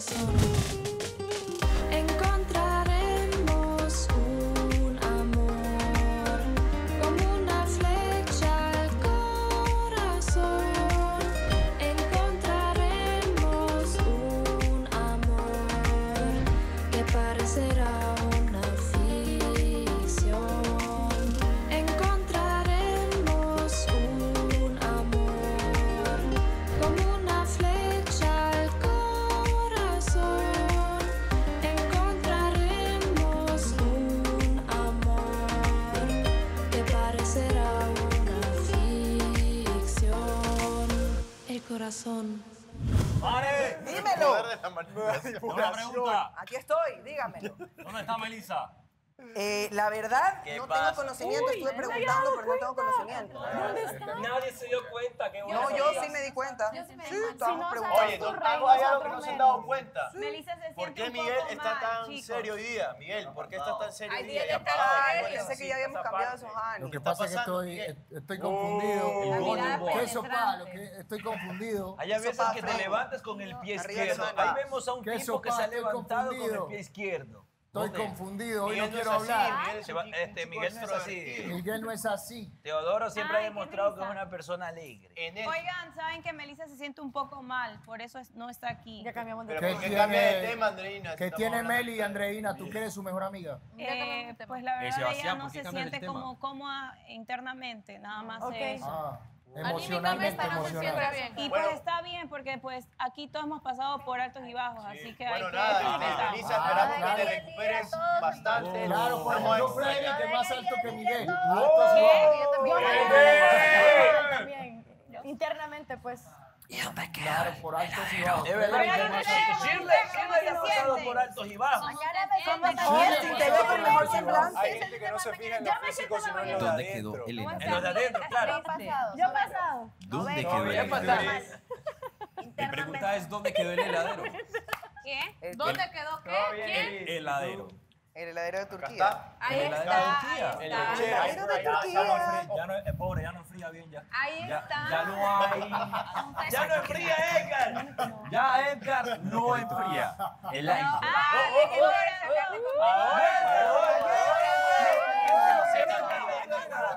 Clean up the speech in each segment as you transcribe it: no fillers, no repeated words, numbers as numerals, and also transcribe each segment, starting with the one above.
corazón. Encontraremos un amor como una flecha al corazón. Encontraremos un amor que parecerá una ficción. Encontraremos un amor como una flecha al corazón. Encontraremos un amor que parecerá una ficción. El corazón. ¡Mare! ¡Dímelo! Una pregunta. Aquí estoy, dígamelo. ¿Dónde está Melissa? La verdad, ¿Qué no pasa? tengo conocimiento. Estuve preguntando, pero no tengo conocimiento. Nadie se dio cuenta que No, yo sí me di cuenta. Sí, estábamos Si no preguntando. Oye, hay algo que no se han dado cuenta. Melissa se siente ¿Por qué un Miguel poco está mal, tan chicos. serio hoy día? Miguel, ¿por qué está tan serio hoy día? Ay, pensé que ya habíamos cambiado esos años. Lo que pasa es que estoy confundido. ¿Qué sopa? Lo que estoy confundido. Hay veces Sopa que te fresco. levantas con el pie Arriba izquierdo. de la Ahí vemos a un ¿Qué tipo que sopa? se ha Estoy levantado con confundido. el pie izquierdo. Estoy ¿Dónde? confundido. Hoy Miguel no no es quiero así, hablar. Miguel no es así. Miguel no es así. Teodoro siempre ha Ay, qué demostrado que es risa. una persona alegre. En él. Oigan, saben que Melissa se siente un poco mal, por eso no está aquí. Ya cambiamos de Pero ¿Qué ¿por qué tiene- cambia de tema, Andreina? Si ¿Qué estamos tiene hablando Meli y Andreina? ¿Tú que eres su mejor amiga? Pues la verdad Sebastián, ella no ¿por qué se cambias el siente tema? como cómoda internamente, nada más Ok. eso. Ah, Anímicamente emocionalmente no se siente emocional. bien. Y Bueno. pues está bien, porque pues aquí todos hemos pasado por altos y bajos, así que Bueno, hay que nada, respetar. Melissa, esperamos que te Ay, recuperes todos. bastante. Claro, por Estamos ejemplo, en- Freddy, que es más alto que Miguel. Yo también. Internamente, pues. Claro, por altos y bajos. Es verdad. Freddy, que es más alto. Shirley ha pasado por altos y bajos. Somos fiestas y te veo con mejor semblante. Hay gente que no se fija en lo físico, sino en lo de ¿Dónde quedó adentro. Elena? En los de adentro, claro. Yo he pasado. ¿Dónde No, quedó ya Elena? pasaste. Mi pregunta es, ¿dónde quedó el heladero? ¿Qué? ¿Dónde quedó qué? ¿Quién? Heladero. El heladero de Acá Turquía. está. Ahí El está, heladero de ahí Turquía. está. El heladero de Turquía. Ya no es pobre, ya no enfría bien ya. Ahí está. Ya no hay. Ya no enfría, Edgar. Ya Edgar no enfría. El aire.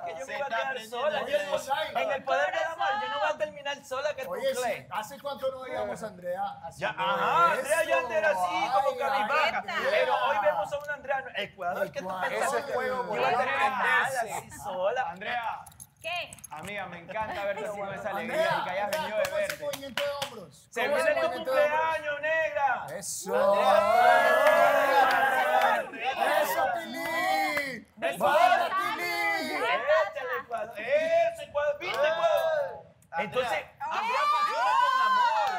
Que yo me iba a quedar sola. En el poder del amor, yo no voy a terminar sola que tú, Oye, sí, Clay. ¿hace cuánto no veíamos a Andrea Ya, haciendo ajá, Andrea eso? ya era así, como Ay, cabizbaja. ay, Pero hoy vemos a una Andrea, el cuadro El que tú cuadro. pensabas. Ese juego por Yo voy a no terminar prenderse. así sola. Andrea, ¿Qué? amiga, me encanta verte así con esa alegría Andrea, y que hayas Andrea, venido de ¿cómo es ese verte. movimiento de hombros? Se ¿Cómo es viene ese tu movimiento de hombros? cumpleaños, negra. Eso. Eso, Tilín. ¡Vaya, Tilín! Échale cuadro. Ese cuadro, ¿viste cuadro? Entonces, Andrea funciona con amor.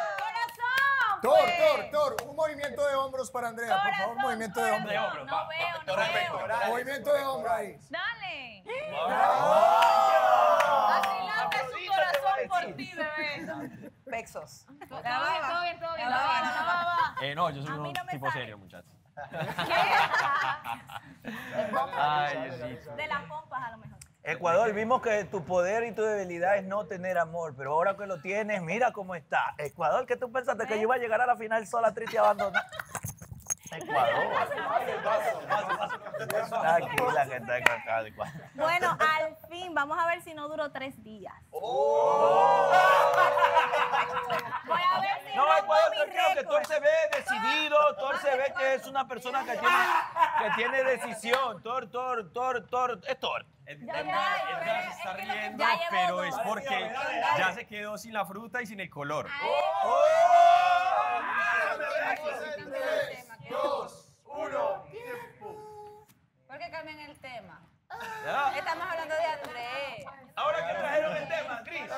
¡Corazón! Thor, un movimiento de hombros para Andrea, por favor, un movimiento de hombros. No veo. Movimiento de hombros ahí. Dale. Así late su corazón por ti, bebé. Pexos. Todo bien. No, yo soy A mí un no me tipo sale. serio, muchachos. Ay, Diosito. de las pompas a lo mejor. Ecuador, vimos que tu poder y tu debilidad es no tener amor, pero ahora que lo tienes, mira cómo está. Ecuador, ¿qué tú pensaste? Que yo iba a llegar a la final sola, triste y abandonada. Ecuador. Tranquila que está acá, Ecuador. Bueno, al fin, vamos a ver si no duró 3 días. Voy a ver si No, rompo Ecuador, mi tranquilo, que récord. Thor se ve decidido, Thor se ve que es una persona que tiene decisión. Thor, es Thor. Edgar se está riendo, ya llevo pero dos. es porque ya se quedó sin la fruta y sin el color. 3, 2, 1. ¿Por qué cambian el tema? ¿Ya? Estamos hablando de Andrés. Ahora que trajeron el tema, Cris.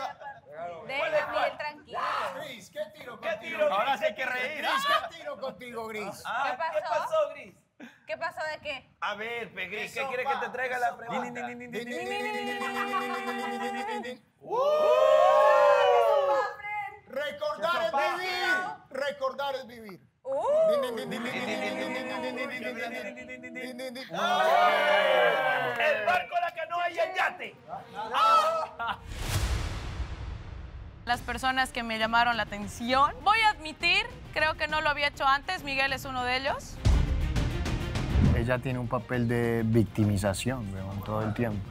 Déjame bien tranquilo. Gris, ¿qué tiro ¿Qué contigo? tiro? Ahora sí hay que reír. Gris, ¿qué tiro contigo, Gris? Ah, ¿qué pasó, Gris? ¿Qué pasó de qué? A ver, Gris, ¿qué quiere que te traiga la pregunta? Recordar es vivir. Recordar es vivir. El barco, la canoa y el yate. las personas que me llamaron la atención. Voy a admitir, creo que no lo había hecho antes, Miguel es uno de ellos. Ella tiene un papel de victimización, weón, todo el tiempo.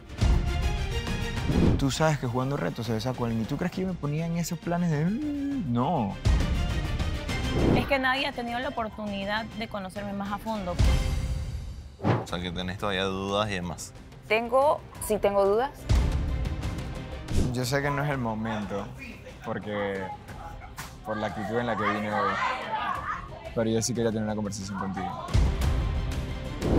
Tú sabes que jugando retos se besa con él. ¿Y tú crees que yo me ponía en esos planes de...? No. Es que nadie ha tenido la oportunidad de conocerme más a fondo. O sea, que tenés todavía dudas y demás. Sí tengo dudas. Yo sé que no es el momento, porque... por la actitud en la que vine hoy. Pero yo sí quería tener una conversación contigo.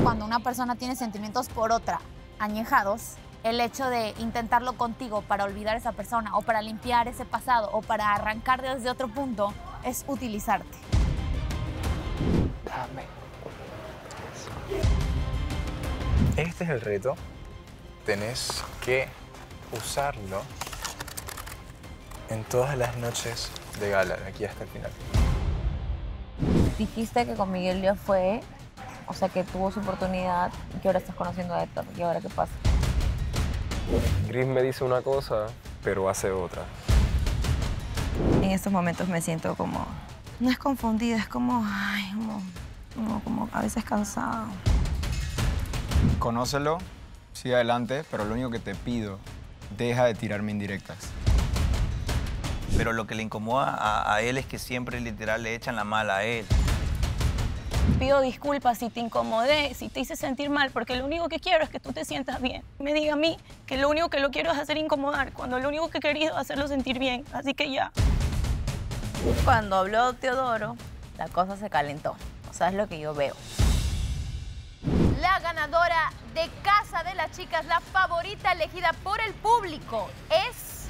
Cuando una persona tiene sentimientos por otra, añejados, el hecho de intentarlo contigo para olvidar a esa persona o para limpiar ese pasado o para arrancar desde otro punto es utilizarte. Este es el reto. Tenés que usarlo en todas las noches de gala, de aquí hasta el final. Dijiste que con Miguel ya fue, o sea, que tuvo su oportunidad y que ahora estás conociendo a Héctor. ¿Y ahora qué pasa? Gris me dice una cosa, pero hace otra. En estos momentos me siento como... No es confundida, es como... Ay, como a veces cansada. Conócelo, sigue adelante, pero lo único que te pido, deja de tirarme indirectas. Pero lo que le incomoda a él es que siempre literal le echan la mala a él. Pido disculpas si te incomodé, si te hice sentir mal, porque lo único que quiero es que tú te sientas bien. Me diga a mí que lo único que lo quiero es hacer incomodar, cuando lo único que he querido es hacerlo sentir bien. Así que ya. Cuando habló Teodoro, la cosa se calentó. O sea, es lo que yo veo. La ganadora de Casa de las Chicas, la favorita elegida por el público, es...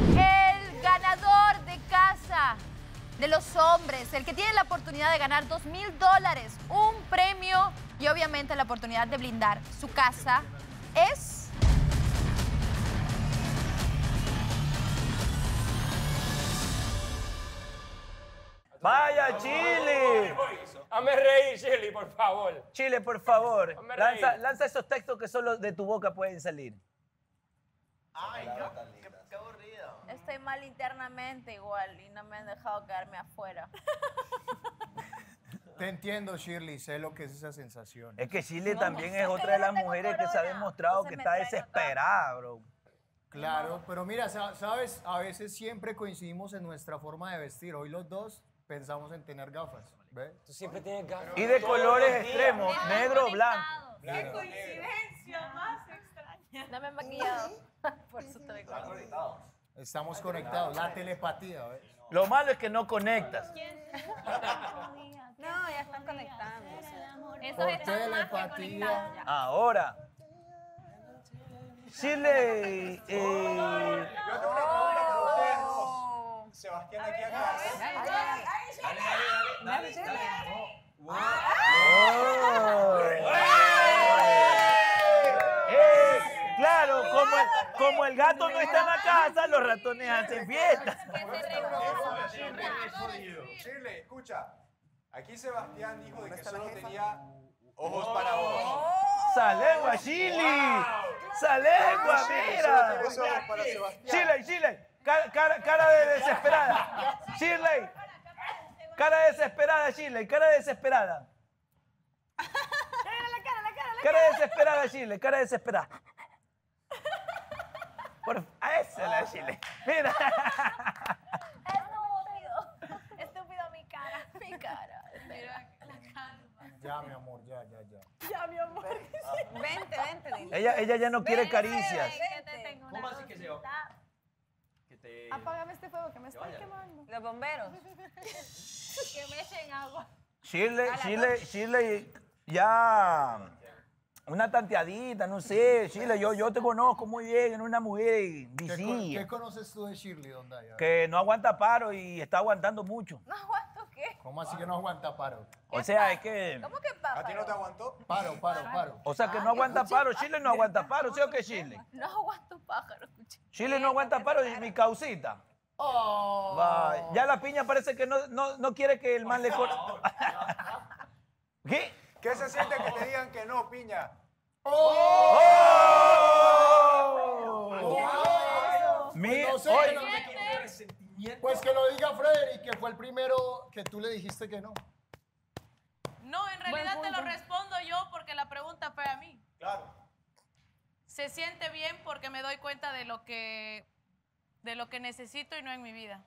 el ganador de Casa de los Hombres, el que tiene la oportunidad de ganar $2,000, un premio y obviamente la oportunidad de blindar su casa, es... ¡Vaya, Chile! Hazme reír, Shirley, por favor. Chile, por favor, Hazme reír. lanza esos textos que solo de tu boca pueden salir. Ay, qué aburrido. Estoy mal internamente igual y no me han dejado quedarme afuera. Te entiendo, Shirley, sé lo que es esa sensación. Es que Chile también es otra de las mujeres que se ha demostrado que está desesperada, bro. Claro, pero mira, ¿sabes? A veces siempre coincidimos en nuestra forma de vestir. Hoy los dos pensamos en tener gafas, ¿ves? Tú siempre tienes gafas. Y de colores extremos, negro, blanco. ¡Qué coincidencia más extraña! No me he maquillado, por eso te digo. Estamos conectados, la telepatía, ¿ves? Lo malo es que no conectas. No, ya están conectando. Por telepatía. Ahora. Chile, Sebastián aquí acá. claro, como el gato no está en la casa, los ratones hacen fiesta. Shirley, escucha. Aquí Sebastián dijo de que solo tenía ojos para vos. ¡Salegua, Chile! ¡Salegua, mira! Chile, cara de desesperada. Shirley, cara desesperada, Shirley, cara desesperada. Cara desesperada, Shirley, cara desesperada. A esa la Shirley. Mira. Estúpido mi cara. Mi cara. Mira la calma. Ya, mi amor, ya. Ya, mi amor. Vente, dile. Ella ya no quiere caricias. ¿Cómo así que se va? Apágame este fuego que me estoy quemando. Los bomberos. Que me echen agua. Shirley, ya una tanteadita, no sé. Shirley, yo te conozco muy bien, en una mujer visilla. ¿Qué conoces tú de Shirley, Dondaya? Que no aguanta paro y está aguantando mucho. ¿No aguanto qué? ¿Cómo así que no aguanta paro? O sea, es que... ¿Cómo que pájaro? ¿A ti no te aguantó? Paro. O sea, que no aguanta paro. Shirley no aguanta paro, ¿sí o qué, Shirley? No aguanto pájaro, escuché. Shirley no aguanta paro y mi causita. Oh. Va, ya la piña parece que no quiere que el man le corte. ¿Qué? ¿Qué se siente que te digan que no, piña? ¡Oh! No sé, pues que lo diga Frederick, que fue el primero que tú le dijiste que no. No, en realidad te lo respondo yo porque la pregunta fue a mí. Claro. Se siente bien porque me doy cuenta de lo que necesito y no en mi vida.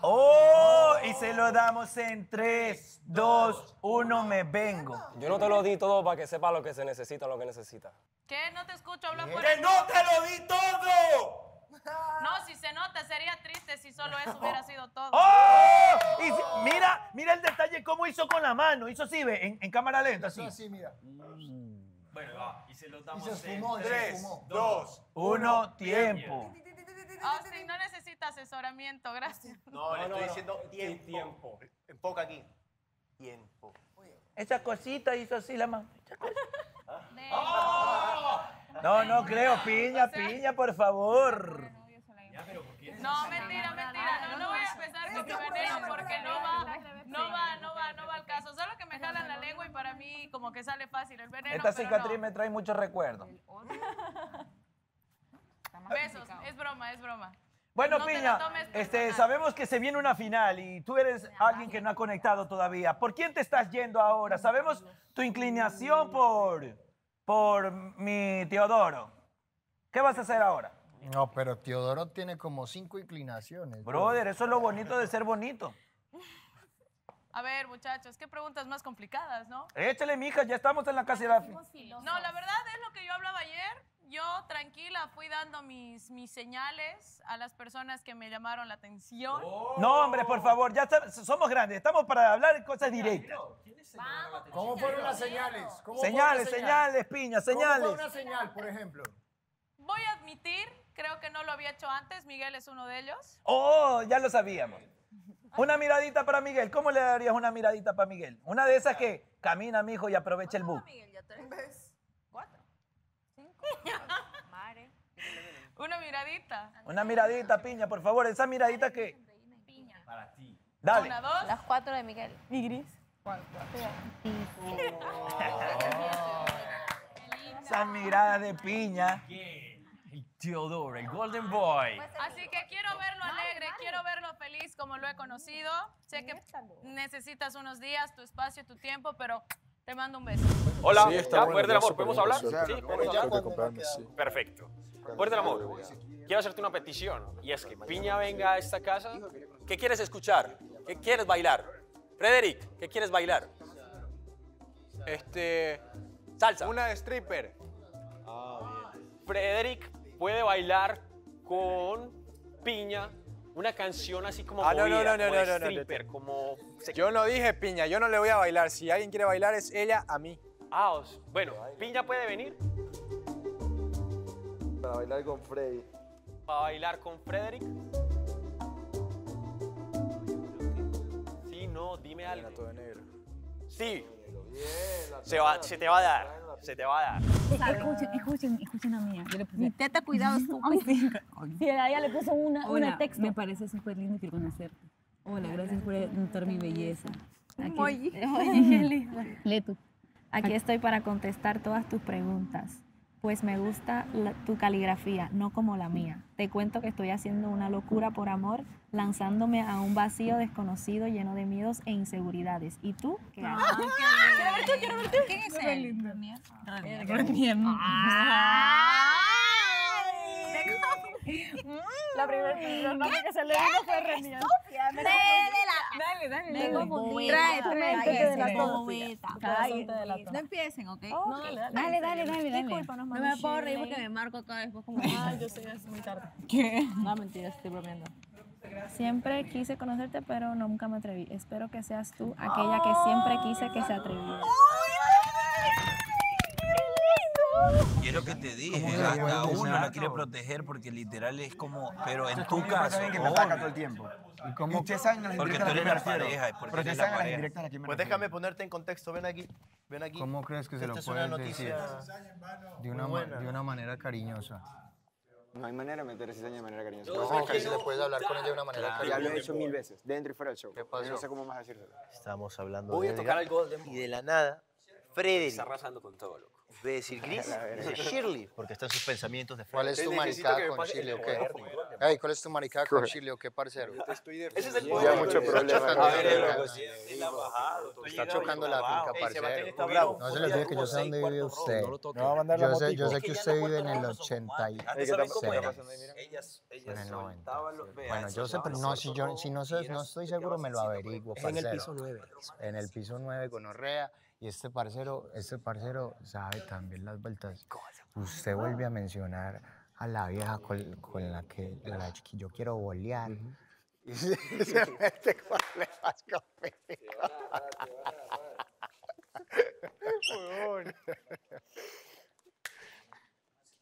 ¡Oh! Y se lo damos en 3, 2, 1, me vengo. Yo no te lo di todo para que sepa lo que se necesita, lo que necesita. ¿Qué? No te escucho hablar por ¡Que no te lo di todo! No, si se nota, sería triste si solo eso hubiera sido todo. ¡Oh! Y mira el detalle cómo hizo con la mano. Hizo así, ve, en cámara lenta, así. Así, mira. Bueno, va. Y se lo damos Y se esfumó, en se 3, esfumó. 2, 1, tiempo. Austin, no necesita asesoramiento, gracias. No, le estoy diciendo tiempo. Enfoca aquí. Tiempo. Esa cosita hizo así la mano. No creo. Piña, por favor. No, mentira. No voy a empezar con mi veneno porque no va al caso. Solo que me jalan la lengua y para mí como que sale fácil el veneno. Esta pero cicatriz no. me trae muchos recuerdos. Besos, es broma. Bueno, No te Piña, lo tomes personal. sabemos que se viene una final y tú eres alguien que no ha conectado todavía. ¿Por quién te estás yendo ahora? Sabemos tu inclinación por mi Teodoro. ¿Qué vas a hacer ahora? No, pero Teodoro tiene como 5 inclinaciones. Brother, eso es lo bonito de ser bonito. A ver, muchachos, qué preguntas más complicadas, ¿no? Échale, mija, ya estamos en la casi la final. No, la verdad es lo que yo hablaba ayer. Yo, tranquila, fui dando mis señales a las personas que me llamaron la atención. No, hombre, por favor, somos grandes, estamos para hablar de cosas directas. ¿Cómo fueron las señales? Señales, Piña, señales. ¿Cómo fue una señal, por ejemplo? Voy a admitir, creo que no lo había hecho antes, Miguel es uno de ellos. Oh, ya lo sabíamos. Una miradita para Miguel. ¿Cómo le darías una miradita para Miguel? Una de esas que camina, mijo, y aprovecha el bus. Una miradita. Una miradita, Piña, por favor. Esa miradita que... Para ti. Dale. Una, dos. Las 4 de Miguel. Mi gris. Esa mirada de Piña. El Teodoro, el Golden Boy. Así que quiero verlo alegre, quiero verlo feliz como lo he conocido. Sé que necesitas unos días, tu espacio, tu tiempo, pero te mando un beso. Hola, Sí, está ya, bueno, Poder del ya Amor, súper ¿podemos bien, hablar? sí. Sí, podemos hablar. Creo que comprarme, sí. Perfecto. Poder del Amor, quiero hacerte una petición y es que Piña venga a esta casa. ¿Qué quieres escuchar? ¿Qué quieres bailar? Frederick, ¿qué quieres bailar? Salsa. Una de stripper. Frederick puede bailar con Piña una canción así como No, movida, como de no. stripper, como... Yo no dije piña, yo no le voy a bailar. Si alguien quiere bailar es ella a mí. Bueno, Piña puede venir Para bailar con Freddy. para bailar con Frederick. Sí, no, dime algo. Todo de negro. Sí. Se te va a dar. Se te va a dar. Escuchen la mía. Yo le puse, Mi teta, cuidado, estúpido. sí, a ella le puso Hola, una texto. Me parece súper lindo y quiero conocerte. Hola, gracias por notar mi belleza. Emoji. Lee tú. Aquí estoy para contestar todas tus preguntas, pues me gusta tu caligrafía, no como la mía. Te cuento que estoy haciendo una locura por amor, lanzándome a un vacío desconocido lleno de miedos e inseguridades. ¿Y tú qué haces? Quiero ver tú. ¿Quién es él? La primera nombre que se le vino fue Renier. Dale. Me confundí. Trae, No empiecen, ¿ok? Dale. Discúlpanos, No me puedo reír porque me marco acá después como... yo sé, es muy tarde. ¿Qué? No, mentira, estoy bromeando. Siempre quise conocerte, pero nunca me atreví. Espero que seas tú aquella que siempre quise que se atreviera. Y es lo que te dije, hasta uno la quiere proteger porque literal es como, pero en tu caso, que me ataca todo el tiempo. ¿Y ustedes saben a las porque indirectas tú a eres qué me la refiero. pareja, porque Pero eres ustedes la saben a las pareja. indirectas a qué me Pues refiero. déjame ponerte en contexto, ven aquí. ¿Cómo crees que se lo Esta es una puedes decir? noticia De una manera cariñosa. No hay manera de meter cizaña de manera cariñosa. No, que si le puedes hablar con ella de una manera Ya cariñosa. lo he hecho 1000 veces, dentro y fuera del show. ¿Qué pasó? Yo no sé cómo más decírselo. Estamos hablando Voy de a tocar Edgar, el Golden y de la nada, Frederick, Está arrasando con todo, loco. de decir Gris, dice Shirley, porque está en sus pensamientos de ¿Cuál es tu Frederick. maricada con Chile o qué? Ey, ¿cuál es tu maricada con Chile o qué parcero? Ese es el poder. Ya mucho problema. Está chocando la finca, parcero. Está bravo. No se le olvide que yo sé dónde vive usted. No va a mandar la motico. Yo sé que usted vive en el 86. Ella En el 90. soltaba los... Bueno, yo sé, pero no, si no estoy seguro, me lo averiguo, Es en el parcero. piso 9. En el piso 9 con Orrea. Y este parcero sabe también las vueltas. Usted vuelve a mencionar a la vieja con la que yo quiero bolear. Y se mete problemas conmigo.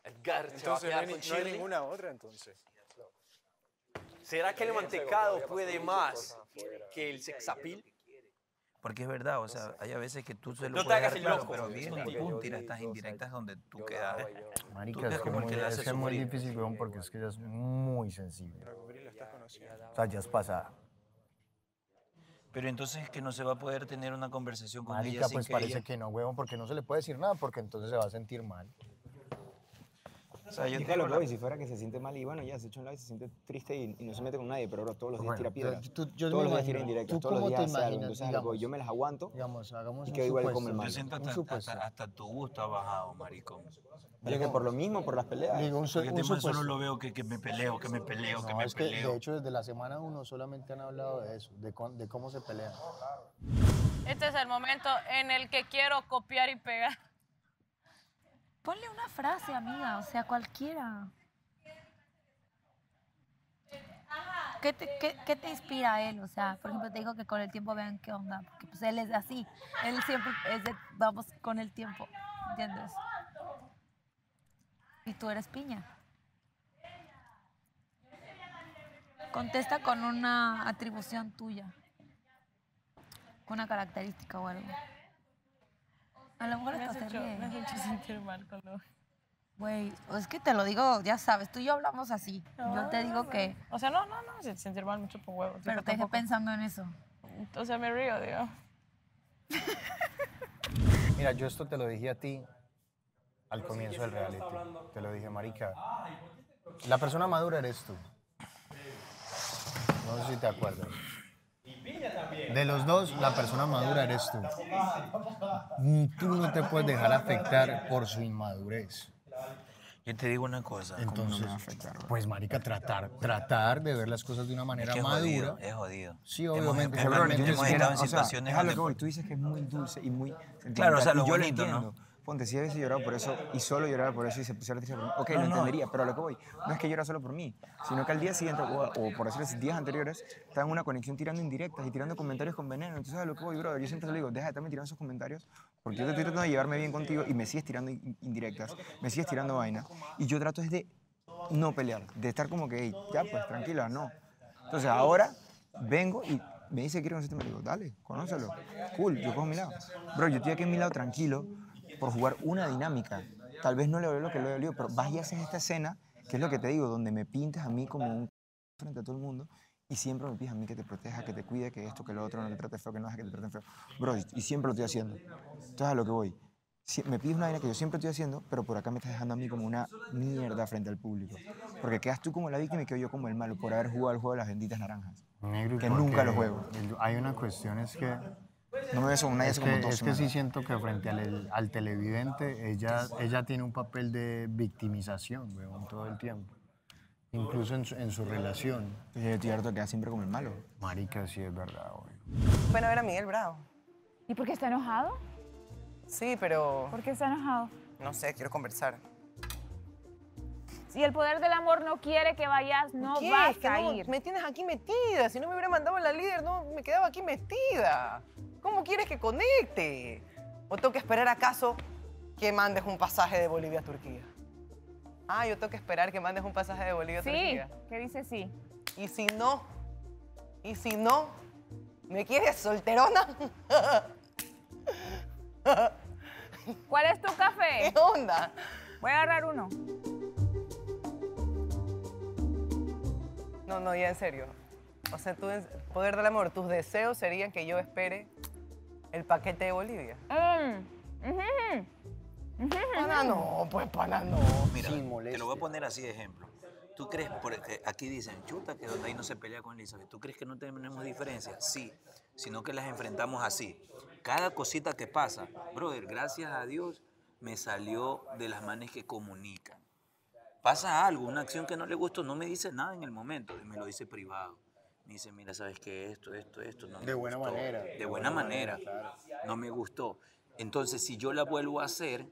Edgar, Entonces no hay ninguna otra, entonces. ¿Será que el mantecado puede más que el sexapil? Porque es verdad, o sea, hay a veces que tú se lo No te puedes hagas dejar el claro, loco. pero viene y pum, tira estas indirectas donde tú quedas. Marica, es que es muy difícil, weón, porque es que ella es muy sensible. O sea, ya es pasada. Pero entonces es que no se va a poder tener una conversación con Marica, ella sin pues que parece ella... que no, weón, porque no se le puede decir nada, porque entonces se va a sentir mal. O sea, yo Déjalo, bro, y si fuera que se siente mal y bueno, ya se echa un lado y se siente triste y no se mete con nadie, pero bro, todos los días tira piedras. Yo todos los días tira indirectas, todos los días hace algo. Entonces, digamos, yo me las aguanto digamos, hagamos y un quedo igual como el supuesto. mal. Yo siento hasta tu gusto ha bajado, maricón. Pero que por lo mismo, por las peleas. Digo, Porque tema solo lo veo que me peleo, que me peleo, que No, me es que peleo. de hecho desde la semana 1 solamente han hablado de eso, de cómo se pelean. Este es el momento en el que quiero copiar y pegar. Ponle una frase, amiga, o sea, cualquiera. ¿Qué te inspira a él? O sea, por ejemplo, te digo que con el tiempo vean qué onda, porque pues él es así. Él siempre es de vamos con el tiempo, ¿entiendes? Y tú eres piña. Contesta con una atribución tuya, una característica o algo. A lo mejor Me hasta has se ríe. hecho sentir mal con lo... Güey, es que te lo digo, ya sabes, tú y yo hablamos así. Yo te digo que... O sea, no, sentir mal mucho por huevo. Pero te dejé pensando en eso. O sea, me río, digo. Mira, yo esto te lo dije a ti al comienzo del reality. Te lo dije, marica. La persona madura eres tú. No sé si te acuerdas. De los dos, la persona madura eres tú. Tú no te puedes dejar afectar por su inmadurez. Yo te digo una cosa. Entonces, pues marica, tratar de ver las cosas de una manera Es madura. Es jodido. Sí, obviamente. Hemos estado en situaciones Es a lo donde... que voy. Tú dices que es muy dulce y muy sentimental. Claro, o sea, lo y yo bonito, lo entiendo. ¿no? Ponte, si a veces lloraba por eso y solo lloraba por eso y se pusiera triste por mí, ok, lo entendería, pero a lo que voy, no es que llora solo por mí, sino que al día siguiente, o por decirlo así, días anteriores, estaba en una conexión tirando indirectas y tirando comentarios con veneno. Entonces a lo que voy, brother, yo siempre te lo digo, deja de estarme tirando esos comentarios, porque yo te estoy tratando de llevarme bien contigo y me sigues tirando indirectas, me sigues tirando vaina, y yo trato es de no pelear, de estar como que, hey, ya pues, tranquila, no. Entonces ahora vengo y me dice que quiere conocerte, me digo, dale, conócelo, cool, yo cojo mi lado. Bro, yo estoy aquí a mi lado tranquilo, por jugar una dinámica. Tal vez no le dolió lo que le dolió, pero vas y haces esta escena, que es lo que te digo, donde me pintas a mí como un frente a todo el mundo y siempre me pides a mí que te proteja, que te cuide, que esto, que lo otro, no te trate feo, que no dejes que te traten feo. Bro, y siempre lo estoy haciendo. Entonces a lo que voy. Me pides una vaina que yo siempre estoy haciendo, pero por acá me estás dejando a mí como una mierda frente al público. Porque quedas tú como la víctima y quedo yo como el malo por haber jugado el juego de las benditas naranjas. Negro, que nunca lo juego. Hay una cuestión, es que... No me ves con nadie hace como 2 Es que semanas. sí siento que frente al televidente, ella tiene un papel de victimización, weón, todo el tiempo. Incluso en su relación. Yo estoy harto de quedar siempre como el malo. Marica, sí es verdad, weón. Bueno, a ver a Miguel Bravo. ¿Y por qué está enojado? Sí, pero... ¿Por qué está enojado? No sé, quiero conversar. Si el poder del amor no quiere que vayas, no ¿Qué? vas Es que a no, ir. me tienes aquí metida. Si no me hubiera mandado la líder, no me quedaba aquí metida. ¿Cómo quieres que conecte? ¿O tengo que esperar acaso que mandes un pasaje de Bolivia a Turquía? Ah, yo tengo que esperar que mandes un pasaje de Bolivia a Sí, Turquía. ¿qué dice sí? ¿Y si no? ¿Y si no? ¿Me quieres solterona? ¿Cuál es tu café? ¿Qué onda? Voy a agarrar uno. No, ya en serio. O sea, tú, poder del amor, tus deseos serían que yo espere el paquete de Bolivia. Mira, te lo voy a poner así de ejemplo. ¿Tú crees, porque aquí dicen, chuta, que donde ahí no se pelea con Elizabeth, ¿tú crees que no tenemos diferencias? Sí, sino que las enfrentamos así. Cada cosita que pasa, brother, gracias a Dios, me salió de las manos que comunican. Pasa algo, una acción que no le gustó, no me dice nada en el momento, y me lo dice privado. Me dice, mira, ¿sabes qué? Esto, no me De buena gustó. manera. De buena manera, claro. no me gustó. Entonces, si yo la vuelvo a hacer,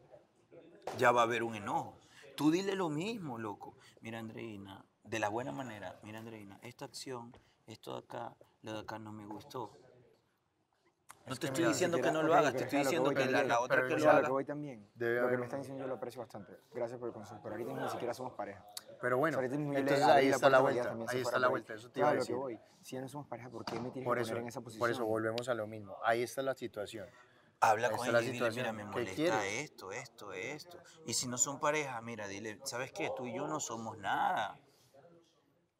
ya va a haber un enojo. Tú dile lo mismo, loco. Mira, Andreina, de la buena manera, mira, Andreina, esta acción, esto de acá, lo de acá no me gustó. No te estoy diciendo que no lo hagas, te estoy diciendo que la otra que lo haga. Lo que voy también. Lo que me están diciendo yo lo aprecio bastante. Gracias por el consejo. Pero ahorita mismo ni siquiera somos pareja. Pero bueno, O sea, ahorita mismo yo le entonces abrí ahí la está la puerta para que ella vuelta. también se Ahí fuera está la por vuelta. Eso te iba a Claro, decir. lo que voy. Si ya no somos pareja, ¿por qué me tienes Por que eso, poner en esa posición? por eso volvemos a lo mismo. Ahí está la situación. Habla Ahí con está ella la y dile, mira, situación. me ¿Qué molesta quieres? esto. Y si no son pareja, mira, dile, ¿sabes qué? Tú y yo no somos nada.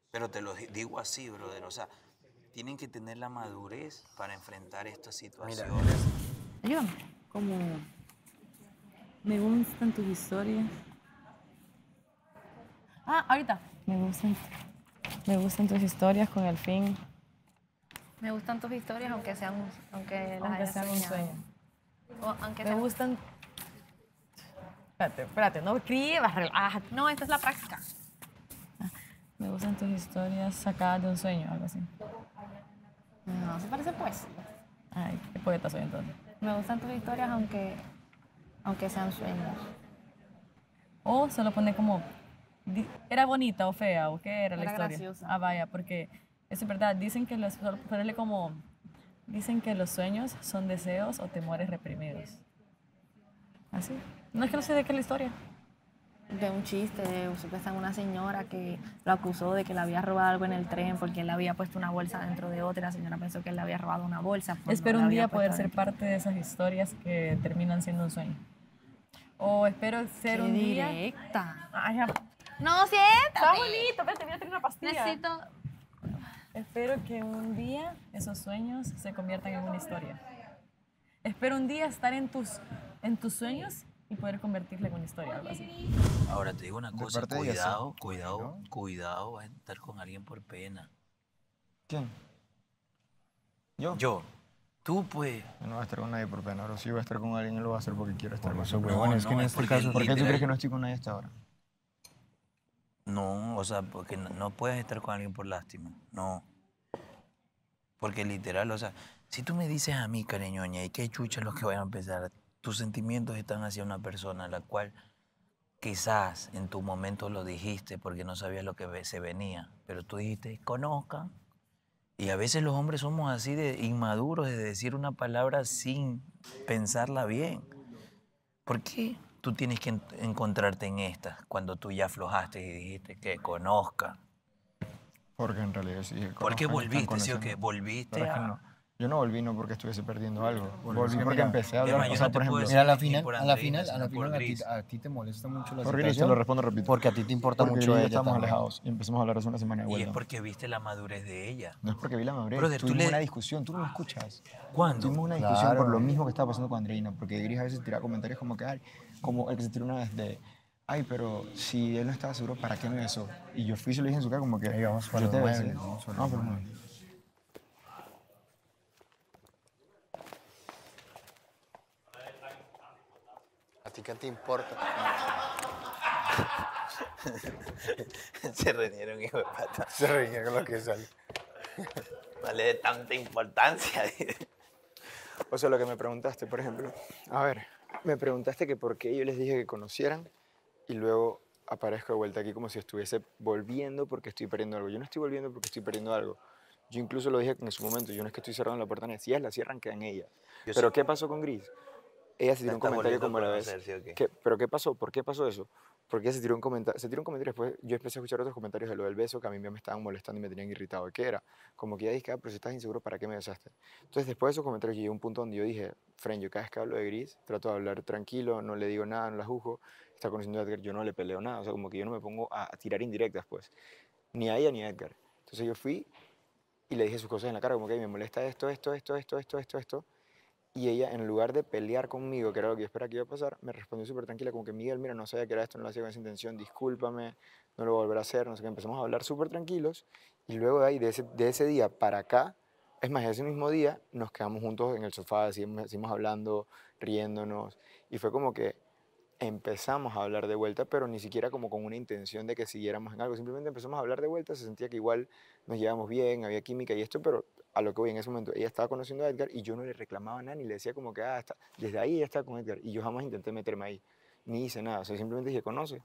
Pero te lo digo así, brother. O sea, tienen que tener la madurez para enfrentar estas situaciones. Ayúdame. Como me gustan tus historias. Ah, ahorita. Me gustan tus historias con el fin, Me gustan tus historias, aunque las aunque hayas sean un soñado. sueño. O aunque Me sean- gustan... Espérate, no escribas, relájate. No, esta es la práctica. Me gustan tus historias sacadas de un sueño, algo así. No, se parece pues. Ay, qué poeta soy entonces. Me gustan tus historias, aunque sean sueños. O solo pone como, ¿era bonita o fea o qué era la Era historia? graciosa. Ah, vaya, porque eso es verdad. Dicen que solo ponerle como, dicen que los sueños son deseos o temores reprimidos. Así. No es que no sé de qué es la historia. De un chiste, supuestamente una señora que lo acusó de que le había robado algo en el tren porque él había puesto una bolsa dentro de otra y la señora pensó que él le había robado una bolsa. pues Espero no la un había día poder puesto ser dentro. parte de esas historias que terminan siendo un sueño. O espero ser Qué un día... directa. Ay, ya. No, siéntate. Está bonito, espérate, voy a tener una pastilla. Necesito... Espero que un día esos sueños se conviertan en una historia. Espero un día estar en tus sueños y poder convertirla en una historia, algo así. Ahora te digo una cosa, parte de ella, sí. cuidado, vas a estar con alguien por pena. ¿Quién? ¿Yo? Yo. Tú, pues. Yo no voy a estar con nadie por pena. Ahora si voy a estar con alguien, lo voy a hacer porque quiero estar con eso, él. huevón, es que en este caso... ¿Por qué tú literal- crees que no estoy con nadie hasta ahora? No, o sea, porque no puedes estar con alguien por lástima. No. Porque literal, o sea, si tú me dices a mí, cariñoña, y qué chucha es lo que voy a empezar, tus sentimientos están hacia una persona a la cual quizás en tu momento lo dijiste porque no sabías lo que se venía, pero tú dijiste, conozcan. Y a veces los hombres somos así de inmaduros de decir una palabra sin pensarla bien. ¿Por qué tú tienes que encontrarte en estas cuando tú ya aflojaste y dijiste que conozcan? Porque en realidad sí. ¿Por qué volviste, sí o qué? ¿Volviste Pero es que a...? no. Yo no volví no porque estuviese perdiendo algo. Bueno, Volví es que porque mira, empecé a hablar. O sea, por ejemplo... Mira, a la ni final, por a la Andreina, final, sino por Gris. a ti te molesta mucho la Por Gris, te situación. lo respondo rápido. Porque a ti te importa Porque mucho Gris y yo ella estábamos también. alejados y empezamos a hablar hace una semana de Y vuelta. es porque viste la madurez de ella. No es porque vi la madurez. Brother, tú tuvimos le- una discusión, tú no me escuchas. ¿Cuándo? Tuvimos una discusión Claro. por lo mismo que estaba pasando con Andreina, porque Gris a veces tira comentarios como que, ay, como el que se tiró una vez de, ay, pero si él no estaba seguro, ¿para qué me besó? Y yo fui y se lo dije en su cara como que, Ahí vamos para yo los te muebles, besé. vamos para No, los pero muebles. no. ¿A ti qué te importa? Se reunieron, hijo de pata. Se reía con lo que sale. No le dé tanta importancia. O sea, lo que me preguntaste, por ejemplo. A ver, me preguntaste que por qué yo les dije que conocieran y luego aparezco de vuelta aquí como si estuviese volviendo porque estoy perdiendo algo. Yo no estoy volviendo porque estoy perdiendo algo. Yo incluso lo dije en su momento, yo no es que estoy cerrando la puerta, si ellas la cierran, quedan ellas. Yo Pero sé. ¿qué pasó con Gris? Ella se tiró un está comentario volviendo como a la vez. conocer, ¿sí o qué? ¿Pero qué pasó? ¿Por qué pasó eso? Porque ella se tiró un comentario, después yo empecé a escuchar otros comentarios de lo del beso que a mí me estaban molestando y me tenían irritado. ¿Qué era? Como que ella dije, pero si estás inseguro, ¿para qué me besaste? Entonces después de esos comentarios llegué a un punto donde yo dije, Fren, yo cada vez que hablo de Gris, trato de hablar tranquilo, no le digo nada, no la juzgo, está conociendo a Edgar, yo no le peleo nada, o sea, como que yo no me pongo a tirar indirectas, pues, ni a ella ni a Edgar. Entonces yo fui y le dije sus cosas en la cara, como que me molesta esto, Y ella, en lugar de pelear conmigo, que era lo que yo esperaba que iba a pasar, me respondió súper tranquila, como que Miguel, mira, no sabía que era esto, no lo hacía con esa intención, discúlpame, no lo voy a volver a hacer, no sé qué. Empezamos a hablar súper tranquilos y luego de ahí, de ese día para acá, es más, ese mismo día nos quedamos juntos en el sofá, seguimos hablando, riéndonos y fue como que empezamos a hablar de vuelta, pero ni siquiera como con una intención de que siguiéramos en algo, simplemente empezamos a hablar de vuelta, se sentía que igual nos llevábamos bien, había química y esto, pero a lo que voy en ese momento, ella estaba conociendo a Edgar y yo no le reclamaba nada, ni le decía como que, desde ahí ella estaba con Edgar y yo jamás intenté meterme ahí, ni hice nada, o sea, simplemente dije, conoce.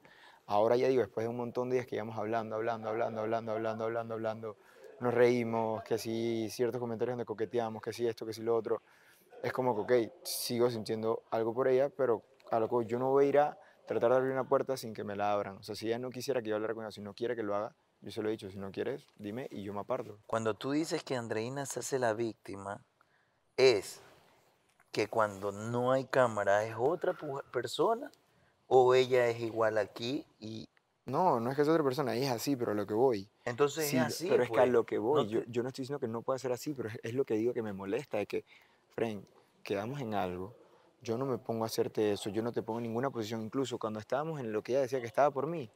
Ahora ya digo, después de un montón de días que íbamos hablando, nos reímos, que si ciertos comentarios donde coqueteamos, que si esto, que si lo otro, es como que, ok, sigo sintiendo algo por ella, pero a lo que yo no voy a ir a tratar de abrir una puerta sin que me la abran. O sea, si ella no quisiera que yo hablara con ella, si no quiere que lo haga, yo se lo he dicho, si no quieres, dime y yo me aparto. Cuando tú dices que Andreina se hace la víctima, es que cuando no hay cámara es otra persona o ella es igual aquí y... No, no es que es otra persona, ella es así, pero a lo que voy. Entonces sí, es así, pero es que a pues. lo que voy, No yo no estoy diciendo que no pueda ser así, pero es lo que digo que me molesta, de que, Fren, quedamos en algo, yo no me pongo a hacerte eso, yo no te pongo en ninguna posición, incluso cuando estábamos en lo que ella decía que estaba por mí,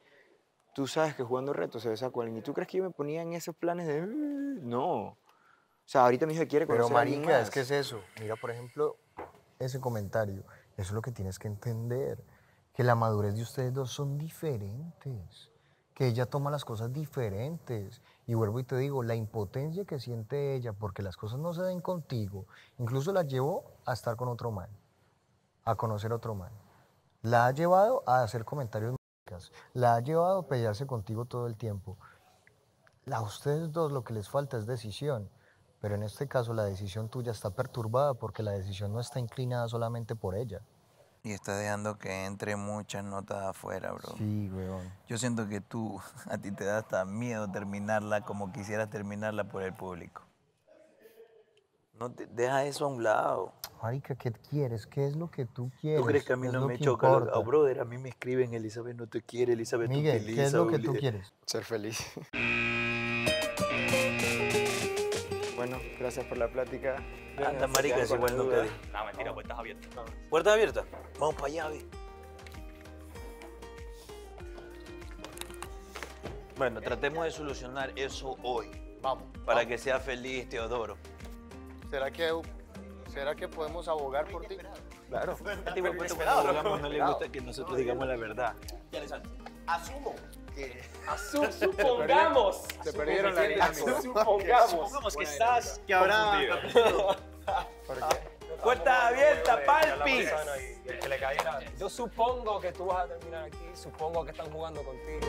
tú sabes que jugando retos se besa con alguien, ¿y tú crees que yo me ponía en esos planes de... No. O sea, ahorita mi hija quiere conocer Pero a alguien marica, más. es que es eso. Mira, por ejemplo, ese comentario. Eso es lo que tienes que entender. Que la madurez de ustedes dos son diferentes. Que ella toma las cosas diferentes. Y vuelvo y te digo, la impotencia que siente ella porque las cosas no se den contigo, incluso la llevó a estar con otro man, a conocer a otro man. La ha llevado a hacer comentarios maricas. La ha llevado a pelearse contigo todo el tiempo. A ustedes dos lo que les falta es decisión. Pero en este caso la decisión tuya está perturbada porque la decisión no está inclinada solamente por ella. Y está dejando que entre muchas notas afuera, bro. Sí, weón. Yo siento que a ti te da hasta miedo terminarla como quisieras terminarla por el público. No deja eso a un lado. Marica, ¿qué quieres? ¿Qué es lo que tú quieres? ¿Tú crees que a mí ¿Qué es no lo me que choca? importa? Brother, a mí me escriben, Elizabeth no te quiere, Elizabeth te Miguel, utiliza. ¿qué es lo que tú quieres? Ser feliz. Bueno, gracias por la plática. Anda, marica, es igual no te di. No, mentira, puertas abiertas. ¿Puerta abierta? Vamos para allá, ve. Bueno, tratemos de solucionar eso hoy. Vamos. Para que sea feliz, Teodoro. ¿Será que podemos abogar por ti? Claro. Este tipo de cuando abogamos no le gusta que nosotros digamos la verdad. Asumo que... Supongamos. Se perdieron la dinámica. Supongamos que estás Que habrá... confundido. ¡Puerta abierta, Palpi! Que le cayera. Yo supongo que tú vas a terminar aquí, supongo que están jugando contigo.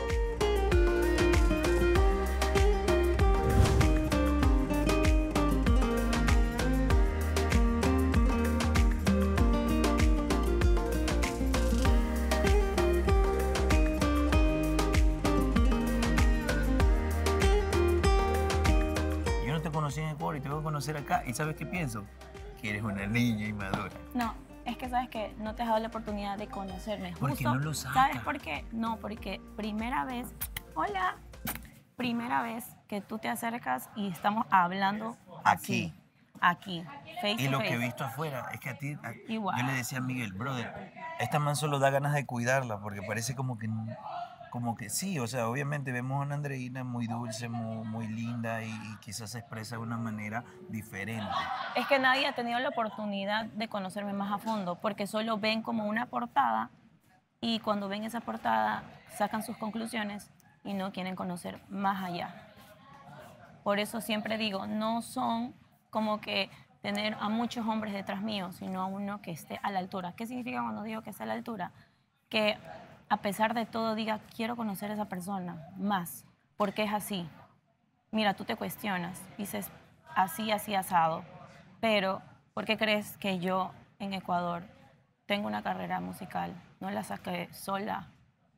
Yo no te conocí en Ecuador y te voy a conocer acá. ¿Y sabes qué pienso? Que eres una niña inmadura. No, es que sabes que no te has dado la oportunidad de conocerme. Porque Justo, no lo sacas. ¿sabes por qué? No, porque primera vez, hola, primera vez que tú te acercas y estamos hablando Aquí. aquí, face Y to lo face. que he visto afuera es que a ti, Igual. yo le decía a Miguel, brother, esta man solo da ganas de cuidarla porque parece como que sí, o sea, obviamente vemos a una Andreina muy dulce, muy linda y quizás se expresa de una manera diferente. Es que nadie ha tenido la oportunidad de conocerme más a fondo, porque solo ven como una portada y cuando ven esa portada sacan sus conclusiones y no quieren conocer más allá. Por eso siempre digo, no son como que tener a muchos hombres detrás mío, sino a uno que esté a la altura. ¿Qué significa cuando digo que esté a la altura? Que a pesar de todo diga, quiero conocer a esa persona más, porque es así. Mira, tú te cuestionas, dices, así, asado, pero ¿por qué crees que yo en Ecuador tengo una carrera musical? No la saqué sola,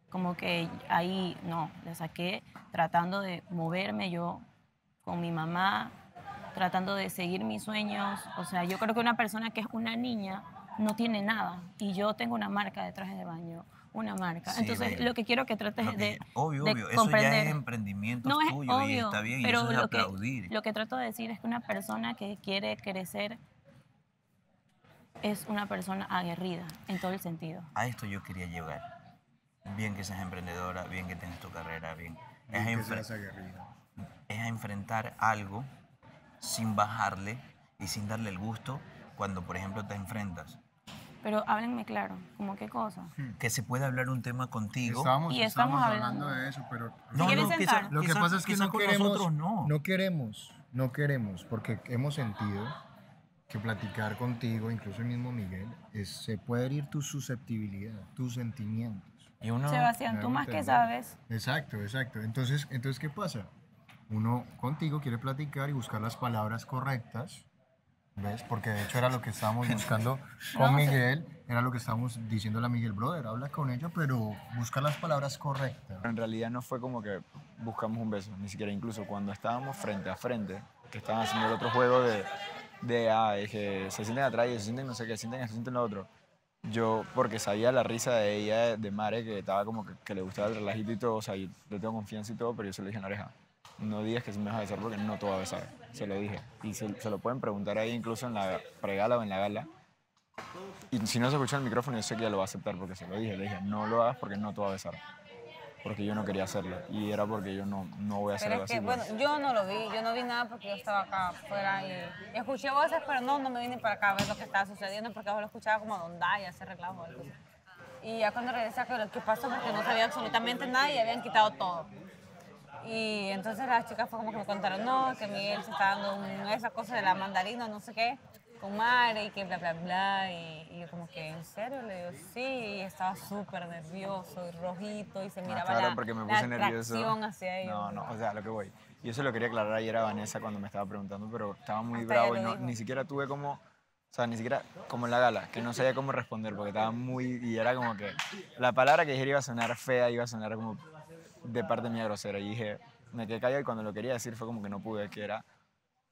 como que ahí, no, la saqué tratando de moverme yo con mi mamá, tratando de seguir mis sueños. O sea, yo creo que una persona que es una niña no tiene nada y yo tengo una marca de trajes de baño, una marca. Sí, Entonces, baby. lo que quiero que trates de Obvio, de eso ya comprender. es emprendimiento No es tuyo y obvio, está bien, y pero eso es lo que, aplaudir. lo que trato de decir es que una persona que quiere crecer es una persona aguerrida en todo el sentido. A esto yo quería llegar. Bien que seas emprendedora, bien que tengas tu carrera, bien. Bien que seas aguerrida. Es a enfrentar algo sin bajarle y sin darle el gusto cuando, por ejemplo, te enfrentas. Pero háblenme claro, ¿cómo qué cosa? Que se puede hablar un tema contigo. Estamos hablando de eso, pero... No, ¿Quieres sentar? Lo que pasa es que no con queremos, nosotros no queremos, porque hemos sentido que platicar contigo, incluso el mismo Miguel, se puede herir tu susceptibilidad, tus sentimientos. Y uno, Sebastián, tú más que sabes. Exacto. Entonces, ¿qué pasa? Uno contigo quiere platicar y buscar las palabras correctas, ¿ves? Porque de hecho era lo que estábamos buscando con Miguel, era lo que estábamos diciéndole a Miguel, brother, habla con ella, pero busca las palabras correctas. En realidad no fue como que buscamos un beso, ni siquiera incluso cuando estábamos frente a frente, que estaban haciendo el otro juego de que se sienten atrás y se sienten no sé qué, se sienten lo otro. Yo, porque sabía la risa de ella, de Mare, que estaba como que le gustaba el relajito y todo, o sea, yo le tengo confianza y todo, pero yo se lo dije en la oreja. No digas que se me vas a besar porque no te voy a besar. Se lo dije. Y se lo pueden preguntar ahí incluso en la pregala o en la gala. Y si no se escucha el micrófono, yo sé que ella lo va a aceptar porque se lo dije. Le dije, no lo hagas porque no te voy a besar. Porque yo no quería hacerlo. Y era porque yo no voy a hacer algo Pero es que, así. bueno, yo no lo vi. Yo no vi nada porque yo estaba acá afuera y escuché voces, pero no me vine para acá a ver lo que estaba sucediendo porque yo lo escuchaba como Don Dai, hacer reclamo o algo así. Y ya cuando regresé acá, lo que pasó porque no sabía absolutamente nada y habían quitado todo. Y entonces las chicas fue como que me contaron, no, que Miguel se está dando esa cosa de la mandarina, no sé qué, con Mare y que bla, bla, bla. Y yo como que, ¿en serio? Le digo, sí. Y estaba súper nervioso y rojito y se miraba claro, porque me puse nervioso. atracción hacia ellos. No, o sea, lo que voy. Y eso lo quería aclarar ayer a Vanessa cuando me estaba preguntando, pero estaba muy Hasta bravo ella y lo dijo. ni siquiera tuve como... O sea, ni siquiera como en la gala, que no sabía cómo responder porque estaba muy... Y era como que la palabra que dijera iba a sonar fea, iba a sonar como de parte mía grosera. Y dije, me quedé callado y cuando lo quería decir fue como que no pude, que era...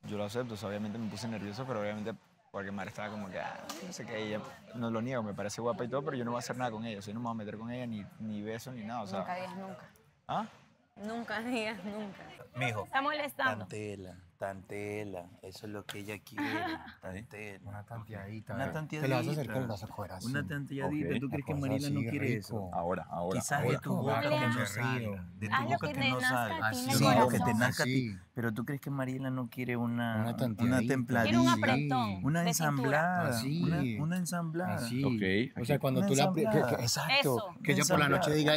Yo lo acepto, o sea, obviamente me puse nervioso, pero obviamente porque Mara estaba como que, no sé qué, ella, no lo niego, me parece guapa y todo, pero yo no voy a hacer nada con ella, o sea, yo no me voy a meter con ella, ni beso, ni nada, o sea... Nunca digas nunca. ¿Ah? Nunca digas nunca. Mijo, Está molestando. tantela, eso es lo que ella quiere, tantela. Una tanteadita. Una Te tanteadita. la vas a hacer con el brazo afuera, así. Una tanteadita. Ok. ¿Tú crees que Pues Mariela no así, quiere rico. eso? Ahora. Quizás de tu Rico, boca que rico, no rico. salga. De tu Haz lo boca que que te no nazca a salga. ti en Así, el Sí, lo que corazón. te nazca a ti. Así. Pero tú crees que Mariela no quiere una tanteadita. templadita. Quiere un apretón Una de ensamblada. Así. Una ensamblada. Así. O sea, cuando Una tú la... ensamblada. exacto. Eso. Que ella por la noche diga...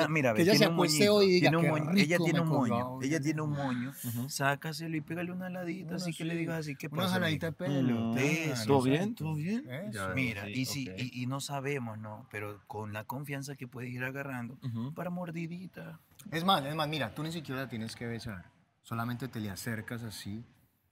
Mira, que ella se tiene un acueste moñito, hoy y diga, tiene un qué moño. rico Ella tiene me un colgó moño. hoy. Ella tiene un moño. Sácaselo y pégale una ladita, así que le digas así. ¿Qué Una pasa? jaladita de mijo? pelo. Eso. ¿Todo bien? ¿Todo bien? Eso. Mira, Sí, ok. y no sabemos, ¿no? Pero con la confianza que puedes ir agarrando para mordidita. Es más, mira, tú ni siquiera la tienes que besar. Solamente te le acercas así.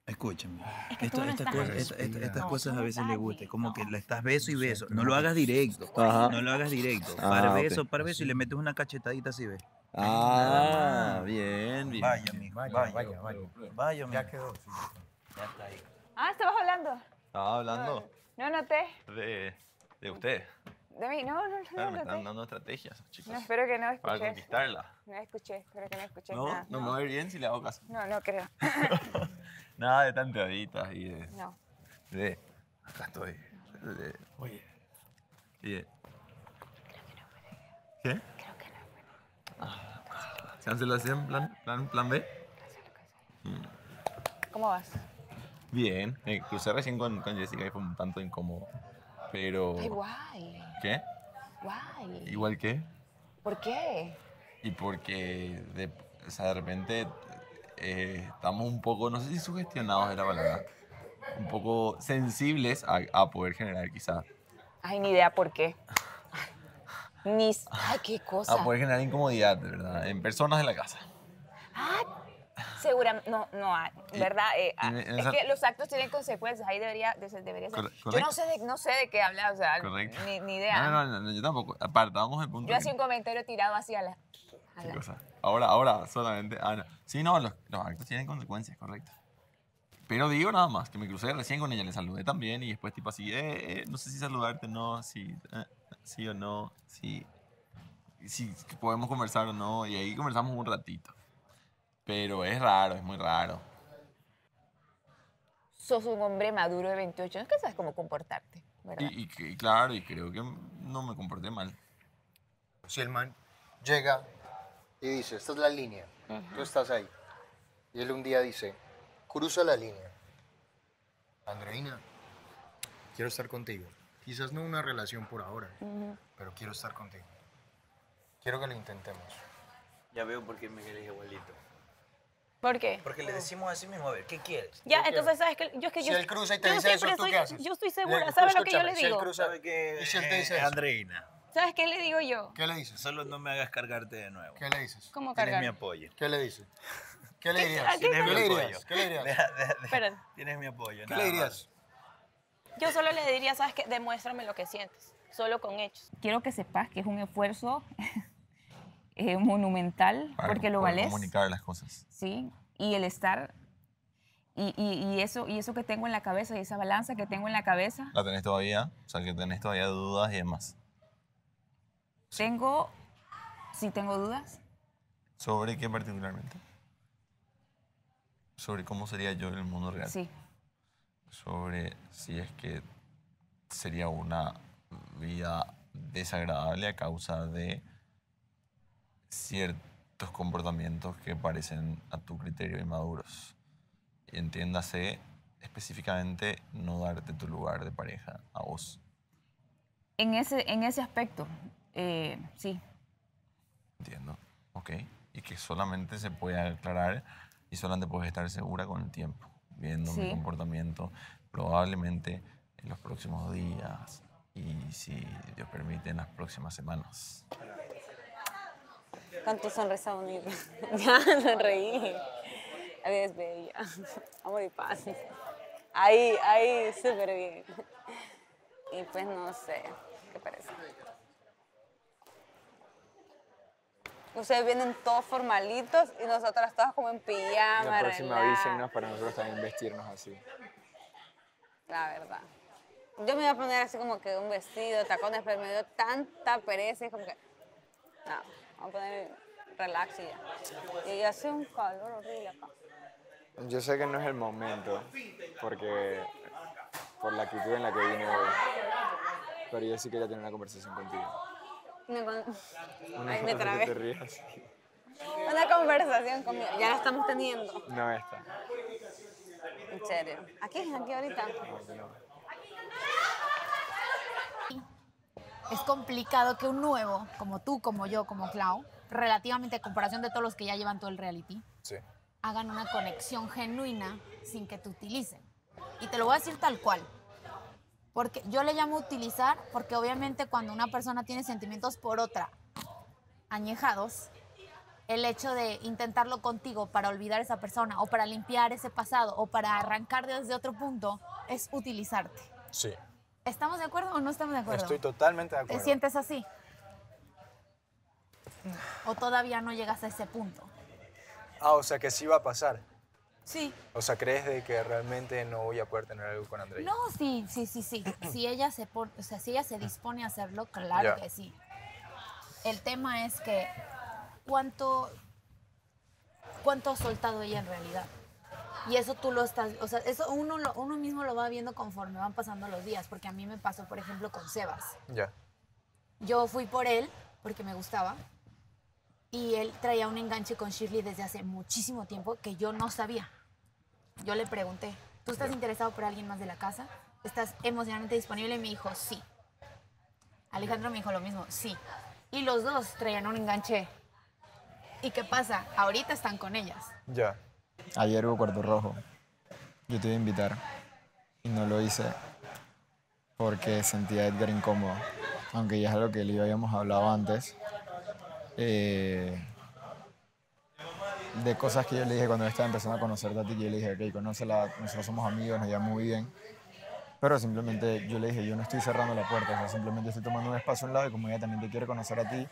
Escúchame. Es que tú no Estas estás cosas, respirando. estas No, cosas a tú veces no le estás gusta. bien. Como que la estás beso y beso. Exacto. No lo hagas directo. Ajá. No lo hagas directo. Ah, Par ok. beso, par beso y le metes una cachetadita así, ¿ves? Ah, bien. Vaya, mijo. Vaya. Vaya, mijo. Ya quedó. Sí. Ya está ahí. Ah, ¿estabas hablando? Estaba hablando No noté. de usted. De mí, no Claro, me están noté. dando estrategias, chicos. No, espero que no Para escuché. conquistarla. No escuché, espero que no escuché No, nada. no me va a ir bien si le hago caso. No creo. Nada de tanteaditas y de... No. Acá estoy. Oye. Y de... ¿Qué? Creo que no. ¿Cancelo así en plan B? ¿Cómo vas? Bien. Me crucé recién con Jessica y fue un tanto incómodo. Pero... Ay, guay. ¿Qué? Guay. ¿Igual qué? ¿Por qué? Y porque o sea, de repente estamos un poco, no sé si sugestionados es la palabra, un poco sensibles a poder generar quizás, Ay, ni idea por qué. Ay, qué cosa. a poder generar incomodidad, de verdad, en personas de la casa. Seguramente, no hay, ¿verdad? en Es esa- que los actos tienen consecuencias, ahí debería ser. Yo Correcto. no sé de qué hablar, o sea, Correcto. ni idea. No, yo tampoco. Apartamos el punto. Yo hacía un comentario tirado así a la... ¿Qué cosa? Ahora solamente. No. Sí, no, los actos tienen consecuencias, correcto. Pero digo nada más, que me crucé recién con ella, le saludé también y después tipo así, no sé si saludarte, no, si, sí o no, si podemos conversar o no, y ahí conversamos un ratito. Pero es raro, es muy raro. Sos un hombre maduro de 28 años que sabes cómo comportarte. ¿verdad? Y claro, y creo que no me comporté mal. Si el man llega y dice, esta es la línea, tú estás ahí. Y él un día dice, cruza la línea. Andreina, quiero estar contigo. Quizás no una relación por ahora, pero quiero estar contigo. Quiero que lo intentemos. Ya veo por qué me querés igualito. ¿Por qué? Porque le decimos así mismo, a ver, ¿qué quieres? Ya, entonces, ¿sabes qué? Yo es que Si yo, él cruza y te yo dice eso, siempre ¿tú soy- qué haces? Yo estoy segura, Le- ¿sabes lo que yo escúchame, le si él digo? cruza- ¿Sabe qué, ¿Y si él te dice eso? Andreina? ¿Sabes qué le digo yo? ¿Qué le dices? Solo no me hagas cargarte de nuevo. ¿Qué le dices? ¿Cómo Tienes cargar? mi apoyo. ¿Qué le dices? ¿Qué le ¿Qué- dirías? a qué ¿Qué Tienes mi le apoyo. dirías? ¿Qué le dirías? Espérate. Tienes mi apoyo. ¿Qué le dirías? Yo solo le diría, ¿sabes qué? Demuéstrame lo que sientes, solo con hechos. Quiero que sepas que es un esfuerzo monumental, Para porque lo poder vales. comunicar las cosas. Sí, y el estar, y eso que tengo en la cabeza, y esa balanza que tengo en la cabeza, ¿La tenés todavía? O sea, que tenés todavía dudas y demás. sí tengo dudas. ¿Sobre qué particularmente? Sobre cómo sería yo en el mundo real. Sí. Sobre si es que sería una vida desagradable a causa de ciertos comportamientos que parecen a tu criterio inmaduros. Y entiéndase específicamente no darte tu lugar de pareja a vos. En ese aspecto, sí. Entiendo. Ok. Y que solamente se puede aclarar y solamente puedes estar segura con el tiempo, viendo mi Sí. comportamiento probablemente en los próximos días y, si Dios permite, en las próximas semanas. Con tu sonrisa bonita. Ya, me reí. Adiós, bella. Amor y paz. Ahí, súper bien. Y pues no sé, ¿qué parece? Ustedes vienen todos formalitos y nosotras todas como en pijama, La próxima relax. avísenos para nosotros también vestirnos así. La verdad. Yo me iba a poner así como que un vestido, tacones, pero me dio tanta pereza y como que... No, vamos a poner relax y ya. Y hace un calor horrible acá. Yo sé que no es el momento, porque por la actitud en la que vine hoy, pero yo sí quería tener una conversación contigo. Ay, me ¿Por qué trabé. te ríes? Una conversación conmigo. Ya la estamos teniendo. No esta. En serio. Aquí ahorita. Es complicado que un nuevo, como tú, como yo, como Clau, relativamente a comparación de todos los que ya llevan todo el reality, Sí. hagan una conexión genuina sin que te utilicen. Y te lo voy a decir tal cual. Porque yo le llamo utilizar porque obviamente cuando una persona tiene sentimientos por otra añejados, el hecho de intentarlo contigo para olvidar a esa persona o para limpiar ese pasado o para arrancar desde otro punto es utilizarte. Sí. ¿Estamos de acuerdo o no estamos de acuerdo? Estoy totalmente de ¿Te acuerdo. sientes así? ¿O todavía no llegas a ese punto? Ah, o sea que sí va a pasar. Sí. O sea, ¿crees de que realmente no voy a poder tener algo con Andrea? No, sí. Si ella se pone, o sea, si ella se dispone a hacerlo, claro Ya. que sí. El tema es que cuánto ha soltado ella en realidad. Y eso tú lo estás, o sea, eso uno mismo lo va viendo conforme van pasando los días, porque a mí me pasó, por ejemplo, con Sebas. Ya. Yo fui por él porque me gustaba y él traía un enganche con Shirley desde hace muchísimo tiempo que yo no sabía. Yo le pregunté, ¿tú estás interesado por alguien más de la casa? ¿Estás emocionalmente disponible? Y me dijo, sí. Alejandro me dijo lo mismo, sí. Y los dos traían un enganche. ¿Y qué pasa? Ahorita están con ellas. Ya. Ayer hubo Cuarto Rojo. Yo te iba a invitar y no lo hice porque sentía a Edgar incómodo. Aunque ya es algo que le habíamos hablado antes. De cosas que yo le dije cuando estaba empezando a conocerte a ti, que yo le dije, ok, conócela, nosotros somos amigos, nos llevamos muy bien. Pero simplemente yo le dije, yo no estoy cerrando la puerta, o sea, simplemente estoy tomando un espacio a un lado y como ella también te quiere conocer a ti,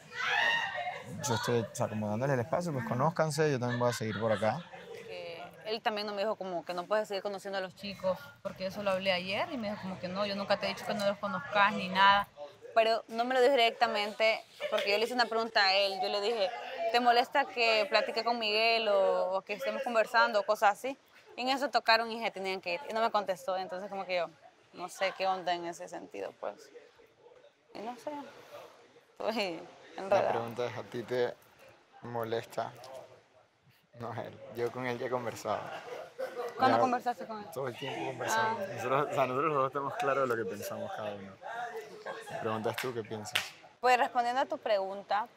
yo estoy, o sea, como dándole el espacio, pues conózcanse, yo también voy a seguir por acá. Que él también no me dijo como que no puedes seguir conociendo a los chicos, porque eso lo hablé ayer y me dijo como que no, yo nunca te he dicho que no los conozcas ni nada. Pero no me lo dijo directamente, porque yo le hice una pregunta a él, yo le dije, ¿te molesta que platique con Miguel o que estemos conversando o cosas así? Y en eso tocaron y se tenían que ir, y no me contestó, entonces como que yo, no sé qué onda en ese sentido, pues. Y no sé, estoy La enredada. pregunta es, ¿a ti te molesta? No, yo con él ya he conversado. ¿Cuándo Ya conversaste con él? Todo el tiempo conversamos. Nosotros los dos tenemos claro lo que pensamos cada uno. Me preguntas tú qué piensas. Pues respondiendo a tu pregunta,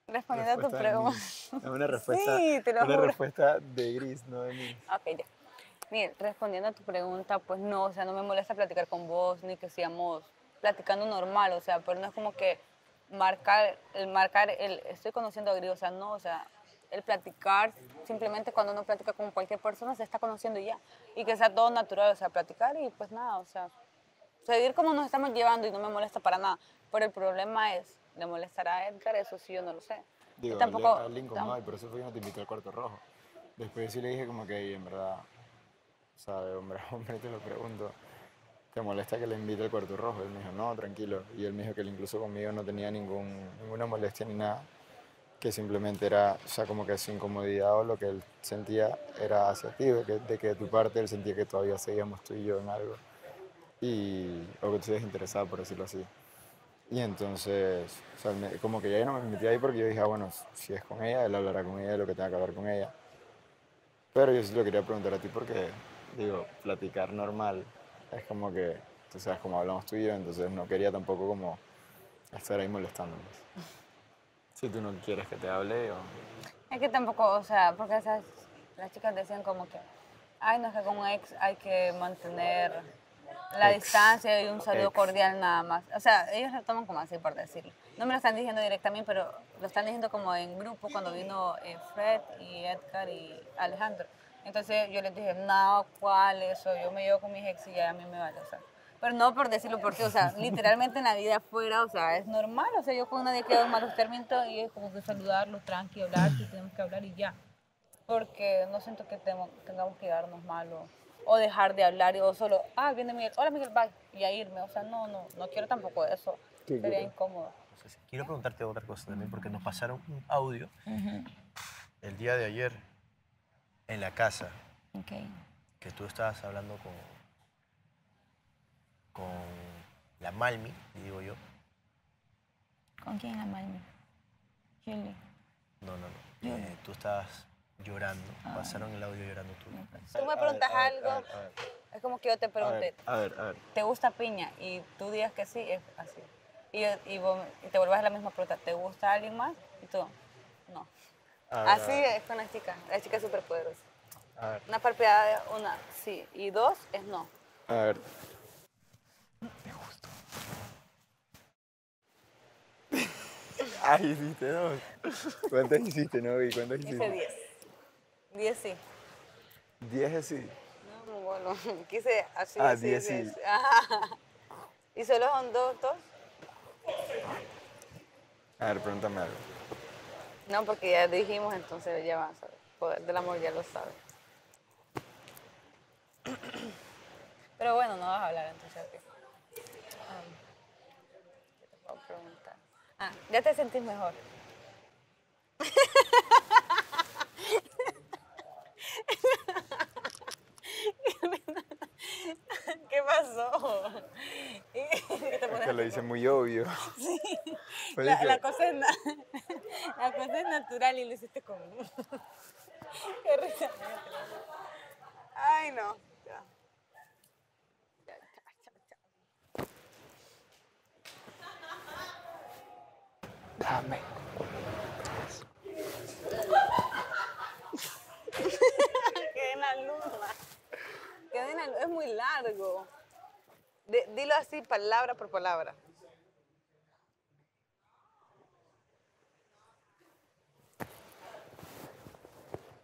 respondiendo a tu pregunta. Es una respuesta, Sí, te lo una juro. respuesta de Gris, no de mí. Ok, ya. Mira, respondiendo a tu pregunta, pues no, o sea, no me molesta platicar con vos, ni que sigamos platicando normal, o sea, pero no es como que marcar el estoy conociendo a Gris, o sea, no, o sea, el platicar, simplemente cuando uno platica con cualquier persona se está conociendo y ya, y que sea todo natural, o sea, platicar y pues nada, o sea, seguir como nos estamos llevando y no me molesta para nada, pero el problema es, ¿le molestará a Edgar? Eso sí yo no lo sé. Digo, Y tampoco, a él le incomoda y por eso fue que no te invité al cuarto rojo. Después sí le dije como que, en verdad, o sea, de hombre a hombre te lo pregunto, ¿te molesta que le invite al cuarto rojo? Él me dijo, no, tranquilo. Y él me dijo que él incluso conmigo no tenía ninguna molestia ni nada, que simplemente era, o sea, como que su incomodidad o lo que él sentía era hacia ti, de que de tu parte él sentía que todavía seguíamos tú y yo en algo, o que tú estés interesado, por decirlo así. Y entonces, o sea, como que ya yo no me metí ahí porque yo dije, bueno, si es con ella, él hablará con ella de lo que tenga que hablar con ella. Pero yo sí lo quería preguntar a ti porque, digo, platicar normal es como que, tú sabes, como hablamos tú y yo, entonces no quería tampoco como estar ahí molestándonos. Si tú no quieres que te hable o... es que tampoco, o sea, porque las chicas decían como que, ay, no, es que con un ex hay que mantener la distancia y un saludo cordial nada más. O sea, ellos lo toman como así, por decirlo. No me lo están diciendo directamente, pero lo están diciendo como en grupo cuando vino Fred y Edgar y Alejandro. Entonces yo les dije, no, ¿cuál eso? Yo me llevo con mis ex y ya a mí me vale, o sea. Pero no por decirlo por ti, o sea, literalmente en la vida afuera, o sea, es normal. O sea, yo con nadie quedo en malos términos y es como que saludarlos, tranqui, hablar, si tenemos que hablar y ya. Porque no siento que tengamos que darnos mal o dejar de hablar o solo, viene Miguel, hola Miguel, bye, y a irme. O sea, no quiero tampoco eso. Sería incómodo. Quiero preguntarte otra cosa también, porque nos pasaron un audio el día de ayer en la casa, que tú estabas hablando con la Malmi, digo yo. ¿Con quién la Malmi? Shirley. No. Tú estabas llorando, pasaron el audio llorando tú. Tú me preguntas algo, es como que yo te pregunté, A ver. ¿te gusta piña? Y tú digas que sí, es así. Y te vuelvas a la misma pregunta, ¿te gusta alguien más? Y tú, no. Así es con la chica es súper poderosa. A ver. Una parpadeada de una, sí, y dos es no. A ver. Ay, hiciste dos. ¿Cuántas hiciste, no? ¿Y cuántas hiciste? Hice 10. 10 sí. 10 es sí. No, bueno, quise así. 10 sí. Ajá. ¿Y solo son dos? A ver, pregúntame algo. No, porque ya dijimos, entonces ya van a saber. Poder del amor ya lo sabe. Pero bueno, no vas a hablar, entonces. ¿Qué te puedo preguntar? ¿Ya te sentís mejor? ¿Qué pasó? Es que lo hice muy obvio. Sí. Pues La cosa es natural y lo hiciste con... Qué risa. Ay, no. Ya. Dame. Quedé en la luna. Es muy largo. Dilo así, palabra por palabra.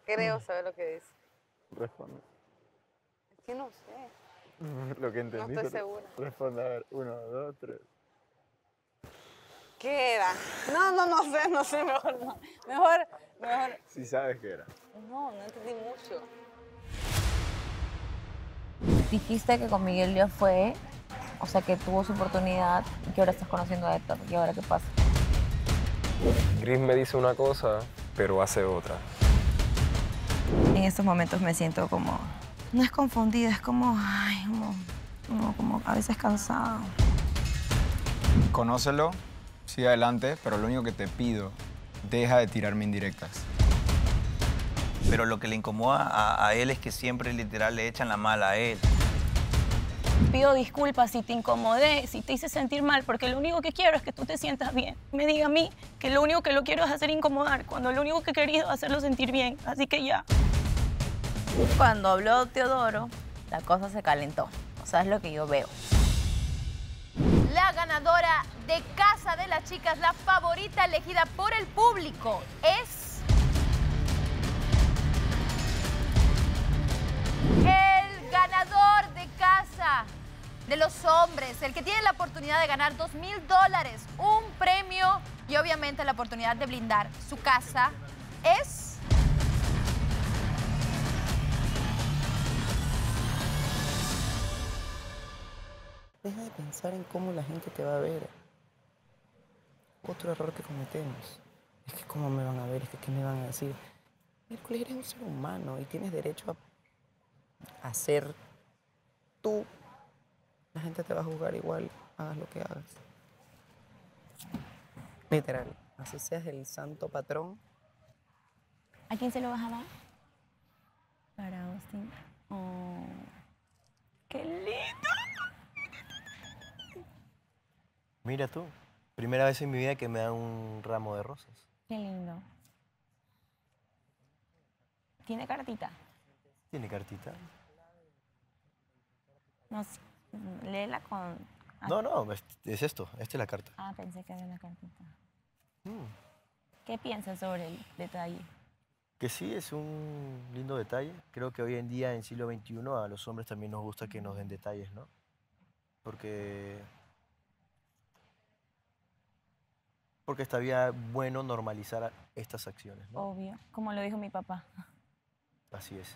Creo saber lo que dice. Responde. Es que no sé. Lo que entendí. No estoy segura. Responde, a ver. 1, 2, 3. ¿Qué era? No sé, mejor no. Mejor. Sí sabes qué era. No entendí mucho. Dijiste que con Miguel ya fue, o sea, que tuvo su oportunidad y que ahora estás conociendo a Héctor. ¿Y ahora qué pasa? Gris me dice una cosa, pero hace otra. En estos momentos me siento como No es confundida, es como, ay, como a veces cansada. Conócelo, sigue adelante, pero lo único que te pido, deja de tirarme indirectas. Pero lo que le incomoda a él es que siempre literal le echan la mala a él. Pido disculpas si te incomodé, si te hice sentir mal, porque lo único que quiero es que tú te sientas bien. Me diga a mí que lo único que lo quiero es hacer incomodar, cuando lo único que he querido es hacerlo sentir bien. Así que ya. Cuando habló Teodoro, la cosa se calentó. O sea, es lo que yo veo. La ganadora de Casa de las Chicas, la favorita elegida por el público, es... el ganador de Casa de los Hombres, el que tiene la oportunidad de ganar $2,000, un premio y obviamente la oportunidad de blindar su casa, es... Deja de pensar en cómo la gente te va a ver. Otro error que cometemos es que cómo me van a ver, es que qué me van a decir. Miércoles, eres un ser humano y tienes derecho a ser tú. La gente te va a juzgar igual, hagas lo que hagas. Literal, así seas el santo patrón. ¿A quién se lo vas a dar? Para Austin. Oh, ¡qué lindo! Mira tú, primera vez en mi vida que me dan un ramo de rosas. Qué lindo. ¿Tiene cartita? ¿Tiene cartita? No, léela con... No, es esto, esta es la carta. Ah, pensé que había una cartita. ¿Qué piensas sobre el detalle? Que sí, es un lindo detalle. Creo que hoy en día, en siglo XXI, a los hombres también nos gusta que nos den detalles, ¿no? Porque está bien bueno normalizar estas acciones, ¿no? Obvio, como lo dijo mi papá. Así es.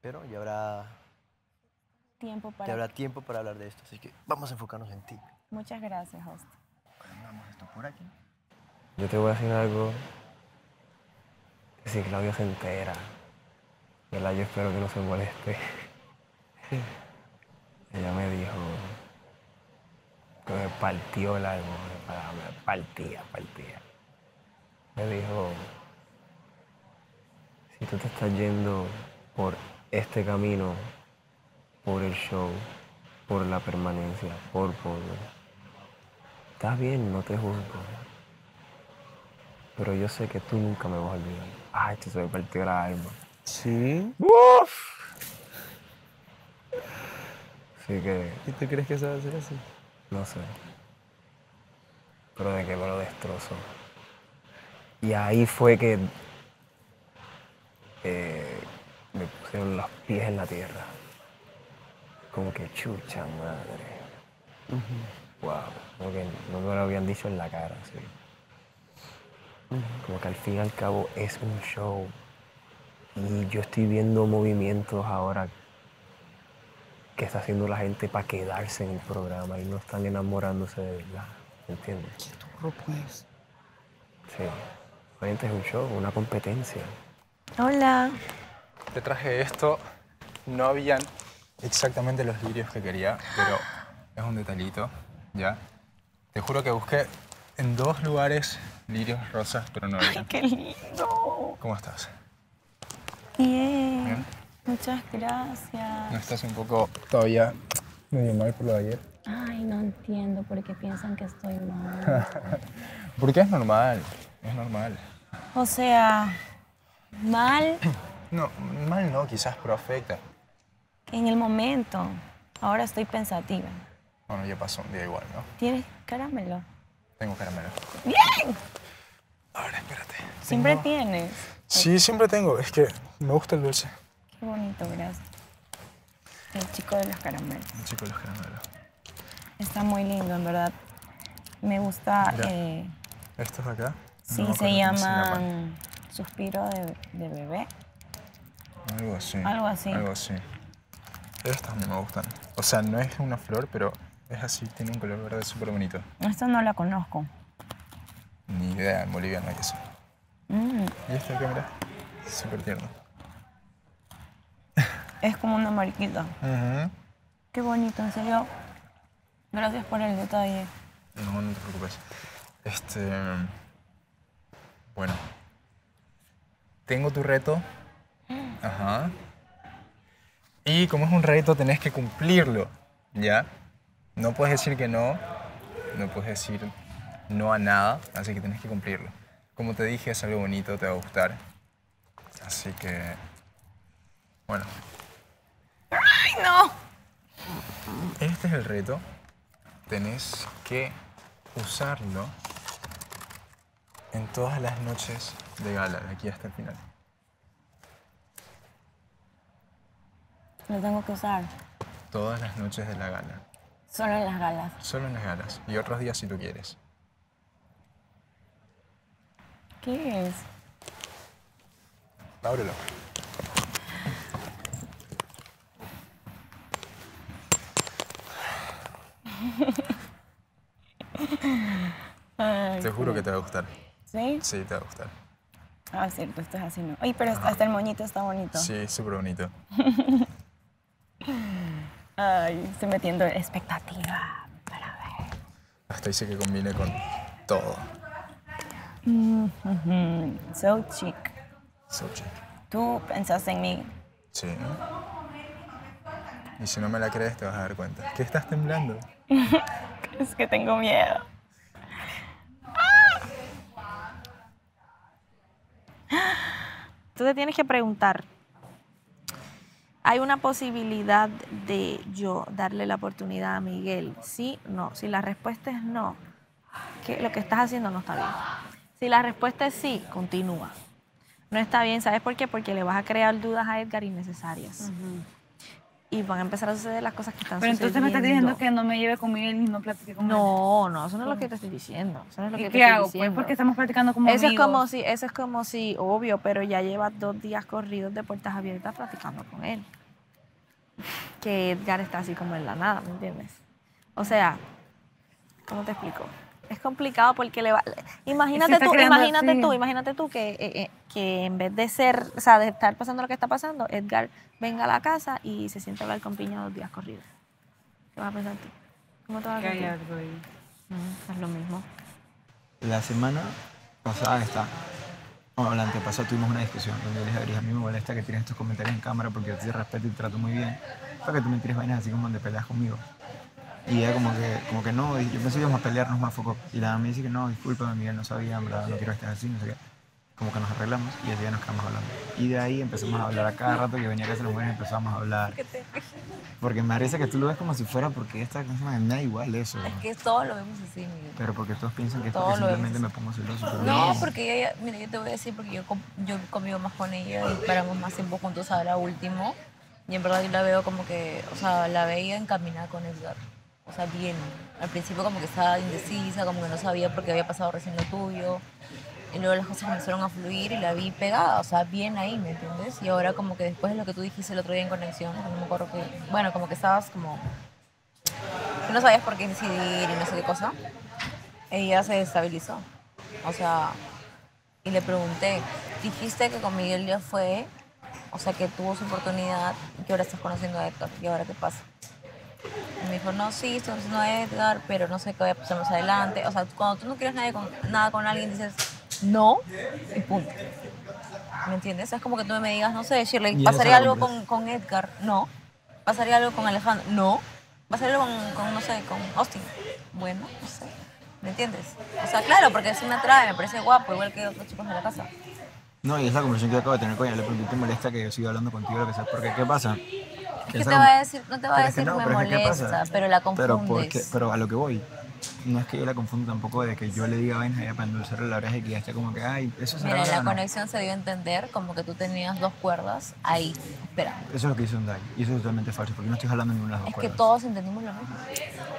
Pero ya habrá tiempo para hablar de esto, así que vamos a enfocarnos en ti. Muchas gracias, Austin. Vamos esto por aquí. Yo te voy a decir algo que si Claudia se entera, ¿verdad? Yo espero que no se moleste. Ella me dijo que me partió el alma, me partía. Me dijo, si tú te estás yendo por este camino, por el show, por la permanencia, por está bien, no te juzgo. Pero yo sé que tú nunca me vas a olvidar. Ay, se me partió el alma. ¿Sí? ¡Uf! Así que... ¿Y tú crees que eso va a ser así? No sé. Pero de que me lo destrozó. Y ahí fue que me pusieron los pies en la tierra. Como que chucha madre. Wow. Como que no me lo habían dicho en la cara, sí. Como que al fin y al cabo es un show. Y yo estoy viendo movimientos ahora que está haciendo la gente para quedarse en el programa y no están enamorándose de verdad. ¿Entiendes? ¿Qué tú propones? Sí. Obviamente es un show, una competencia. Hola. Te traje esto. No habían exactamente los lirios que quería, pero es un detallito, ¿ya? Te juro que busqué en 2 lugares lirios rosas, pero no había. ¡Ay, qué lindo! ¿Cómo estás? Bien. ¿Bien? Muchas gracias. ¿No estás un poco todavía medio mal por lo de ayer? Ay, no entiendo por qué piensan que estoy mal. Porque es normal, es normal. O sea, mal No, mal no, quizás, pero afecta. en el momento. Ahora estoy pensativa. Bueno, ya pasó un día igual, ¿no? ¿Tienes caramelo? Tengo caramelo. ¡Bien! Ahora, espérate. Siempre Tengo- tienes. Sí, siempre tengo. Es que me gusta el dulce. Qué bonito, gracias. El chico de los caramelos. El chico de los caramelos. Está muy lindo, en verdad. Me gusta. Mira. ¿Estos de acá? Sí, No, se ¿cómo llaman suspiro de bebé. Algo así. Algo así. Algo así. Estos a mí me gustan. O sea, no es una flor, pero es así. Tiene un color verde súper bonito. Esta no la conozco. Ni idea, en Bolivia no hay eso. Mm. ¿Y este de acá, mira? Súper tierno. Es como una mariquita. Qué bonito, en serio. Gracias por el detalle. No, no te preocupes. Bueno. Tengo tu reto. Ajá. Y como es un reto, tenés que cumplirlo, ¿ya? No puedes decir que no. No puedes decir no a nada, así que tienes que cumplirlo. Como te dije, es algo bonito, te va a gustar. Así que... Bueno. ¡Ay, no! Este es el reto. Tenés que usarlo en todas las noches de gala, de aquí hasta el final. Lo tengo que usar. Todas las noches de la gala. Solo en las galas. Solo en las galas. Y otros días si tú quieres. ¿Qué es? Ábrelo. Ay, Te juro que te va a gustar. ¿Sí? Sí, te va a gustar. Ah, cierto, esto es así, ¿no? Ay, pero hasta el moñito está bonito. Sí, súper bonito. Ay, estoy metiendo expectativa para ver. Hasta dice que combine con todo. So chic. So chic. Tú pensaste en mí. Sí. Y si no me la crees, te vas a dar cuenta. ¿Qué estás temblando? Es que tengo miedo. Tú te tienes que preguntar, ¿hay una posibilidad de yo darle la oportunidad a Miguel? ¿Sí? No. Si la respuesta es no, que lo que estás haciendo no está bien. Si la respuesta es sí, continúa. No está bien, ¿sabes por qué? Porque le vas a crear dudas a Edgar innecesarias. Y van a empezar a suceder las cosas que están Pero sucediendo. entonces me estás diciendo que no me lleve con Miguel ni no platique con él. No, eso no es lo que te estoy diciendo. Eso no es lo ¿Y que qué te estoy hago? diciendo. Pues porque estamos platicando como Eso amigos. es como si, obvio, pero ya llevas 2 días corridos de puertas abiertas platicando con él. Que Edgar está así como en la nada, ¿me entiendes? O sea, ¿cómo te explico? Es complicado porque imagínate tú que en vez de ser, o sea, de estar pasando lo que está pasando, Edgar venga a la casa y se siente a hablar con Piña 2 días corridos. ¿Qué vas a pensar tú? ¿Cómo te vas a Que hay sentir? algo ahí. Es lo mismo. La semana pasada la antepasada tuvimos una discusión donde yo le dije, Adri, a mí me molesta que tires estos comentarios en cámara porque yo te respeto y te trato muy bien, para que tú me tires vainas así como donde peleas conmigo. Y ella como que no, y yo pensé que íbamos a pelearnos más foco. Y la me dice que no, discúlpame Miguel, no sabía, en verdad, no quiero que estés así, no sé qué. Como que nos arreglamos y ese día nos quedamos hablando. Y de ahí empezamos a hablar a cada rato que venía a casa de las mujeres empezamos a hablar. Porque me parece que tú lo ves como si fuera porque esta cosa me da igual eso. Es que todos lo vemos así, Miguel. Pero porque todos piensan que es Todos porque lo simplemente me vemos pongo celoso. Pero No, porque ella, mira, yo te voy a decir porque yo convivo más con ella y paramos más tiempo juntos ahora último. Y en verdad yo la veo como que, o sea, la veía encaminada con Edgar. O sea, bien. Al principio como que estaba indecisa, como que no sabía por qué había pasado recién lo tuyo. Y luego las cosas comenzaron a fluir y la vi pegada, o sea, bien ahí, ¿me entiendes? Y ahora como que después de lo que tú dijiste el otro día en conexión, no me acuerdo que, bueno, como que estabas como, que no sabías por qué decidir y no sé qué cosa, ella se desestabilizó. O sea, y le pregunté, dijiste que con Miguel ya fue, o sea, que tuvo su oportunidad y que ahora estás conociendo a Edgar, ¿y ahora qué pasa? Y me dijo, no, sí, estoy conociendo a Edgar, pero no sé qué vaya a pasar más adelante. O sea, cuando tú no quieres nada con alguien, dices no y punto. ¿Me entiendes? Es como que tú me digas, no sé, Shirley, ¿pasaría algo con Edgar? No. ¿Pasaría algo con Alejandro? No. ¿Pasaría algo con, no sé, con Austin? Bueno, no sé. ¿Me entiendes? O sea, claro, porque sí me atrae, me parece guapo, igual que otros chicos de la casa. No, y es la conversación que yo acabo de tener con ella. Le pregunté, ¿te molesta que yo siga hablando contigo lo que sea? Porque, ¿qué pasa? ¿Qué te va a decir? No te va a decir que me molesta, pero la confundes. Pero a lo que voy, no es que yo la confunda tampoco de que yo le diga vainas a ella para endulzarle la oreja y que ya esté como que, ay, eso se Mira, la no. conexión se dio a entender como que tú tenías 2 cuerdas ahí, espera. Eso es lo que hizo Unday. Y eso es totalmente falso, porque no estoy jalando ninguna de las dos Es que cuerdas. todos entendimos lo mismo.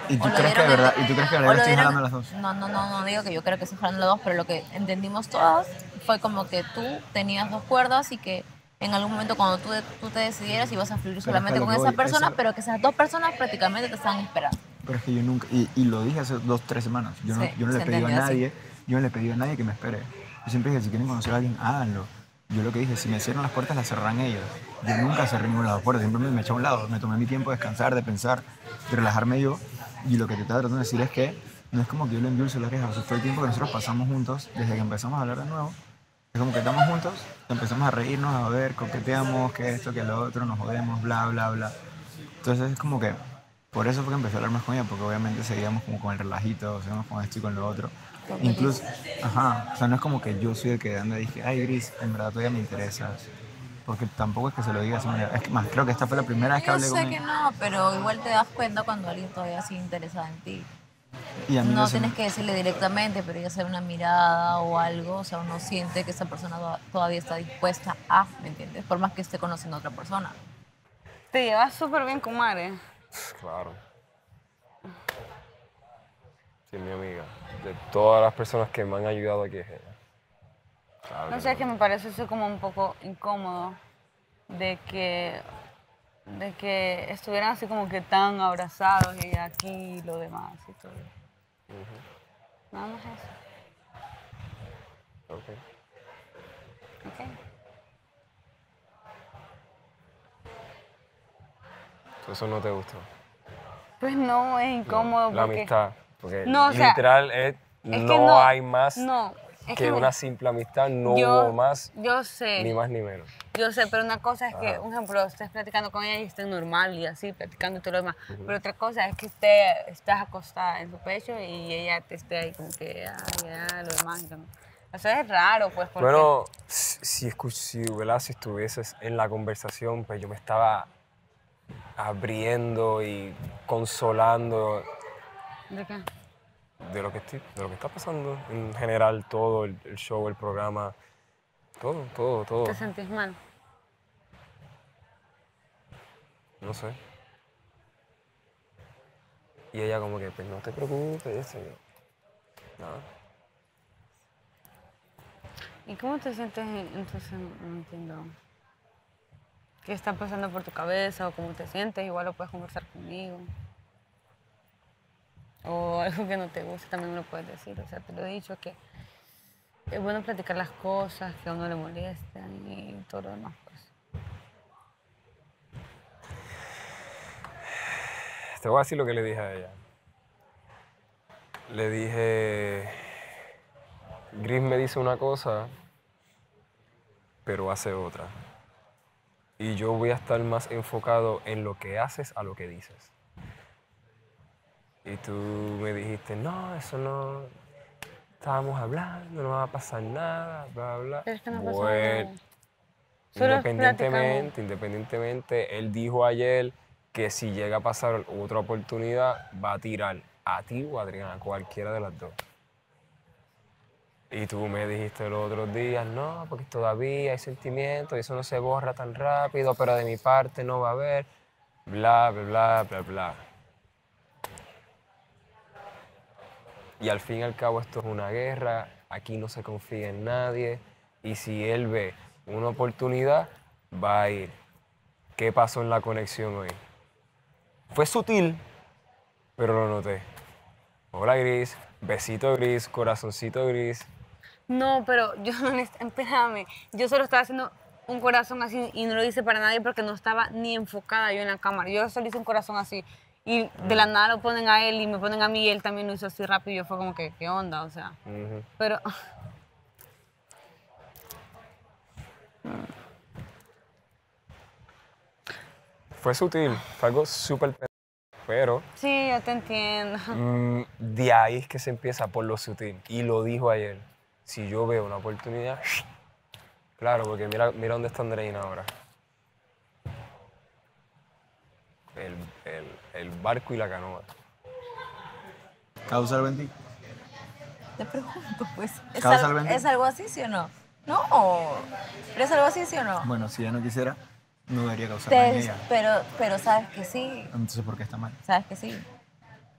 ¿Y tú crees que de verdad, estoy jalando las dos? No digo que yo creo que estoy jalando las dos, pero lo que entendimos todas fue como que tú tenías 2 cuerdas y que en algún momento cuando tú te decidieras ibas a fluir solamente con esa persona, pero que esas 2 personas prácticamente te estaban esperando. Pero es que yo nunca, y lo dije hace 2 o 3 semanas, yo no le he pedido a nadie, yo no le he pedido a nadie que me espere. Yo siempre dije, si quieren conocer a alguien, háganlo. Yo lo que dije, si me cierran las puertas, las cerrarán ellos. Yo nunca cerré ninguna de las puertas, siempre me eché a un lado. Me tomé mi tiempo de descansar, de pensar, de relajarme yo. Y lo que te estaba tratando de decir es que no es como que yo le endulce la oreja. O sea, todo el tiempo que nosotros pasamos juntos, desde que empezamos a hablar de nuevo, es como que estamos juntos, empezamos a reírnos, a ver, coqueteamos, que esto, que lo otro, nos jodemos, bla, bla, bla. Entonces es como que, por eso fue que empecé a hablar más con ella, porque obviamente seguíamos como con el relajito, seguíamos con esto y con lo otro. Incluso, ajá, o sea, no es como que yo soy el que anda y dije, ay, Gris, en verdad todavía me interesas. Porque tampoco es que se lo diga de esa manera. Es que más, creo que esta fue la primera vez que hablé con Yo sé ella. que no, pero igual te das cuenta cuando alguien todavía sigue interesado en ti. Y a mí No se tienes me- que decirle directamente, pero ya sea una mirada o algo, o sea, uno siente que esa persona todavía está dispuesta a, ¿me entiendes? Por más que esté conociendo a otra persona. Te llevas súper bien con Mare. Claro. Sí, mi amiga. De todas las personas que me han ayudado aquí es ella. Claro No sé, es que me parece eso como un poco incómodo de que estuvieran así como que tan abrazados y aquí y lo demás y todo. Nada más eso. Ok. ¿Ok? Eso no te gustó. Pues no, es incómodo La porque... amistad. Porque No, o sea, literal que no hay más no, es que que una simple amistad. No yo- hubo más, Yo sé. ni más ni menos. Yo sé, pero una cosa es que, Ajá. un ejemplo, estés platicando con ella y estés normal y así, platicando y todo lo demás. Pero otra cosa es que estás acostada en su pecho y ella te esté ahí como que, ya, lo demás. y todo. Eso es raro, pues, porque... Bueno, si estuvieses en la conversación, pues yo me estaba abriendo y consolando ¿De qué? de lo que está pasando en general, todo el show, el programa, todo. ¿Te sentís mal? No sé. Y ella como que, pues no te preocupes, nada. ¿Y cómo te sientes entonces? No entiendo. ¿Qué está pasando por tu cabeza o cómo te sientes? Igual lo puedes conversar conmigo. O algo que no te guste también me lo puedes decir. O sea, te lo he dicho que es bueno platicar las cosas que a uno le molestan y todo lo demás. Pues. Te voy a decir lo que le dije a ella. Le dije, Gris me dice una cosa, pero hace otra. Y yo voy a estar más enfocado en lo que haces a lo que dices. Y tú me dijiste, no, eso no, estábamos hablando, no va a pasar nada, bla, bla. Pero es que no pasó Bueno, nada. Solo independientemente, él dijo ayer que si llega a pasar otra oportunidad, va a tirar a ti o a Adriana, cualquiera de las dos. Y tú me dijiste los otros días, no, porque todavía hay sentimientos y eso no se borra tan rápido, pero de mi parte no va a haber, bla, bla, bla, bla, bla. Y al fin y al cabo esto es una guerra, aquí no se confía en nadie, y si él ve una oportunidad, va a ir. ¿Qué pasó en la conexión hoy? Fue sutil, pero lo noté. Hola Gris, besito Gris, corazoncito Gris. No, pero yo, espérame, yo solo estaba haciendo un corazón así y no lo hice para nadie porque no estaba ni enfocada yo en la cámara. Yo solo hice un corazón así y de la nada lo ponen a él y me ponen a mí y él también lo hizo así rápido y yo fue como que, ¿qué onda? O sea, pero... Fue sutil, fue algo súper pero Sí, yo te entiendo. de ahí es que se empieza por lo sutil. Y lo dijo ayer. Si yo veo una oportunidad, claro, porque mira dónde está Andreina ahora. El barco y la canoa. ¿Causa algo en ti? Te pregunto, pues. ¿Causa algo en ti? ¿Es algo así, sí o no? No. ¿Pero es algo así, sí o no? Bueno, si ella no quisiera, no debería causar daño en ella. Pero sabes que sí. Entonces, ¿por qué está mal? Sabes que sí.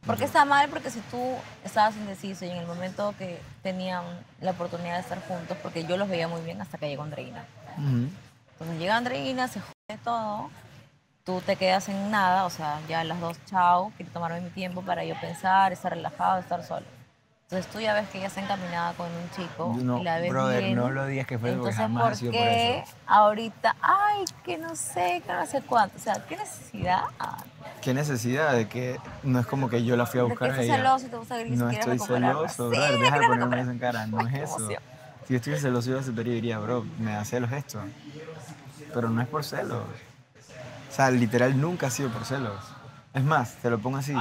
¿Por qué está mal? Porque si tú estabas indeciso y en el momento que tenían la oportunidad de estar juntos, porque yo los veía muy bien hasta que llegó Andreina. Entonces llega Andreina, se jode todo, tú te quedas en nada, o sea, ya las dos, chao, quiero tomarme mi tiempo para yo pensar, estar relajado, estar solo. Entonces tú ya ves que ella está encaminada con un chico No, y la ves brother, bien. no lo digas que fue porque Entonces, jamás ha sido por qué eso. ahorita, ay, que no sé cuánto? O sea, ¿qué necesidad? ¿Qué necesidad de que no es como que yo la fui a De que buscar a estás ella? celoso y te gusta Gris y No quieres estoy recuperarla. celoso, Sí, brother, la deja de quieres ponerme recuperar. eso en cara, no es eso. emoción. Si yo estuviera celoso iba a aceptar y diría, bro, me da celos esto. Pero no es por celos. O sea, literal nunca ha sido por celos. Es más, te lo pongo así.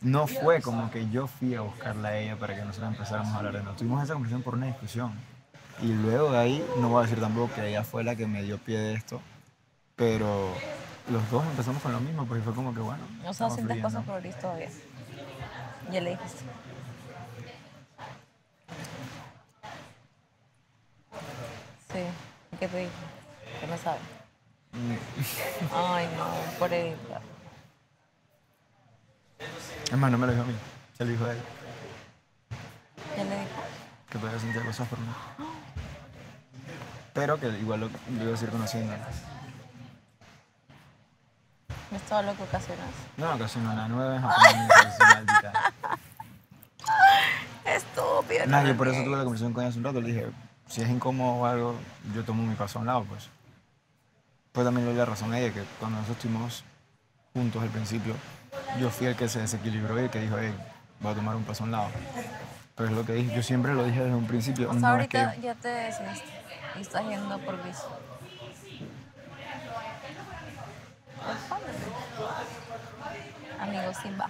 No fue como que yo fui a buscarla a ella para que nosotros empezáramos a hablar de no. Tuvimos esa conversación por una discusión. Y luego de ahí, no voy a decir tampoco que ella fue la que me dio pie de esto, pero los dos empezamos con lo mismo, porque fue como que bueno. O sea, estamos sientes fluyendo. cosas por Gris todavía. Ya le dijiste. Sí. ¿Qué te dijo? Que no sabe. Ay, no, por él. Es más, no me lo dijo a mí, se lo dijo a él, ¿Qué le dijo? que todavía sentía cosas por mí. Pero que igual lo iba a seguir conociendo. ¿Es todo lo que ocasionas? No, casi no, nada, 9 japoneses, maldita. Estúpido. Nada, yo por eso tuve la conversación con ella hace un rato, le dije, si es incómodo o algo, yo tomo mi paso a un lado, pues. Pues también le di la razón a ella, que cuando nosotros estuvimos juntos al principio, yo fui el que se desequilibró y el que dijo, hey, voy a tomar un paso a un lado. Pero es lo que dije, yo siempre lo dije desde un principio. O sea, no es ahorita que, ya te decidiste y estás yendo por Gris. Amigo, Simba.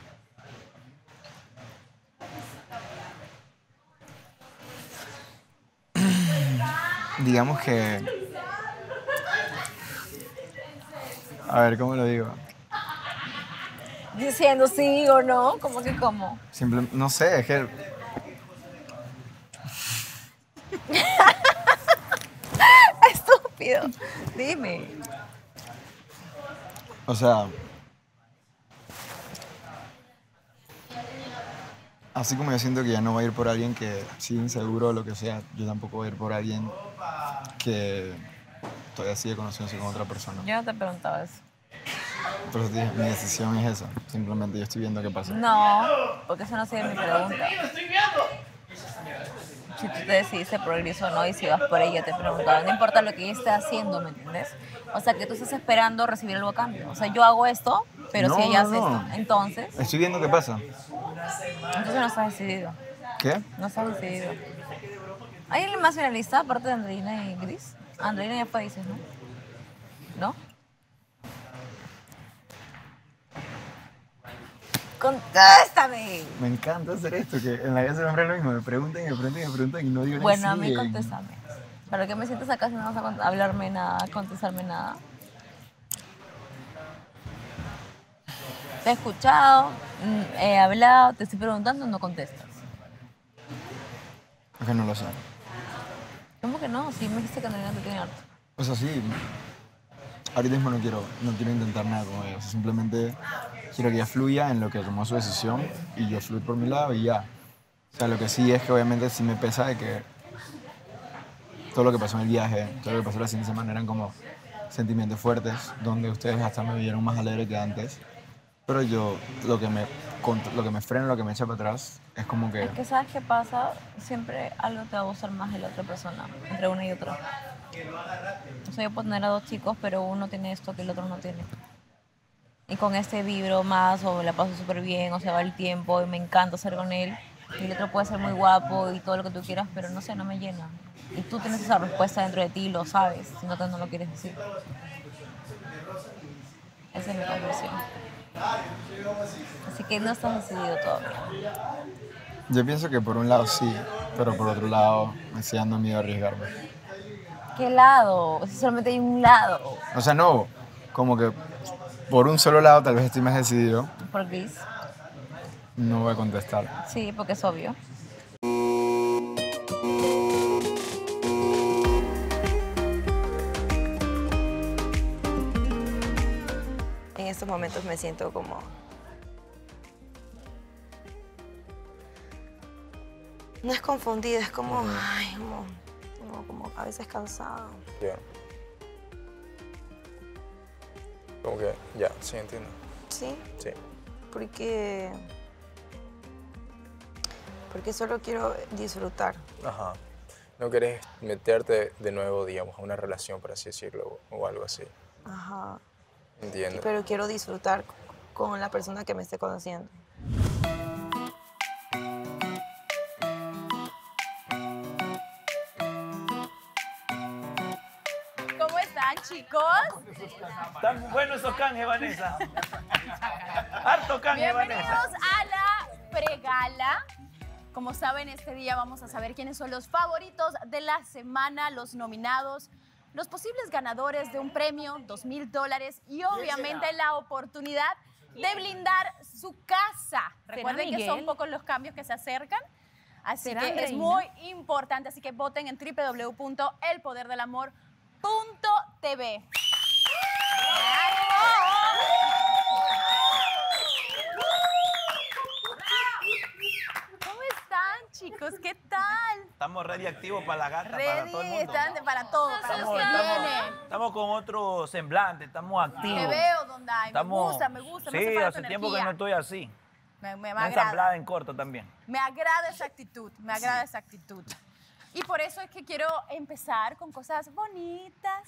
digamos que... A ver, ¿cómo lo digo? Diciendo sí o no, ¿cómo que cómo? No sé, es que... Estúpido. Dime. O sea... Así como yo siento que ya no va a ir por alguien que sigue inseguro o lo que sea, yo tampoco voy a ir por alguien que todavía sigue conociéndose con otra persona. Yo no te preguntaba eso. Por eso te dije, mi decisión es esa. Simplemente yo estoy viendo qué pasa. No, porque eso no ha sido mi pregunta. Si tú te decidiste por Gris o no y si vas por ella, te preguntaba. No importa lo que ella esté haciendo, ¿me entiendes? O sea, que tú estás esperando recibir algo a cambio. O sea, yo hago esto, pero No, si ella no, hace no. esto, entonces... Estoy viendo qué pasa. Entonces no estás decidido. ¿Qué? No estás decidido. ¿Hay alguien más en la lista aparte de Andreina y Gris? Andreina ya fue, dices, ¿no? ¿No? ¡Contéstame! Me encanta hacer esto, que en la vida se me lo mismo. Me preguntan y me preguntan y me preguntan y no digo Bueno, nada. a mí contéstame. ¿Para qué me sientes acá si no vas a hablarme nada, contestarme nada? Te he escuchado, he hablado, te estoy preguntando, no contestas. Es que no lo sé. ¿Cómo que no? Si me dijiste que Andreina te tiene harto. O sea, sí. Ahorita mismo no quiero intentar nada con ella. O sea, simplemente quiero que ella fluya en lo que tomó su decisión y yo fluir por mi lado y ya. O sea, lo que sí es que obviamente sí me pesa de que todo lo que pasó en el viaje, todo lo que pasó la siguiente semana eran como sentimientos fuertes, donde ustedes hasta me vieron más alegre que antes. Pero yo, lo que me frena, lo que me echa para atrás, es como que... Es que ¿sabes qué pasa? Siempre algo te va a gustar más de la otra persona, entre una y otra. O sea, yo puedo tener a dos chicos, pero uno tiene esto que el otro no tiene. Y con este vibro más, o la paso súper bien, o se va el tiempo, y me encanta estar con él. Y el otro puede ser muy guapo y todo lo que tú quieras, pero no sé, no me llena. Y tú tienes esa respuesta dentro de ti, lo sabes, si no, no lo quieres decir. Esa es mi conclusión. Así que no estás decidido todavía. Yo pienso que por un lado sí, pero por otro lado me sigue dando miedo arriesgarme. ¿Qué lado? Si solamente hay un lado. O sea, no, como que por un solo lado tal vez estoy más decidido. ¿Por Gris? No voy a contestar. Sí, porque es obvio. En estos momentos me siento como... No es confundida, es como... Ay, como a veces cansada. Ya. Como que, ya, sí, entiendo. ¿Sí? Sí. Porque... Porque solo quiero disfrutar. Ajá. No querés meterte de nuevo, digamos, a una relación, por así decirlo, o algo así. Ajá. Entiendo. Pero quiero disfrutar con la persona que me esté conociendo. ¿Cómo están, chicos? Tan buenos esos canjes, Vanessa. Harto canje, Bienvenidos Vanessa. a la pregala. Como saben, este día vamos a saber quiénes son los favoritos de la semana, los nominados, los posibles ganadores de un premio, $2,000 y obviamente la oportunidad de blindar su casa. Recuerden que son pocos los cambios que se acercan, así ¿Será que es Andreina? muy importante. Así que voten en www.elpoderdelamor.tv. ¿Cómo están, chicos? ¿Qué tal? Estamos ready activos para la gata, para todo el Ready, mundo. están para todo, para los que vienen. Estamos con otro semblante, estamos activos. Te veo, Donday. Estamos, Me gusta, sí, me hace falta hace tu tiempo que energía. no estoy así. Me Una agrada. ensamblada en corto también. Me agrada esa actitud, me agrada esa actitud. Y por eso es que quiero empezar con cosas bonitas.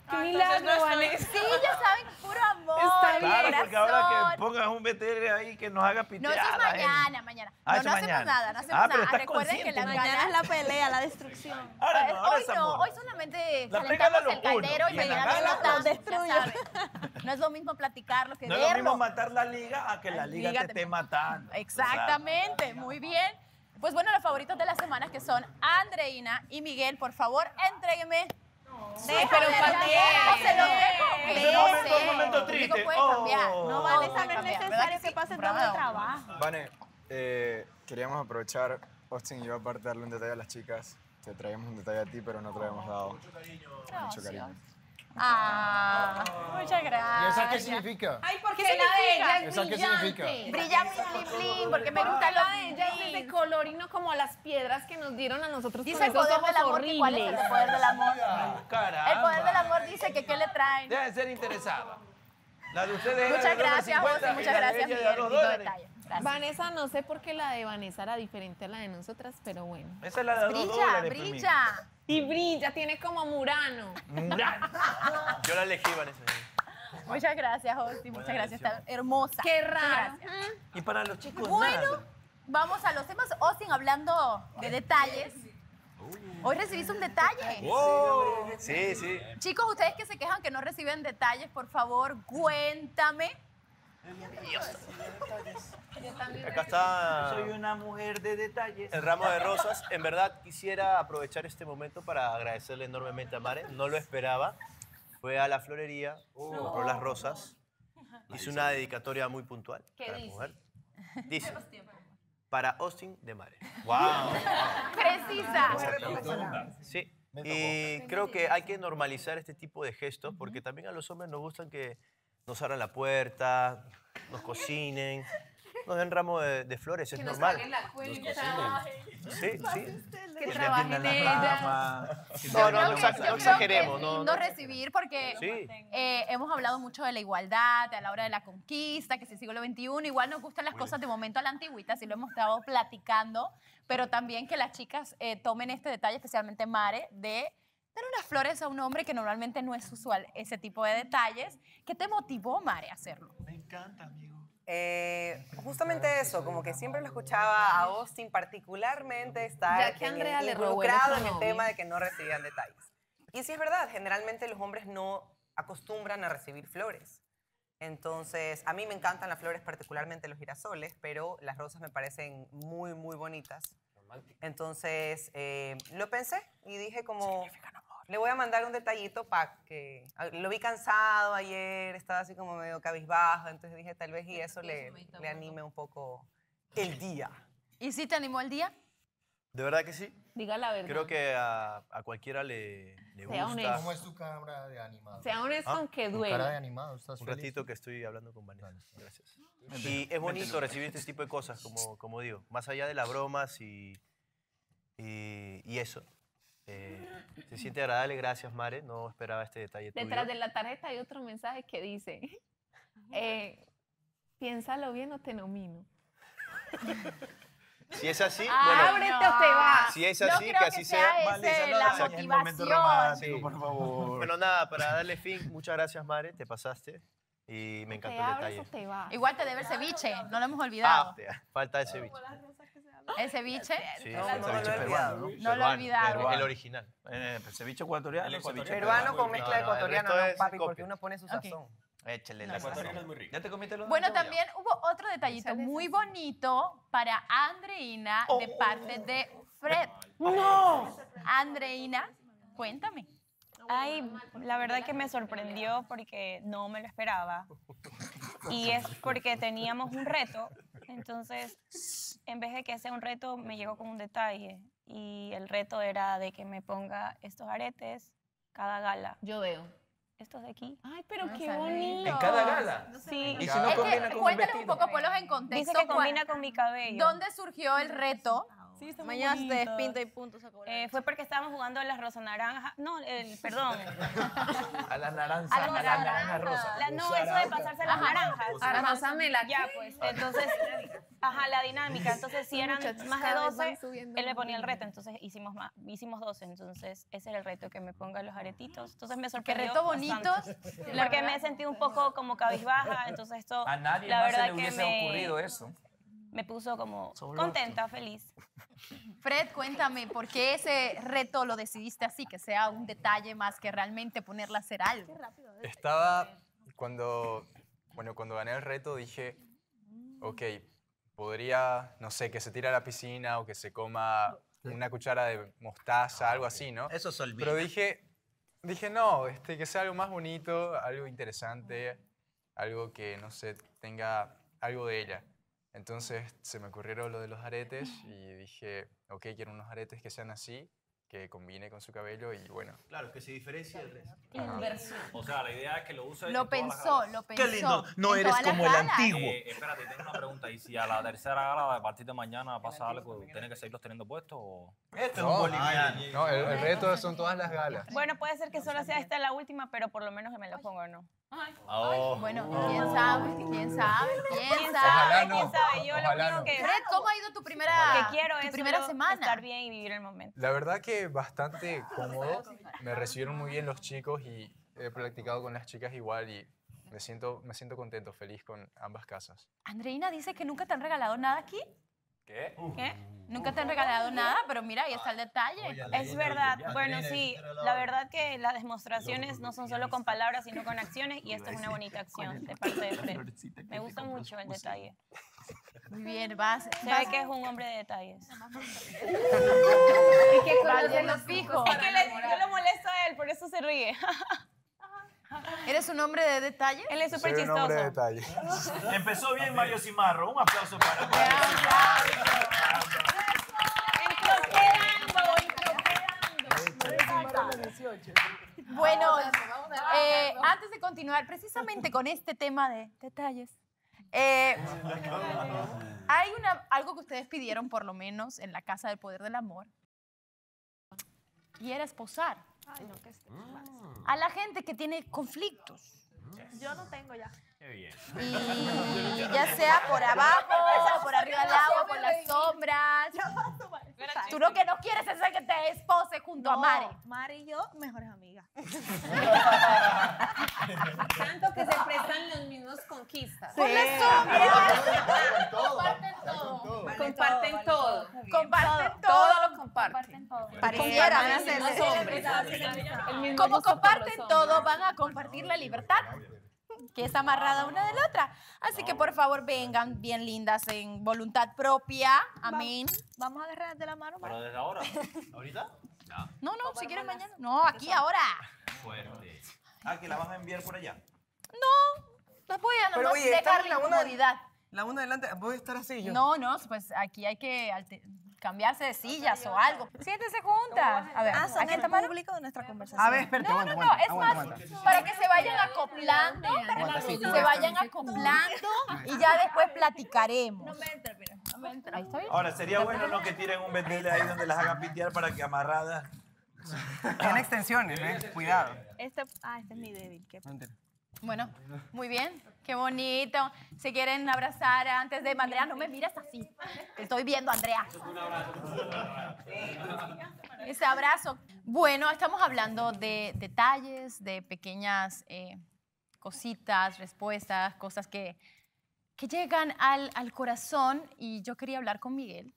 ¡Qué milagro, Vanessa! Sí, ya saben, puro amor, Está mi Claro, porque ahora corazón. que pongas un BTR ahí que nos haga No, pitear. eso es la gente. mañana. Ah, No, eso no hacemos mañana. nada, no hacemos Ah, pero nada. estás Recuerden que consciente. las Mañana ganas... es la pelea, la destrucción. Ahora no, ahora hoy es no, amor. hoy solamente La calentamos pégala el los caldero unos, y y en la mañana gala notamos, los ya saben. No es lo mismo platicarlo que No es lo mismo verlo. matar la liga a que la liga te esté matando. Exactamente, muy bien. Pues bueno, los favoritos de la semana que son Andreina y Miguel, por favor, entréguenme. Sí, pero se los dejo. Un momento Lo triste. único puede cambiar. No, Todo Vanessa, puede no es cambiar, ¿verdad necesario que que sí? pasen Bravo. todo el trabajo. Vane, queríamos aprovechar, Austin y yo aparte darle un detalle a las chicas. Te traíamos un detalle a ti, pero no te lo habíamos dado. Mucho cariño. Ah, muchas gracias. ¿Y esa qué significa? Ay, porque ¿Qué la de ella significa? es ¿Esa qué significa? brillante. Brilla mi blin, porque me gusta la los de ella es blin. de color y no como las piedras que nos dieron a nosotros Dice con el esos poder ojos del amor. que ¿Cuál es horribles. el poder del amor? Caramba. El poder del amor dice que ¿qué le traen? Deben ser interesadas. La de ustedes era Muchas de gracias, $1.50 José. y Muchas la de gracias, ella de Miguel. $2. Lindo detalle. Gracias. Vanessa, no sé por qué la de Vanessa era diferente a la de nosotras, pero bueno. Esa es la de Brilla, $2. brilla. Y brilla, tiene como Murano. Yo la elegí, Vanessa. Muchas gracias, José. Muchas gracias. Está hermosa. Qué Muchas raro. gracias. Y para los chicos, Bueno, nada. vamos a los temas. Austin, hablando de detalles. Hoy recibiste un detalle. Wow. Sí, sí. Chicos, ustedes que se quejan que no reciben detalles, por favor, cuéntame. Acá está Soy una mujer de detalles. el ramo de rosas. En verdad quisiera aprovechar este momento para agradecerle enormemente a Mare. No lo esperaba. Fue a la florería, compró las rosas. Hizo una dedicatoria muy puntual ¿Qué para la dice? mujer. Dice, para Austin de Mare. Precisa. Sí. Y creo que hay que normalizar este tipo de gestos porque también a los hombres nos gustan que nos abran la puerta, nos cocinen, nos den ramo de flores, es normal. Sí, sí. Que trabajen trabajen ella. No exageremos. Es No, lindo recibir porque Sí. hemos hablado mucho de la igualdad, a la hora de la conquista, que es el siglo XXI. Igual nos gustan las cosas de momento a la antigüita, así lo hemos estado platicando, pero también que las chicas tomen este detalle, especialmente Mare, de dar unas flores a un hombre que normalmente no es usual ese tipo de detalles. ¿Qué te motivó, Mare, a hacerlo? Me encanta, amigo. Justamente eso, como que siempre lo escuchaba a Austin particularmente estar Ya que Andrea le robó el involucrado en el novio. tema de que no recibían detalles. Y sí es verdad, generalmente los hombres no acostumbran a recibir flores. Entonces, a mí me encantan las flores, particularmente los girasoles, pero las rosas me parecen muy, muy bonitas. Entonces, lo pensé y dije como, le voy a mandar un detallito para que... Lo vi cansado ayer, estaba así como medio cabizbajo, entonces dije tal vez y eso le anime un poco el día. ¿Y si te animó el día? De verdad que sí. Diga la verdad. Creo que a cualquiera le Sea gusta. honesto. ¿Cómo es tu cámara de animado? Sea honesto aunque Tu duela. cara de animado, ¿estás Un feliz? ratito que estoy hablando con Vanessa. Gracias. Y es bonito recibir este tipo de cosas, como digo, más allá de las bromas y eso. Se siente agradable, gracias Mare, no esperaba este detalle tuyo. Detrás de la tarjeta hay otro mensaje que dice, piénsalo bien o te nomino. Si es así, Ábrete o te vas. Si es No así, creo que así que sea. sea ese la motivación. Por favor. Bueno, nada, para darle fin, muchas gracias, Mare, te pasaste. Y me encantó el detalle. Igual te debe el ceviche, no lo hemos olvidado. Falta el ceviche. ¿El ceviche? Sí, el ceviche peruano, ¿no? No lo he olvidado. El original. Ceviche ecuatoriano. Peruano con mezcla ecuatoriana, el resto no, es papi, copia. porque uno pone su sazón. Échale No, la ecuatoriano sazón. ¿Ya te comiste los Bueno, también hubo otro detallito muy bonito para Andreina de parte de Fred. ¡No! Andreina, cuéntame. Ay, la verdad que me sorprendió porque no me lo esperaba. Y es porque teníamos un reto, entonces en vez de que sea un reto, me llegó con un detalle. Y el reto era de que me ponga estos aretes cada gala. Yo veo. Estos de aquí. Ay, pero qué bonito. ¿En cada gala? Sí. ¿Y si no combina con un Cuéntale un vestido? poco, ponlos en contexto. Dice que combina con mi cabello. ¿Dónde surgió el reto? Sí, está Mañana muy te bonito. despinta y punto. Fue porque estábamos jugando a las rosa naranja. No, perdón. A la naranja. A la naranja rosa. No, eso de pasarse las naranjas. Arrasámela. Ya, pues. Entonces, la dinámica. Entonces, si eran Muchachos, más de cada vez 12, van subiendo él me más ponía el nivel. reto. Entonces, hicimos 12. Entonces, ese era el reto, que me ponga los aretitos. Entonces, me sorprendió reto bonito. bastante. Porque me sentí un poco como cabizbaja. Entonces, esto, A nadie la más verdad se le que hubiese ocurrido eso. me puso como contenta, feliz. Fred, cuéntame, ¿por qué ese reto lo decidiste así? Que sea un detalle más que realmente ponerla a hacer algo. Estaba, cuando gané el reto dije, ok, podría, no sé, que se tire a la piscina o que se coma una cuchara de mostaza, algo así, ¿no? Eso es olvido. Pero dije no, que sea algo más bonito, algo interesante, algo que, no sé, tenga algo de ella. Entonces se me ocurrieron lo de los aretes y dije, ok, quiero unos aretes que sean así, que combine con su cabello y bueno. Claro, que se diferencie del resto. Inversión. O sea, la idea es que lo use. Lo pensó. Qué lindo. No En eres todas las como el galas. antiguo. Espérate, tengo una pregunta. ¿Y si a la tercera gala, a partir de mañana, pasa algo, tiene que seguirlos teniendo puestos? O... Esto No, no, el reto son todas las galas. Bueno, puede ser que solo sea esta la última, pero por lo menos que me lo ponga, ¿no? Bueno, quién sabe. Ojalá no. ¿Quién sabe? Yo Ojalá lo único no. que... Fred, ¿cómo ha ido tu primera, que quiero tu es primera solo semana? estar bien y vivir el momento. La verdad que bastante cómodo, me recibieron muy bien los chicos y he practicado con las chicas igual y me siento contento, feliz con ambas casas. Andreina dice que nunca te han regalado nada aquí. ¿Qué? ¿Qué? Nunca te han regalado nada, pero mira, ahí está el detalle. Es verdad. Bueno, sí, la verdad que las demostraciones no son solo con palabras, sino con acciones, y esta es una bonita acción de parte de Fred. Me gusta mucho el detalle. Muy bien, vas. Se ve que es un hombre de detalles. Y que conoce los fijos. Es que yo lo molesto a él, por eso se ríe. ¿Eres un hombre de detalle? Él es súper Soy un hombre de chistoso. detalle. Empezó bien Mario Cimarro. Un aplauso para Bueno, antes de continuar, precisamente con este tema de detalles, hay algo que ustedes pidieron, por lo menos, en la Casa del Poder del Amor, y era esposar a la gente que tiene conflictos. Yo no tengo ya. Qué bien. Y ya sea por abajo, por arriba del agua, por las sombras. Tú lo que no quieres es que te espose junto a Mari. Mari y yo, mejores amigas. Tanto que se prestan los mismos conquistas. Por las sombras. Comparten todo. Comparten todo. Comparten Todo lo comparten. Pareciera, Comparten dicen los hombres. El mismo Como gusto por comparten los todo, hombres. van a compartir la libertad, que es amarrada una de la otra. Así que por favor vengan bien lindas en voluntad propia. Amén. Vamos a agarrar de la mano. Pero desde ahora. ¿Ahorita? No, si quieren mañana. No, aquí ahora. Fuerte. Ah, que la vas a enviar por allá. No, las voy a Pero nomás oye, dejar estamos la la una- comodidad. La una adelante, voy a estar así yo. No, pues aquí hay que cambiarse de sillas o algo. Siéntense juntas. A ver, Son aquí el está Manu. público de nuestra conversación. A ver, espérate, aguanta, No, aguanta, es aguanta, más aguanta. para que se vayan acoplando, se vayan acoplando y ya después platicaremos. No me entra, mira. No me entra. Ahí está bien. Ahora, sería bueno no que tiren un vendile ahí donde las hagan pitear para que amarradas. Tiene extensiones, ¿eh? Cuidado. Este es mi débil. Mentira. Bueno, muy bien. Qué bonito. ¿Se quieren abrazar antes de... Andrea, no me mires así. Te estoy viendo, Andrea. Ese abrazo. Bueno, estamos hablando de detalles, de pequeñas cositas, respuestas, cosas que llegan al corazón. Y yo quería hablar con Miguel.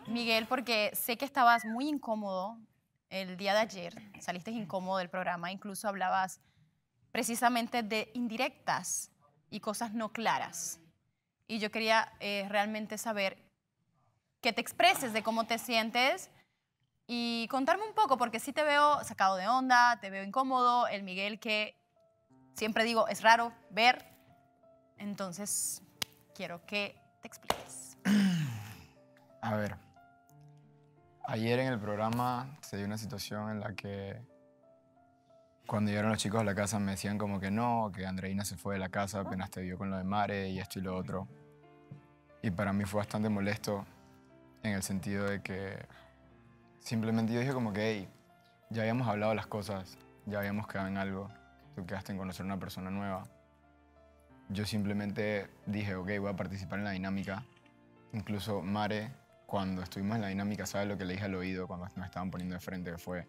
Miguel, porque sé que estabas muy incómodo el día de ayer. Saliste incómodo del programa. Incluso hablabas precisamente de indirectas y cosas no claras. Y yo quería realmente saber que te expreses de cómo te sientes y contarme un poco, porque sí te veo sacado de onda, te veo incómodo, el Miguel que siempre digo es raro ver. Entonces, quiero que te expliques. A ver, ayer en el programa se dio una situación en la que cuando llegaron los chicos a la casa me decían como que no, que Andreina se fue de la casa apenas te vio con lo de Mare y esto y lo otro. Y para mí fue bastante molesto en el sentido de que simplemente yo dije como que, hey, ya habíamos hablado las cosas, ya habíamos quedado en algo, tú quedaste en conocer a una persona nueva. Yo simplemente dije, ok, voy a participar en la dinámica. Incluso Mare, cuando estuvimos en la dinámica, sabe lo que le dije al oído cuando nos estaban poniendo de frente, que fue,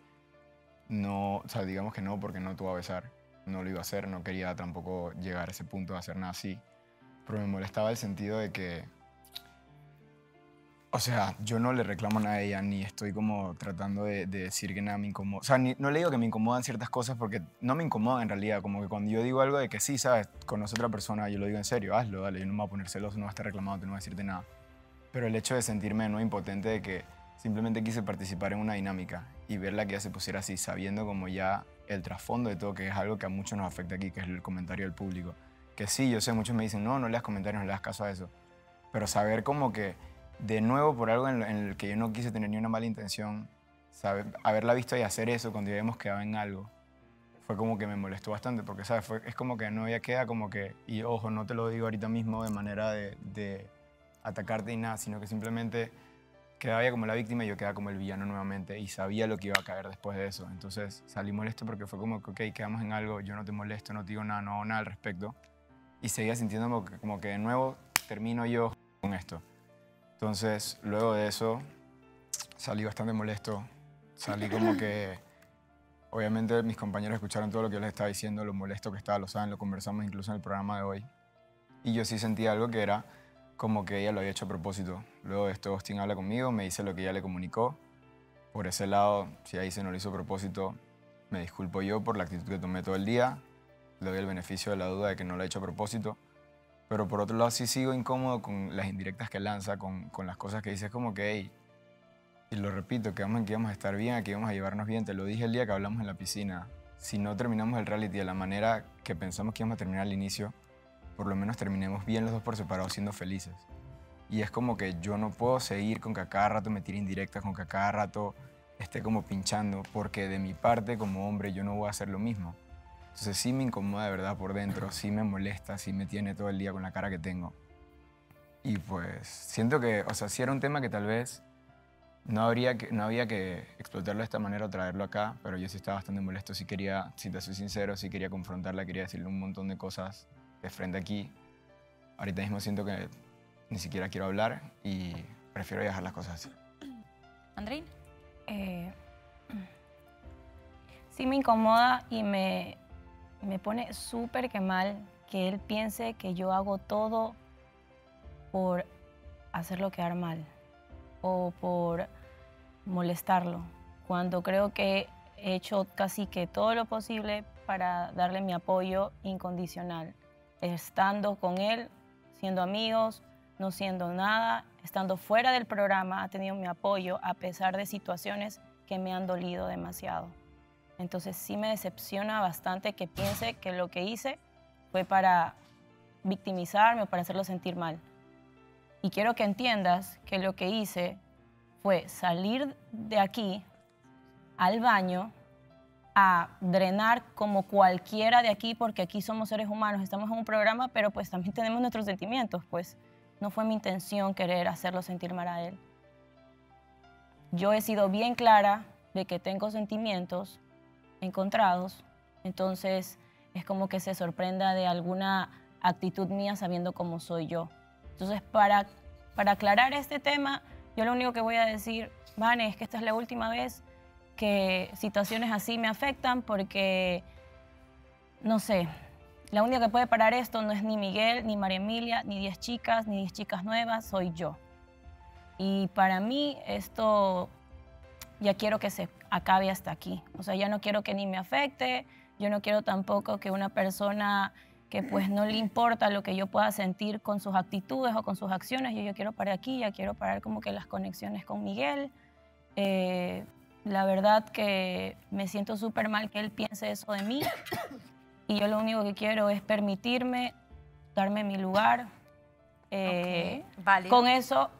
no, o sea, digamos que no, porque no te voy a besar, no lo iba a hacer, no quería tampoco llegar a ese punto de hacer nada así. Pero me molestaba el sentido de que, o sea, yo no le reclamo nada a ella, ni estoy como tratando de decir que nada me incomoda. O sea, no le digo que me incomodan ciertas cosas porque no me incomodan en realidad. Como que cuando yo digo algo de que sí, ¿sabes? Conoce a otra persona, yo lo digo en serio, hazlo, dale, yo no me voy a poner celoso, no voy a estar reclamando, no voy a decirte nada. Pero el hecho de sentirme no impotente de que simplemente quise participar en una dinámica y verla que ella se pusiera así, sabiendo como ya el trasfondo de todo, que es algo que a muchos nos afecta aquí, que es el comentario del público. Que sí, yo sé, muchos me dicen, no leas comentarios, no le das caso a eso. Pero saber como que, de nuevo, por algo en el que yo no quise tener ni una mala intención, haberla visto y hacer eso cuando ya habíamos quedado en algo, fue como que me molestó bastante, porque, ¿sabes? Es como que no había queda como que, y ojo, no te lo digo ahorita mismo de manera de atacarte y nada, sino que simplemente quedaba ella como la víctima y yo quedaba como el villano nuevamente y sabía lo que iba a caer después de eso. Entonces salí molesto porque fue como que, ok, quedamos en algo, yo no te molesto, no te digo nada, no hago nada al respecto. Y seguía sintiéndome como que de nuevo termino yo con esto. Entonces, luego de eso, salí bastante molesto. Salí como que, obviamente, mis compañeros escucharon todo lo que yo les estaba diciendo, lo molesto que estaba, lo saben, lo conversamos incluso en el programa de hoy. Y yo sí sentía algo que era como que ella lo había hecho a propósito. Luego de esto, Austin habla conmigo, me dice lo que ella le comunicó. Por ese lado, si ahí se no lo hizo a propósito, me disculpo yo por la actitud que tomé todo el día. Le doy el beneficio de la duda de que no lo he hecho a propósito. Pero por otro lado sí sigo incómodo con las indirectas que lanza, con las cosas que dice. Es como que, hey, y lo repito, que íbamos a estar bien, que íbamos a llevarnos bien. Te lo dije el día que hablamos en la piscina. Si no terminamos el reality de la manera que pensamos que íbamos a terminar al inicio, por lo menos terminemos bien los dos por separado siendo felices. Y es como que yo no puedo seguir con que a cada rato me tire indirectas, con que a cada rato esté como pinchando, porque de mi parte como hombre yo no voy a hacer lo mismo. Entonces sí me incomoda de verdad por dentro, sí me molesta, sí me tiene todo el día con la cara que tengo. Y pues siento que, o sea, sí era un tema que tal vez no había que explotarlo de esta manera o traerlo acá, pero yo sí estaba bastante molesto, sí quería, si te soy sincero, sí quería confrontarla, quería decirle un montón de cosas de frente aquí. Ahorita mismo siento que ni siquiera quiero hablar y prefiero dejar las cosas así. ¿Andrein? Sí me incomoda y me pone súper que mal que él piense que yo hago todo por hacerlo quedar mal o por molestarlo, cuando creo que he hecho casi que todo lo posible para darle mi apoyo incondicional, estando con él, siendo amigos, no siendo nada, estando fuera del programa, ha tenido mi apoyo a pesar de situaciones que me han dolido demasiado. Entonces sí me decepciona bastante que piense que lo que hice fue para victimizarme o para hacerlo sentir mal. Y quiero que entiendas que lo que hice fue salir de aquí al baño a drenar como cualquiera de aquí, porque aquí somos seres humanos, estamos en un programa, pero pues también tenemos nuestros sentimientos, pues no fue mi intención querer hacerlo sentir mal a él. Yo he sido bien clara de que tengo sentimientos encontrados, entonces es como que se sorprenda de alguna actitud mía sabiendo cómo soy yo. Entonces, para aclarar este tema, yo lo único que voy a decir, Vane, es que esta es la última vez que situaciones así me afectan porque, no sé, la única que puede parar esto no es ni Miguel, ni María Emilia, ni 10 chicas, ni 10 chicas nuevas, soy yo. Y para mí esto ya quiero que se acabe hasta aquí. O sea, ya no quiero que ni me afecte, yo no quiero tampoco que una persona que pues no le importa lo que yo pueda sentir con sus actitudes o con sus acciones, yo quiero parar aquí, ya quiero parar como que las conexiones con Miguel. La verdad que me siento súper mal que él piense eso de mí y yo lo único que quiero es permitirme, darme mi lugar. Vale. Con eso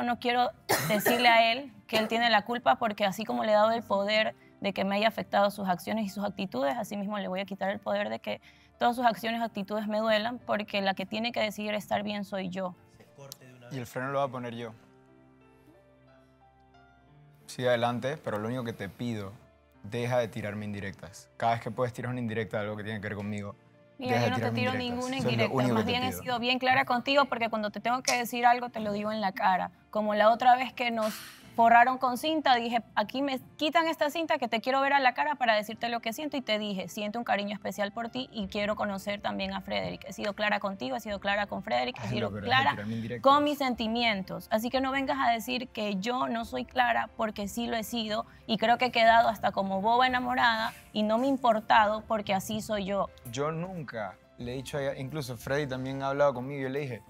no quiero decirle a él que él tiene la culpa porque así como le he dado el poder de que me haya afectado sus acciones y sus actitudes, así mismo le voy a quitar el poder de que todas sus acciones y actitudes me duelan porque la que tiene que decidir estar bien soy yo. Y el freno lo voy a poner yo. Sigue adelante, pero lo único que te pido, deja de tirarme indirectas. Cada vez que puedes tirar una indirecta de algo que tiene que ver conmigo, Mira, deja yo de no te tirarme tiro indirectas. ninguna Eso es lo indirecta, único más que te bien he pido. sido bien clara contigo porque cuando te tengo que decir algo te lo digo en la cara. Como la otra vez que nos forraron con cinta, dije, aquí me quitan esta cinta que te quiero ver a la cara para decirte lo que siento y te dije, siento un cariño especial por ti y quiero conocer también a Frederick. He sido clara contigo, he sido clara con Frederick, he sido clara con mis sentimientos. Así que no vengas a decir que yo no soy clara porque sí lo he sido y creo que he quedado hasta como boba enamorada y no me ha importado porque así soy yo. Yo nunca le he dicho a ella, incluso Freddy también ha hablado conmigo y yo le dije,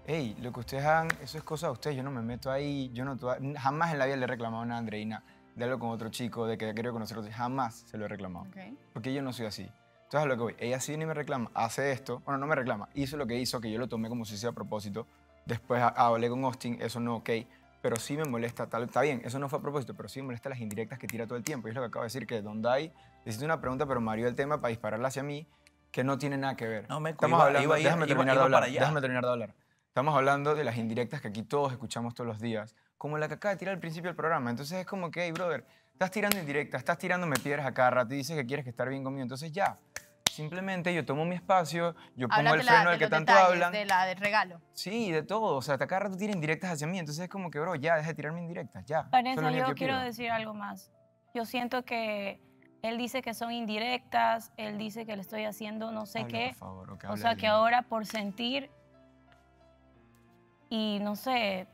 hey, lo que ustedes hagan, eso es cosa de ustedes, yo no me meto ahí, yo no jamás en la vida le he reclamado a una Andreina de algo con otro chico, de que quería conocer a otro, jamás se lo he reclamado. Porque yo no soy así. Entonces a lo que voy, ella sí viene y me reclama, hace esto, bueno, no me reclama, hizo lo que hizo, que yo lo tomé como si sea a propósito, después hablé con Austin, eso no, ok, pero sí me molesta, está bien, eso no fue a propósito, pero sí me molesta las indirectas que tira todo el tiempo, y es lo que acabo de decir, que Don Dai le hiciste una pregunta, pero me abrió el tema para dispararla hacia mí, que no tiene nada que ver. No, me Estamos hablando, déjame terminar de hablar, para allá. déjame terminar de hablar. Estamos hablando de las indirectas que aquí todos escuchamos todos los días, como la que acaba de tirar al principio del programa. Entonces es como que, hey, brother, estás tirando indirectas, estás tirándome piedras a cada rato y dices que quieres que estar bien conmigo. Entonces ya, simplemente yo tomo mi espacio, yo pongo el freno del que tanto hablan. De la del regalo. Sí, de todo. O sea, hasta cada rato tiran indirectas hacia mí. Entonces es como que, bro, ya, deja de tirarme indirectas, ya. Vanessa, yo quiero decir algo más. Yo siento que él dice que son indirectas, él dice que le estoy haciendo no sé qué. Por favor, O sea, que ahora por sentir y, no sé,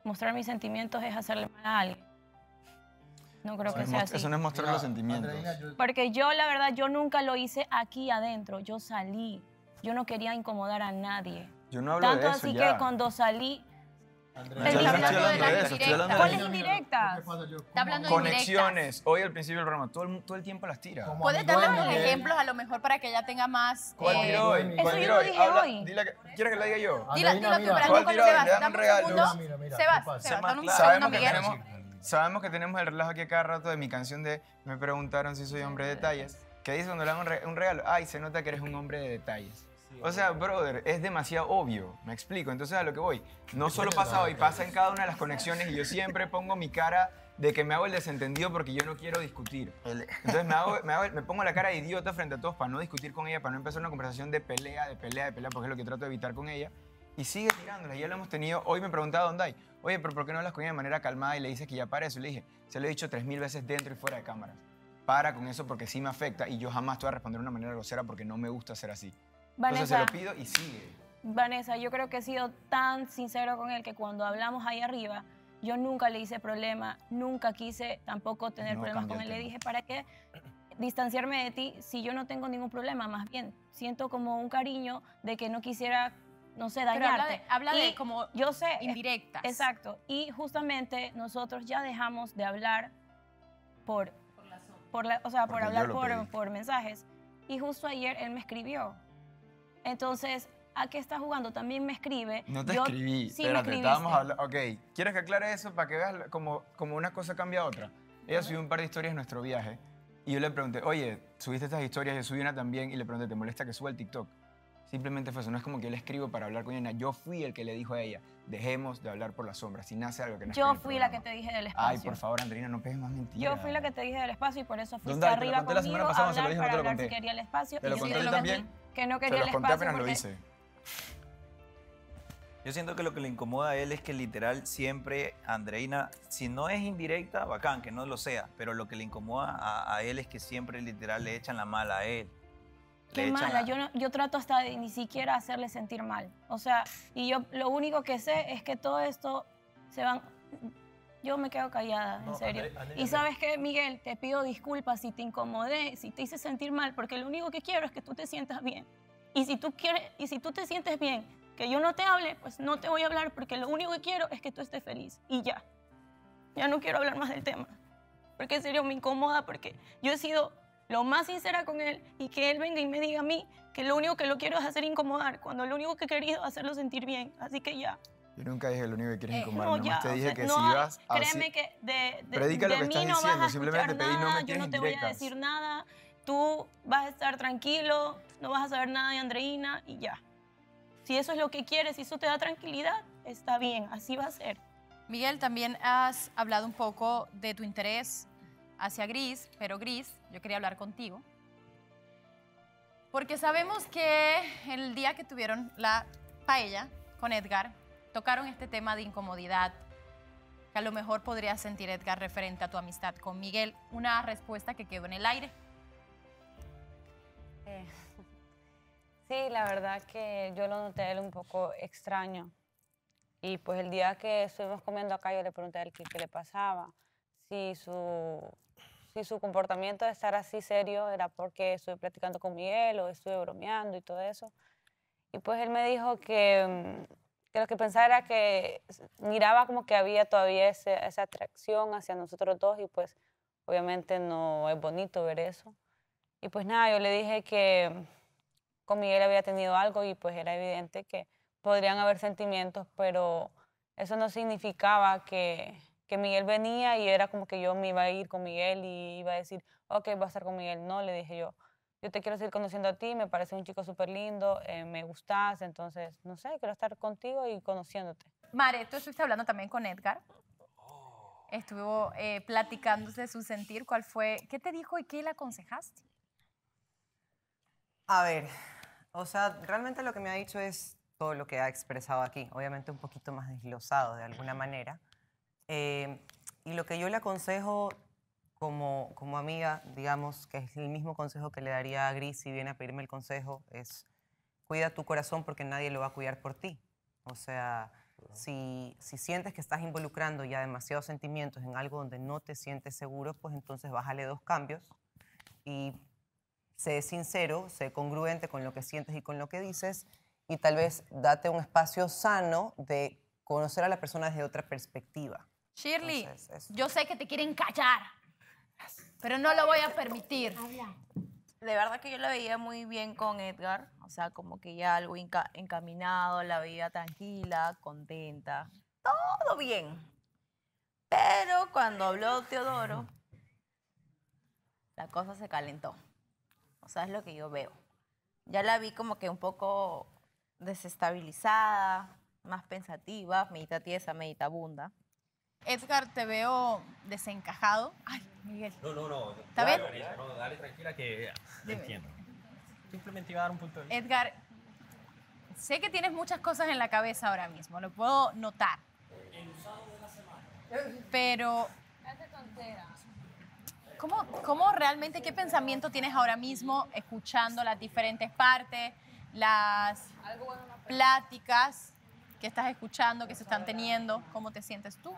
mostrar mis sentimientos es hacerle mal a alguien. No creo que sea así. Eso no es mostrar los sentimientos. Porque yo, la verdad, yo nunca lo hice aquí adentro. Yo salí. Yo no quería incomodar a nadie. Yo no hablo Tanto de eso, así ya. que cuando salí... Estoy hablando de eso, estoy hablando de ¿Cuáles eso. indirectas? Está hablando de Conexiones. Hoy al principio del programa, todo el tiempo las tira. ¿Puedes darle unos ejemplos a lo mejor para que ella tenga más... ¿Cuál tiró hoy? Eso ¿Cuál yo tiró lo hoy? dije Habla, hoy. ¿Quieres que la diga yo? Dila tú, pero ¿Cuál con tiró? Sebas. Le dame Dame un un regalo. segundo. Sebas, dame un Sabemos segundo, que Miguel. sabemos que tenemos el relajo aquí a cada rato de mi canción de Me preguntaron si soy hombre de detalles. ¿Qué dice cuando le dan un regalo? Ay, se nota que eres un hombre de detalles. O sea, brother, es demasiado obvio, me explico. Entonces a lo que voy, no solo pasa hoy, pasa en cada una de las conexiones y yo siempre pongo mi cara de que me hago el desentendido porque yo no quiero discutir. Entonces me pongo la cara de idiota frente a todos para no discutir con ella, para no empezar una conversación de pelea, porque es lo que trato de evitar con ella. Y sigue tirándola, ya lo hemos tenido. Hoy me preguntaba Dondai, oye, pero ¿por qué no hablas con ella de manera calmada y le dices que ya para eso? Le dije, se lo he dicho 3000 veces dentro y fuera de cámaras. Para con eso porque sí me afecta y yo jamás te voy a responder de una manera grosera porque no me gusta ser así. Entonces se lo pido y sigue. Vanessa, yo creo que he sido tan sincero con él que cuando hablamos ahí arriba, yo nunca le hice problema, nunca quise tampoco tener problemas con él. Le dije, ¿para qué distanciarme de ti si yo no tengo ningún problema? Más bien, siento como un cariño de que no quisiera, no sé, Pero dañarte. habla de Y como yo sé, indirectas. Exacto. Y justamente nosotros ya dejamos de hablar por hablar por mensajes. Y justo ayer él me escribió. Entonces, ¿a qué está jugando? También me escribe. No te Yo- escribí, Sí, espérate, me estábamos escribiste. hablando. Ok, ¿quieres que aclare eso para que veas como una cosa cambia a otra? Ella subió un par de historias de nuestro viaje y yo le pregunté, oye, subiste estas historias, yo subí una también y le pregunté, ¿te molesta que suba el TikTok? Simplemente fue eso. No es como que yo le escribo para hablar con ella. Yo fui el que le dijo a ella, dejemos de hablar por la sombra. Si nace algo que no Yo fui la que te dije del espacio. Ay, por favor, Andreina, no pegues más mentiras. Yo fui la que te dije del espacio y por eso fuiste ¿Dónde? Te lo arriba conté la conmigo semana pasada, a se lo dije, no hablar te lo para hablar conté. si quería el espacio. ¿Te lo y conté yo a ti te también? que no Te quería lo el conté espacio apenas lo porque... hice. Yo siento que lo que le incomoda a él es que literal siempre Andreina, si no es indirecta, bacán, que no lo sea, pero lo que le incomoda a él es que siempre literal le echan la mala a él. Qué Le echan mala, la- yo trato hasta de ni siquiera hacerle sentir mal. O sea, y yo lo único que sé es que todo esto se van... Yo me quedo callada, en serio. Y ¿sabes qué, Miguel? Te pido disculpas si te incomodé, si te hice sentir mal, porque lo único que quiero es que tú te sientas bien. Y si tú te sientes bien, que yo no te hable, pues no te voy a hablar, porque lo único que quiero es que tú estés feliz. Y ya. Ya no quiero hablar más del tema. Porque en serio me incomoda, porque yo he sido lo más sincera con él y que él venga y me diga a mí que lo único que lo quiero es hacer incomodar, cuando lo único que he querido es hacerlo sentir bien. Así que ya. Yo nunca dije lo único que quieres incomodar. No, Nomás ya, te dije o sea, que no si hay- ibas a... Créeme que Predica lo de que mí estás no vas diciendo, a simplemente escuchar pedí, no me nada, yo tires no te voy a indirectas. decir nada, tú vas a estar tranquilo, no vas a saber nada de Andreina y ya. Si eso es lo que quieres, si eso te da tranquilidad, está bien, así va a ser. Miguel, también has hablado un poco de tu interés hacia Gris, pero Gris, yo quería hablar contigo. Porque sabemos que el día que tuvieron la paella con Edgar, tocaron este tema de incomodidad que a lo mejor podría sentir Edgar referente a tu amistad con Miguel. Una respuesta que quedó en el aire. Sí, la verdad que yo lo noté a él un poco extraño. Y pues el día que estuvimos comiendo acá, yo le pregunté a él qué le pasaba. Si su comportamiento de estar así serio era porque estuve platicando con Miguel o estuve bromeando y todo eso. Y pues él me dijo que lo que pensaba era que miraba como que había todavía esa atracción hacia nosotros dos y pues obviamente no es bonito ver eso. Y pues nada, yo le dije que con Miguel había tenido algo y pues era evidente que podrían haber sentimientos, pero eso no significaba que Miguel venía y era como que yo me iba a ir con Miguel y iba a decir, ok, voy a estar con Miguel. No, le dije yo te quiero seguir conociendo a ti, me parece un chico súper lindo, me gustas, entonces, no sé, quiero estar contigo y conociéndote. Mare, tú estuviste hablando también con Edgar. Estuvo platicándose de su sentir. ¿Cuál fue? ¿Qué te dijo y qué le aconsejaste? A ver, o sea, realmente lo que me ha dicho es todo lo que ha expresado aquí, obviamente un poquito más desglosado de alguna manera. Y lo que yo le aconsejo como amiga, digamos, que es el mismo consejo que le daría a Gris si viene a pedirme el consejo, es cuida tu corazón porque nadie lo va a cuidar por ti. O sea, si sientes que estás involucrando ya demasiados sentimientos en algo donde no te sientes seguro, pues entonces bájale 2 cambios y sé sincero, sé congruente con lo que sientes y con lo que dices y tal vez date un espacio sano de conocer a la persona desde otra perspectiva. Shirley, Entonces, yo sé que te quieren callar, pero no lo voy a permitir. De verdad que yo la veía muy bien con Edgar, o sea, como que ya algo encaminado, la veía tranquila, contenta, todo bien. Pero cuando habló Teodoro, la cosa se calentó. O sea, es lo que yo veo. Ya la vi como que un poco desestabilizada, más pensativa, medita tiesa, medita abunda. Edgar, te veo desencajado. Ay, Miguel. No. ¿Está bien? No, dale tranquila que Dime. entiendo. Simplemente iba a dar un punto de vista. Edgar, sé que tienes muchas cosas en la cabeza ahora mismo, lo puedo notar. Pero, ¿cómo realmente, qué pensamiento tienes ahora mismo escuchando las diferentes partes, las pláticas que estás escuchando, que se están teniendo? ¿Cómo te sientes tú?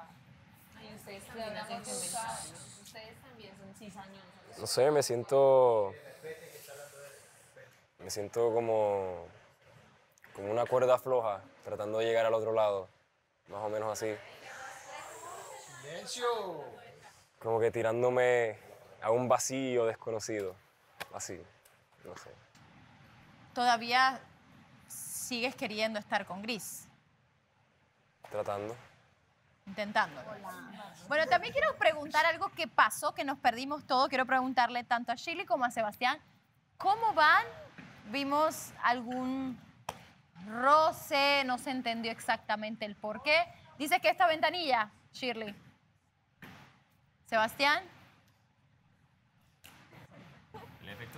No sé, me siento como una cuerda floja, tratando de llegar al otro lado, más o menos así. ¡Silencio! Como que tirándome a un vacío desconocido, así, no sé. ¿Todavía sigues queriendo estar con Gris? Tratando. Intentándolo. Bueno, también quiero preguntar algo que pasó, que nos perdimos todo. Quiero preguntarle tanto a Shirley como a Sebastián, ¿cómo van vimos algún roce, no se entendió exactamente el por qué. Dice que esta ventanilla, Shirley. Sebastián.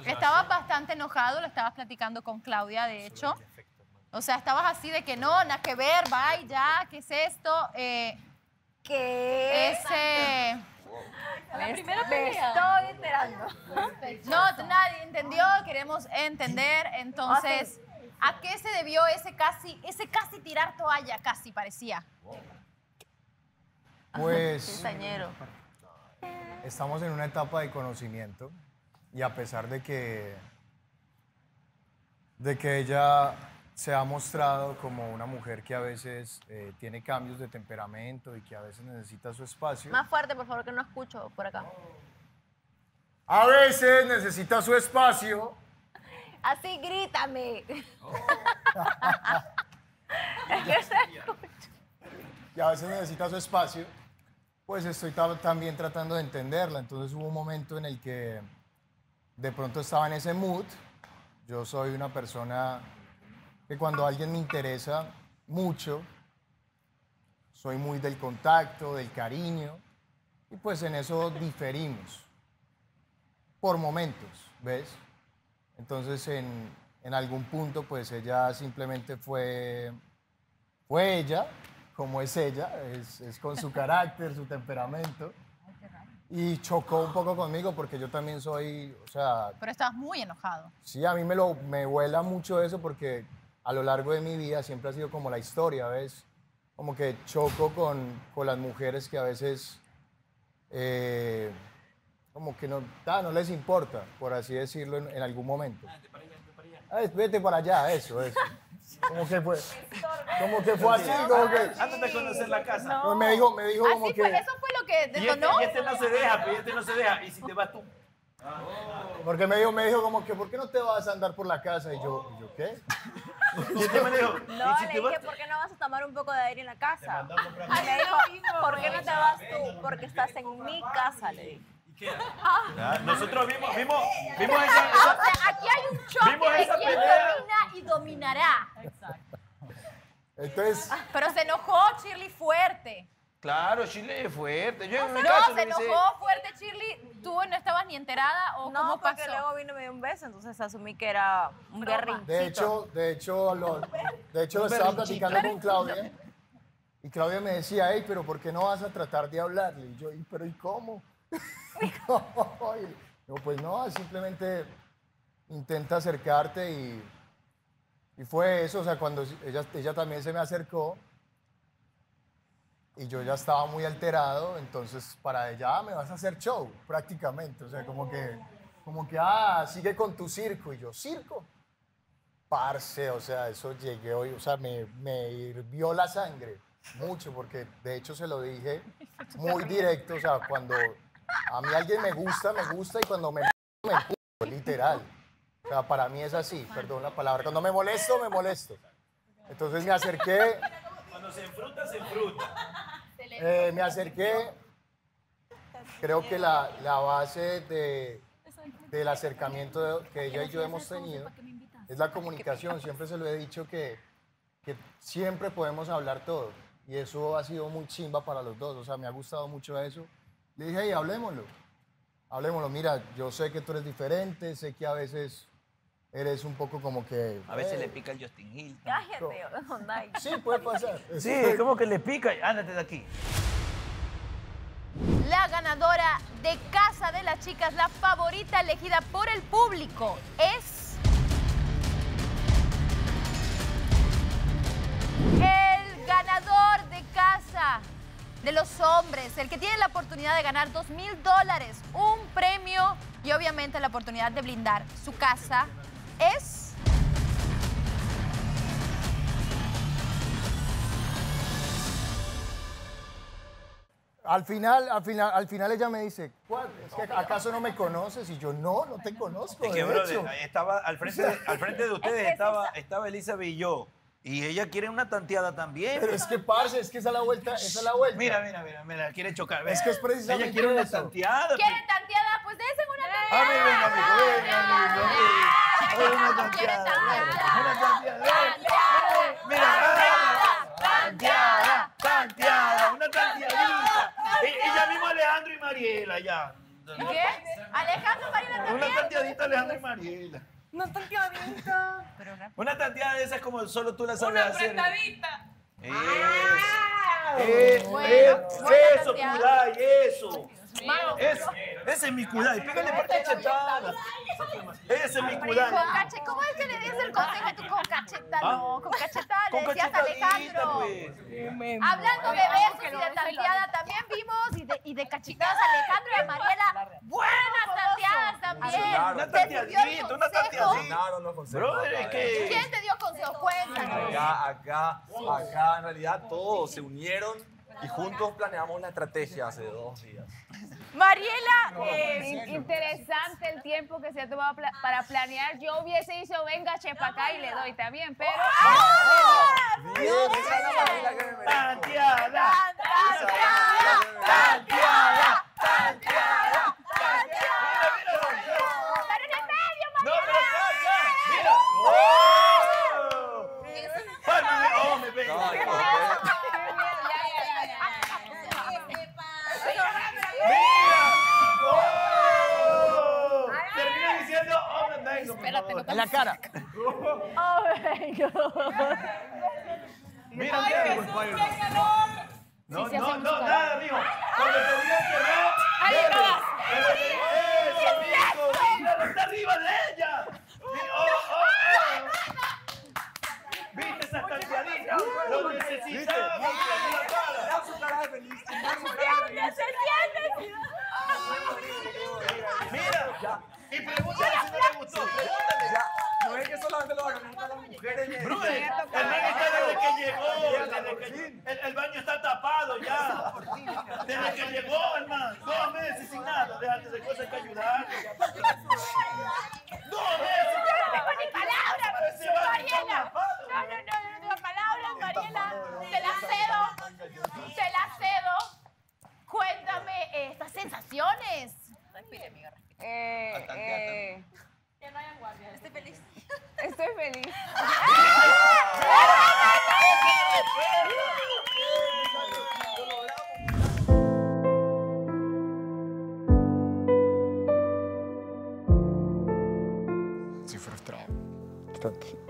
Estabas bastante enojado, lo estabas platicando con Claudia, de hecho. O sea, estabas así de que no, nada que ver, bye, ya, ¿qué es esto? ¿Qué? Me estoy enterando. No, nadie entendió, queremos entender. Entonces, ¿a qué se debió ese casi tirar toalla? Casi parecía. Pues Cizañero. estamos en una etapa de conocimiento y a pesar de que ella se ha mostrado como una mujer que a veces tiene cambios de temperamento y que a veces necesita su espacio. Más fuerte, por favor, que no escucho por acá. A veces necesita su espacio. Así grítame. Y a veces necesita su espacio. Pues estoy también tratando de entenderla. Entonces hubo un momento en el que de pronto estaba en ese mood. Yo soy una persona que cuando alguien me interesa mucho, soy muy del contacto, del cariño, y pues en eso diferimos, por momentos, ¿ves? Entonces en algún punto pues ella simplemente fue ella, como es ella, es con su carácter, su temperamento, y chocó un poco conmigo porque yo también soy, o sea... Pero estabas muy enojado. Sí, a mí me vuela mucho eso porque a lo largo de mi vida siempre ha sido como la historia, ¿ves? Como que choco con las mujeres que a veces como que no les importa, por así decirlo, en algún momento. Vete para allá, eso. Como que fue así, como que... Antes de conocer la casa. No. Me dijo como Así que... fue, eso fue lo que detonó. Y este no se deja, pero este no se deja. Y si te vas tú. Porque me dijo como que, ¿por qué no te vas a andar por la casa? Y yo ¿qué? ¿Y este me dijo? No, le dije, ¿por qué no vas a tomar un poco de aire en la casa? Y me dijo, ¿por qué no te vas tú? Porque estás en mi casa, le dije. Nosotros vimos esa... O sea, aquí hay un choque vimos de esa quién pelea. domina y dominará. Entonces... Pero se enojó Shirley fuerte. Claro, Chile es fuerte. Yo en mi No, caso se le hice- enojó fuerte Shirley. ¿Tú no estabas ni enterada o No, cómo pasó? porque luego vino y me dio un beso, entonces asumí que era un berrincito. De hecho lo estaba platicando con Claudia y Claudia me decía, hey, pero ¿por qué no vas a tratar de hablarle? Y yo, pero ¿y cómo? No, pues no, simplemente intenta acercarte y fue eso, o sea, cuando ella también se me acercó y yo ya estaba muy alterado, entonces para ella me vas a hacer show prácticamente, o sea, como que sigue con tu circo, y yo, ¿circo? Parce, o sea, eso llegué hoy, o sea, me hirvió la sangre mucho, porque de hecho se lo dije muy directo, o sea, cuando a mí alguien me gusta, y cuando me empujo, literal. O sea, para mí es así, perdón la palabra. Cuando me molesto. Entonces me acerqué. Cuando se enfruta, se enfruta. Me acerqué. Creo que la base del acercamiento que ella y yo hemos tenido es la comunicación. Siempre se lo he dicho que siempre podemos hablar todo. Y eso ha sido muy chimba para los dos. O sea, me ha gustado mucho eso. Le dije, hey, hablémoslo. Mira, yo sé que tú eres diferente, sé que a veces eres un poco como que... A veces le pica el Justin Hill. Cállate, Hyundai. Sí, puede pasar. Sí, es como que le pica. Ándate de aquí. La ganadora de Casa de las Chicas, la favorita elegida por el público, es... el ganador de Casa de los Hombres, el que tiene la oportunidad de ganar $2,000, un premio y obviamente la oportunidad de blindar su casa, es... Al final ella me dice, ¿cuál? ¿Es que acaso no me conoces? Y yo, no te conozco, Es que, de hecho. brother, estaba al frente de ustedes estaba Elizabeth y yo. Y ella quiere una tanteada también. Pero es que, parce, es que esa es la vuelta. Mira, quiere chocar. Es que es precisamente Ella quiere una eso. tanteada. ¿Quieren tanteada? Pues dense una tanteada. Venga, amigo. Alejandro quiere Tanteada, una tanteadita. Y ya mismo Alejandro y Mariela, ya. ¿Qué? Alejandro, Mariela también. Una tanteadita Alejandro y Mariela. Una tanteadita. Una tanteada de esas como solo tú la sabes hacer. Una apretadita. Eso, Kudai, eso. Ese es mi Kudai. Pégale por cachetada. Ese es mi Kudai. ¿Cómo es que le dices el consejo a tu con cachetada? No, con cachetada le decías a Alejandro. Hablando de besos y de tanteada, también vimos y de cachetadas a Alejandro y a Mariela. Buenas tanteadas también. Una tanteadita, una tanteadita. Brother, es que... ¿Quién te dio consejos? Cuéntanos. Acá en realidad todos se unieron y juntos planeamos la estrategia hace 2 días. Mariela, interesante el tiempo que se ha tomado para planear. Yo hubiese dicho, venga, chepa acá y le doy también, pero... Bien, esa es la Mariela que me merezco. Tanteada, tanteada, tanteada. ¡Pero en el medio, Mariela! No, pero acá, mira. ¡Oh! Me pega. Termina diciendo, oh, me vengo. Espérate, no en la cara. ¡Oh, vengo! Mira, no, nada, mijo. Cuando te digan que no, eso, mijo, míralo, está arriba de ella. ¿Viste esa tanteadita? Lo necesitamos. Da su cara de feliz. Mira, y pregúntale si no le gustó. Pregúntale. No es que solamente lo hagan las mujeres. Brother, el baño está desde que llegó. El baño está tapado ya. Desde que llegó, hermano. 2 meses sin nada. Déjate de cosas que ayudar. 2 meses. Yo no tengo ni palabras, Mariela. No tengo palabras, Mariela. Te la cedo. Cuéntame estas sensaciones. Respire, amiga, respire. Que no haya guardia. Estoy feliz. Estoy feliz. Estoy frustrado. Tranquilo.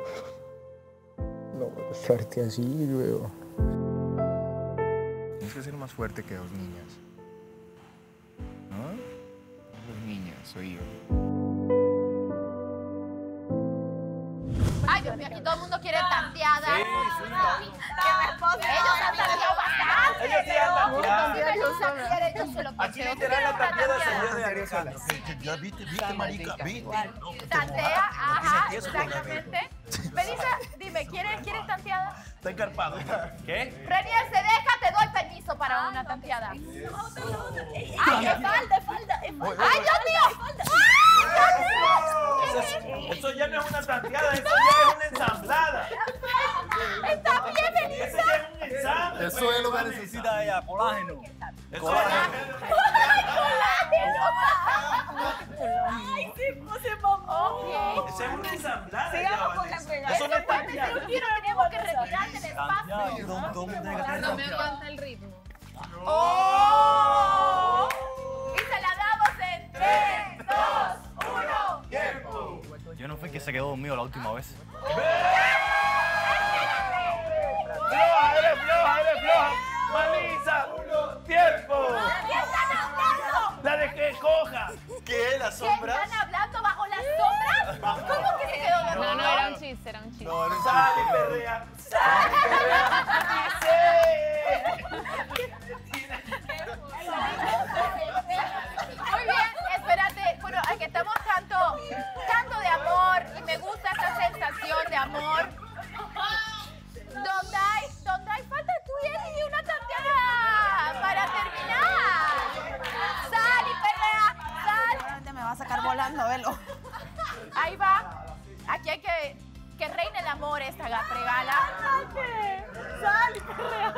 No voy a estarte así, luego. Tienes que ser más fuerte que 2 niñas. ¿No? 2 niñas, soy yo. Ay, Dios mío, aquí todo el mundo quiere tanteada. Sí. Ellos han tanteado bastante. Ellos sí han tanteado. Si me gusta, yo se lo Aquí literal la tanteada se de Alejandro. Ya viste, marica, viste. Tantea, ajá, exactamente. Melissa, dime, ¿quieres tanteada? Está encarpado. ¿Qué? Renier, se deja, te doy permiso para una tanteada. ¡Ay, de falda! ¡Ay, Dios mío! Eso ya no es una tanteada, eso ya es una ensamblada. ¡Está bien, Melissa! Eso ya es un ensamble. Eso es lo que necesita ella, colágeno. ¡Ay, sí, se mamó! Eso es una ensamblada. Sigamos con la pegada. Eso no es tanteada. Tenemos que retirarte el espacio. No me aguanta el ritmo. ¡Oh! Y se la damos en 3, 2, 1. ¡Tiempo! Yo no fui que se quedó dormido la última vez. ¡Floja, eres floja! ¡Melissa! ¡Tiempo! ¿Qué están hablando? La de que coja. ¿Qué? ¿Las sombras? ¿Están hablando bajo las sombras? ¿Cómo que se quedó dormido? No, era un chiste, Sal y perrea. Muy bien, espérate. Bueno, aquí estamos tanto de amor y me gusta esta sensación de amor. ¿Dónde hay falta tú y una tanteada para terminar? Sal y perrea, sal. Me va a sacar volando, velo. Ahí va. Aquí hay que reine el amor esta pregala. Sal y perrea.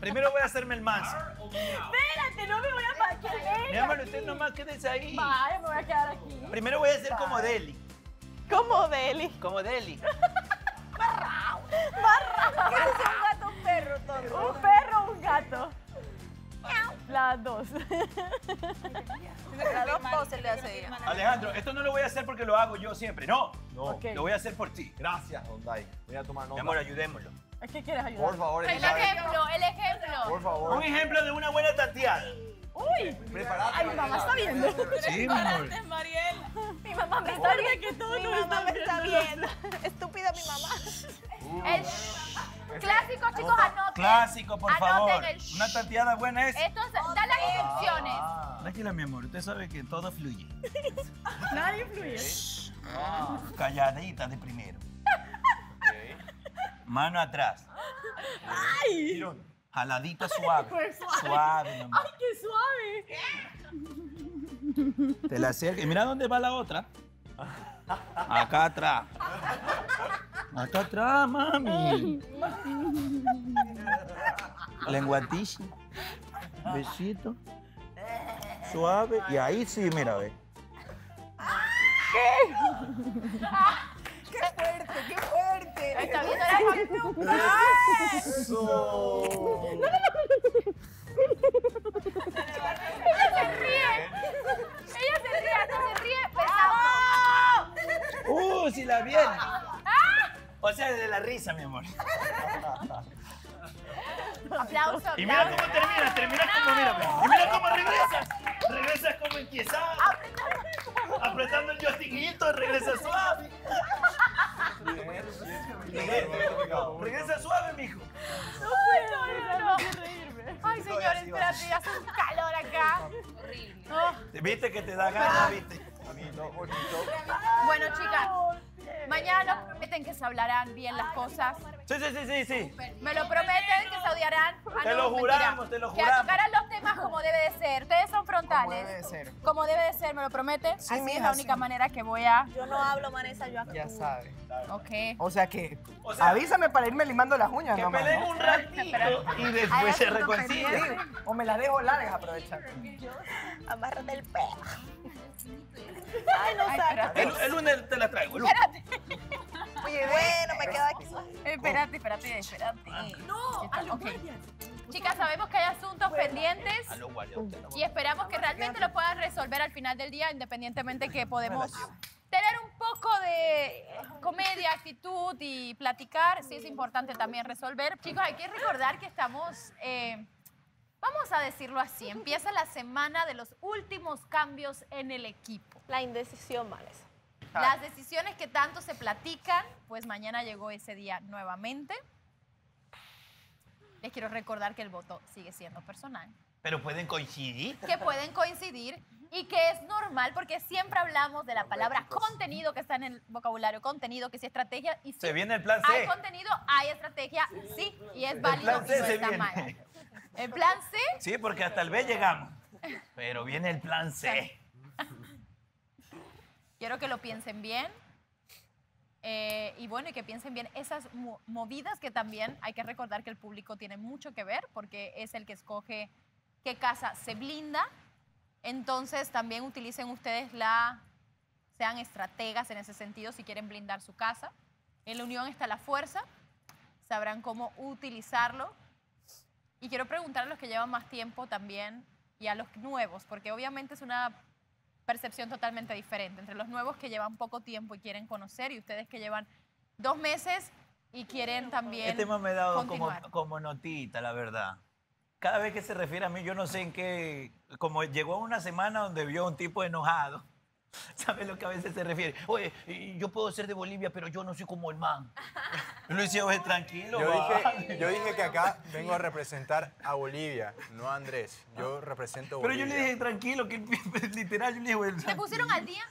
Primero voy a hacerme el manso. Espérate, no me voy a quedar. Mi amor, usted nomás quédese ahí. Vale, me voy a quedar aquí. Primero voy a hacer como Deli. Como Deli. Como Deli. Barrao. ¿Qué es un gato o un perro, Tonto? Un perro o un gato. Las dos. Las dos poses le hace ella. Alejandro, esto no lo voy a hacer porque lo hago yo siempre. No, lo voy a hacer por ti. Gracias, Donday. Voy a tomar nota. Mi amor, ayudémoslo. ¿A qué quieres ayudar? Por favor, El ejemplo, el ejemplo. Por favor. Un ejemplo de una buena tanteada. Uy. Prepárate. Ay, mi mamá está viendo. Sí, mi amor. Mariel. Mi mamá me está viendo. Que todo Mi mamá me está viendo. Estúpida mi mamá. El clásico, chicos, anoten. Clásico, por Anoten favor. el Una tanteada buena es. Entonces, da las instrucciones. Tranquila, mi amor. Usted sabe que todo fluye. Nadie influye. Calladita de primero. Mano atrás. ¡Ay! Jaladita suave. Pues suave. Suave, mi amor. ¡Ay, qué suave! Te la acerca. Y mira dónde va la otra. Acá atrás. Acá atrás, mami. Lenguatishi. Besito. Suave. Y ahí sí, mira, ve. ¿Qué? ¡Qué fuerte, qué fuerte! Está viendo la YouTube. ¡Eso! Ella se ríe. Ella se ríe, hasta se ríe pesado. Si la viene. O sea, de la risa, mi amor. Aplauso. Y mira cómo terminas como, mira. Y mira cómo regresas. Regresas como empiezas. Apretando el joystickito, regresa suave. Regresa suave, mijo. No puedo reírme. Ay, señores, espérate, hace un calor acá. Horrible. ¿Viste que te da ganas, viste? Bueno, chicas, mañana nos prometen que se hablarán bien las cosas. Sí. Me lo prometen que se odiarán. Te lo juramos, te lo Que juramos. tocarán los temas como debe de ser. Ustedes son frontales. Como debe de ser. Como debe de ser, ¿me lo prometen? Sí, Así mija, es la sí. única manera que voy a... Yo no hablo, Vanessa, yo actúo. Ya sabes. Ok. O sea que, avísame para irme limando las uñas, Que nomás, peleen ¿no? un ratito y después se reconcilian. O me las dejo largas, aprovechar. Amárrate el pelo. Ay, no saca. El lunes te la traigo. Espérate. Oye, bueno, me quedo aquí. Espérate. No, ok. Chicas, sabemos que hay asuntos pendientes y esperamos que realmente lo puedan resolver al final del día, independientemente que podemos tener un poco de comedia, actitud y platicar. Sí es importante también resolver. Chicos, hay que recordar que estamos, vamos a decirlo así, empieza la semana de los últimos cambios en el equipo. La indecisión, Vanessa. Las decisiones que tanto se platican, pues mañana llegó ese día nuevamente. Les quiero recordar que el voto sigue siendo personal. Pero pueden coincidir. Que pueden coincidir y que es normal porque siempre hablamos de la palabra contenido que está en el vocabulario, contenido, que sí estrategia y sí. Se viene el plan Hay C. contenido, hay estrategia, sí, y es válido plan y C no se está viene. mal. ¿El plan C? Sí, porque hasta el B llegamos. Pero viene el plan C. Quiero que lo piensen bien. Y bueno, y que piensen bien esas movidas que también hay que recordar que el público tiene mucho que ver porque es el que escoge qué casa se blinda. Entonces también utilicen ustedes sean estrategas en ese sentido si quieren blindar su casa. En la unión está la fuerza, sabrán cómo utilizarlo. Y quiero preguntar a los que llevan más tiempo también y a los nuevos, porque obviamente es una percepción totalmente diferente entre los nuevos que llevan poco tiempo y quieren conocer y ustedes que llevan 2 meses y quieren también Este tema me ha dado continuar. como notita, la verdad. Cada vez que se refiere a mí, yo no sé en qué... Como llegó una semana donde vio a un tipo enojado. ¿Sabes lo que a veces se refiere? Oye, yo puedo ser de Bolivia, pero yo no soy como el man. Yo le decía, oye, tranquilo. Yo dije que acá vengo a representar a Bolivia, no a Andrés. Yo represento Pero Bolivia. yo le dije, tranquilo, que literal, yo le dije, bueno, ¿Se pusieron al día?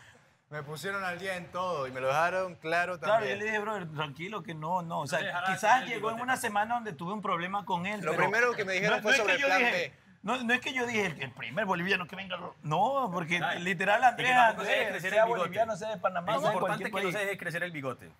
Me pusieron al día en todo y me lo dejaron claro Claro, también. yo le dije, brother, tranquilo, que no. O No sea, le dejarás quizás hacer el llegó en bigote. una semana donde tuve un problema con él. Lo pero primero que me dijeron fue es sobre que yo el plan dije, B. No es que yo dije, el primer boliviano que venga. No, porque literal Andrés, Y que tampoco se deje Andrés, crecer sea el bigote. boliviano, sea de Panamá, Es sea de importante cualquier que no se país. deje crecer el bigote.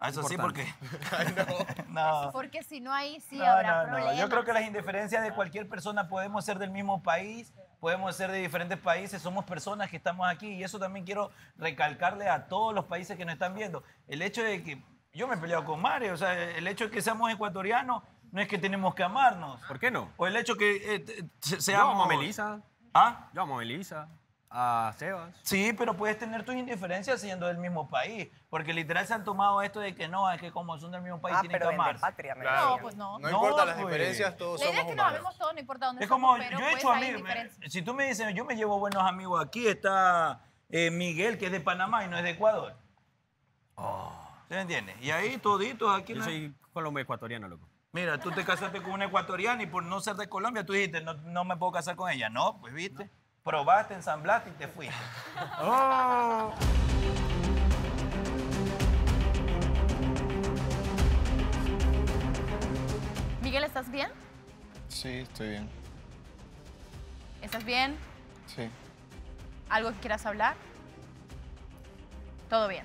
Eso sí, Importante. porque... No. Porque si no, ahí sí No, habrá no, problemas. no. Yo creo que las indiferencias de cualquier persona podemos ser del mismo país, podemos ser de diferentes países, somos personas que estamos aquí y eso también quiero recalcarle a todos los países que nos están viendo. El hecho de que yo me he peleado con Mare, o sea, el hecho de que seamos ecuatorianos no es que tenemos que amarnos. ¿Por qué no? O el hecho que Yo seamos... amo a Melissa. ¿Ah? Yo amo a Melissa. A Sebas. Sí, pero puedes tener tus indiferencias siendo del mismo país. Porque literal se han tomado esto de que no, es que como son del mismo país tienen que pero amarse. patria, No, pues no. No importa las pues. diferencias, todos La idea es somos que nos humanos. amemos todos, no importa dónde Es como, somos, pero yo he pues hecho hay amigos. diferencias. Si tú me dices, yo me llevo buenos amigos aquí, está Miguel, que es de Panamá y no es de Ecuador. ¿Se me entiende? Y ahí toditos aquí. Yo soy colombo-ecuatoriano, loco. Mira, tú te casaste con una ecuatoriana y por no ser de Colombia tú dijiste, no me puedo casar con ella. No, pues viste, probaste, ensamblaste y te fuiste. Oh. Miguel, ¿estás bien? Sí, estoy bien. ¿Estás bien? Sí. ¿Algo que quieras hablar? ¿Todo bien?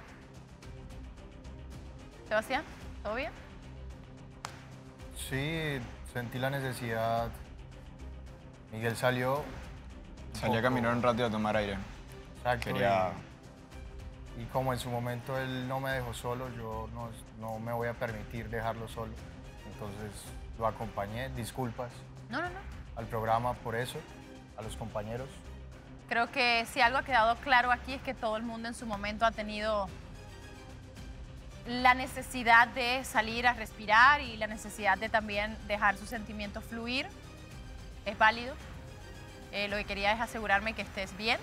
Sebastián, ¿todo bien? Sí, sentí la necesidad. Miguel salió. Salí a caminar un rato y a tomar aire. Exacto. Quería... Y como en su momento él no me dejó solo, yo no me voy a permitir dejarlo solo. Entonces lo acompañé. Disculpas No. al programa por eso, a los compañeros. Creo que si algo ha quedado claro aquí es que todo el mundo en su momento ha tenido la necesidad de salir a respirar y la necesidad de también dejar sus sentimientos fluir. Es válido. Lo que quería es asegurarme que estés bien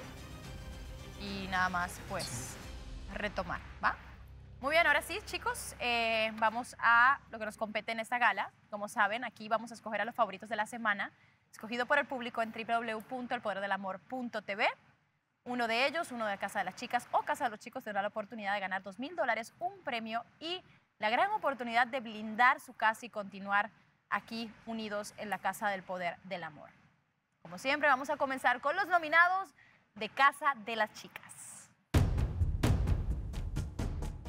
y nada más, pues, retomar, ¿va? Muy bien, ahora sí, chicos, vamos a lo que nos compete en esta gala. Como saben, aquí vamos a escoger a los favoritos de la semana, escogido por el público en www.elpoderdelamor.tv. Uno de ellos, uno de Casa de las Chicas o Casa de los Chicos, tendrá la oportunidad de ganar $2,000, un premio y la gran oportunidad de blindar su casa y continuar aquí unidos en la Casa del Poder del Amor. Como siempre, vamos a comenzar con los nominados de Casa de las Chicas.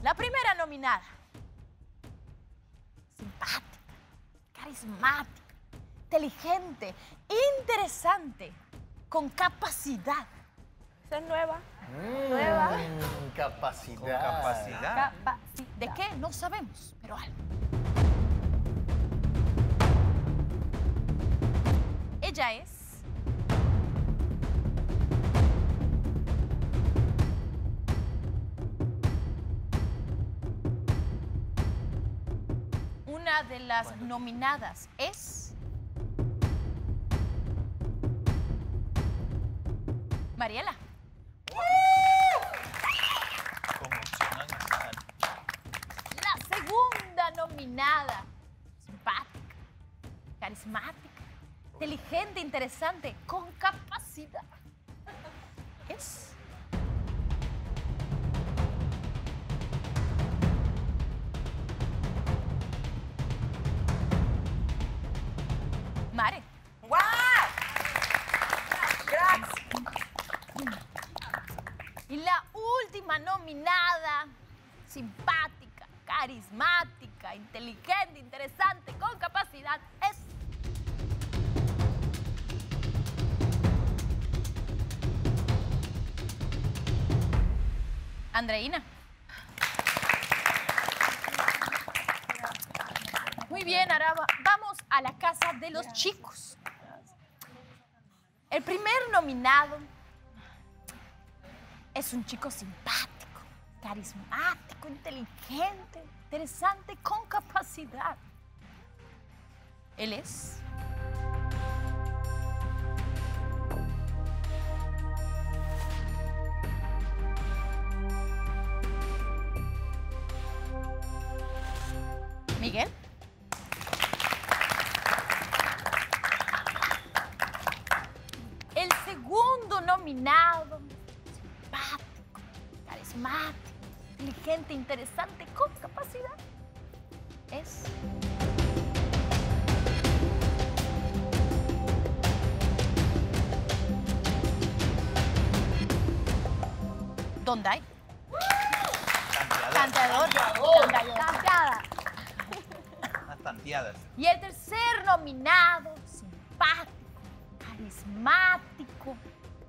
La primera nominada. Simpática, carismática, inteligente, interesante, con capacidad. Esa es nueva. Nueva. Capacidad. ¿De qué? No sabemos, pero algo. Ella es... Una de las nominadas es... Mariela. La segunda nominada. Simpática, carismática, inteligente, interesante, con capacidad. Es... Mare. ¡Guau! ¡Cracks! Y la última nominada, simpática, carismática, inteligente, interesante, con capacidad, es... Andreina. Muy bien, ahora vamos a la Casa de los Chicos. El primer nominado es un chico simpático, carismático, inteligente, interesante, con capacidad. Él es... Miguel. El segundo nominado, simpático, carismático, inteligente, interesante, con capacidad, es... Donday. Tanteador. Tanteada. Unas tanteadas. Y el tercer nominado, simpático, carismático,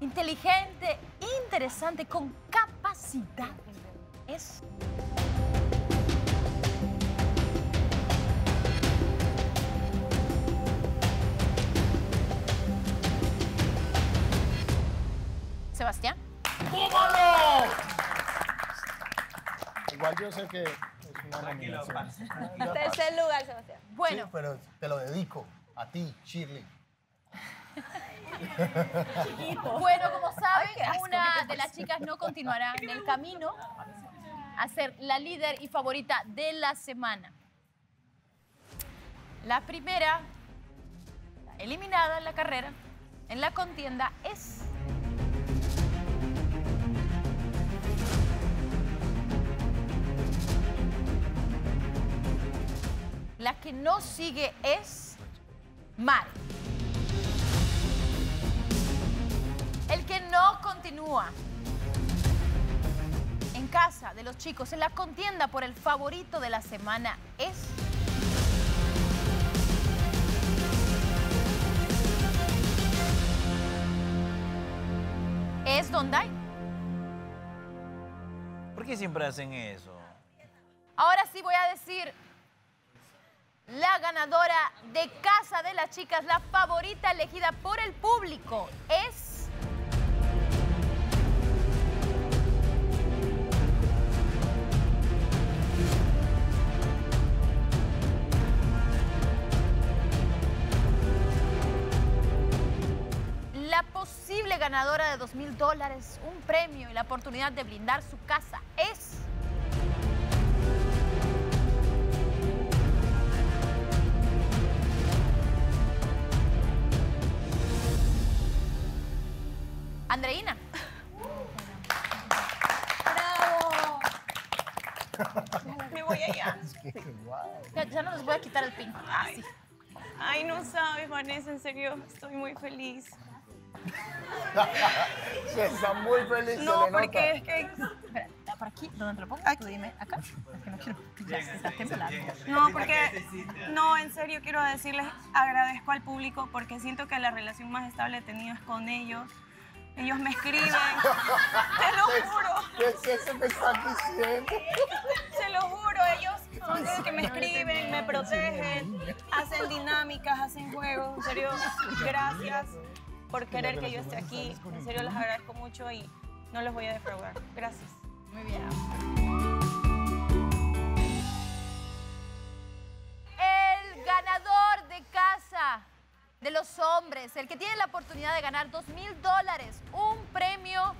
inteligente, interesante, con capacidad. Es... Sebastián. ¡Tómalo! Igual yo sé que es una nominación. Tercer lugar, Sebastián. Bueno. Sí, pero te lo dedico a ti, Shirley. Bueno, como saben, una de las chicas no continuará en el camino a ser la líder y favorita de la semana. La primera eliminada en la carrera, en la contienda, es... La que no sigue es Mar. El que no continúa en casa de los chicos en la contienda por el favorito de la semana es... Es Donday. ¿Por qué siempre hacen eso? Ahora sí voy a decir la ganadora de Casa de las Chicas, la favorita elegida por el público, es... La posible ganadora de $2,000, un premio y la oportunidad de blindar su casa es... Andreina. ¡Bravo! Me voy allá. Ya no les voy a quitar el pin. Así. Ay, no sabes, Vanessa, en serio, estoy muy feliz. Se está muy feliz. No, se le porque nota. es que... Espera, por aquí, ¿dónde te lo pongo? Tú dime, acá. Es que no quiero... Ya, estás temblando. No, porque, no, en serio quiero decirles, agradezco al público porque siento que la relación más estable he tenido es con ellos. Ellos me escriben, te lo juro. ¿Qué es eso que estás diciendo? Se lo juro, ellos son los que me escriben, me protegen, hacen dinámicas, hacen juegos. En serio, gracias por querer que yo esté aquí. En serio, les agradezco mucho y no los voy a defraudar. Gracias. Muy bien. El ganador de Casa de los Hombres, el que tiene la oportunidad de ganar $2,000, un premio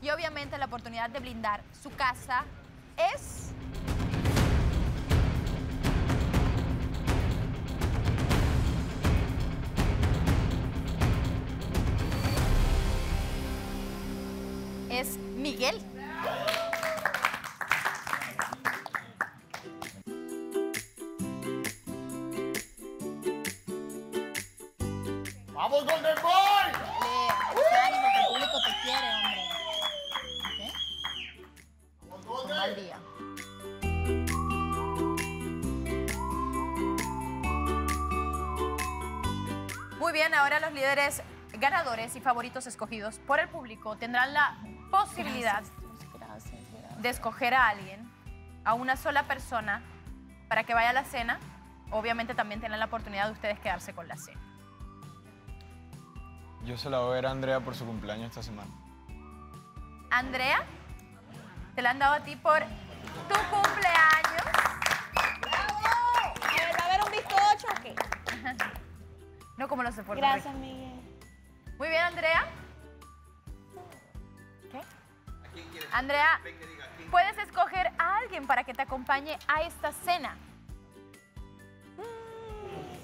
y obviamente la oportunidad de blindar su casa, es... Es Miguel. ¡Vamos, Golden Boy! Ánimo, que el público te quiere, hombre. ¿Ok? Un mal día. Muy bien, ahora los líderes ganadores y favoritos escogidos por el público tendrán la posibilidad de escoger a alguien, a una sola persona, para que vaya a la cena. Obviamente también tienen la oportunidad de ustedes quedarse con la cena. Yo se la voy a ver a Andrea por su cumpleaños esta semana. Andrea, te la han dado a ti por tu cumpleaños. ¡Bravo! ¿Va a haber un bizcocho o qué? No como los de Puerto Gracias, Rico. Miguel. Muy bien, Andrea. ¿Qué? Andrea, puedes escoger a alguien para que te acompañe a esta cena.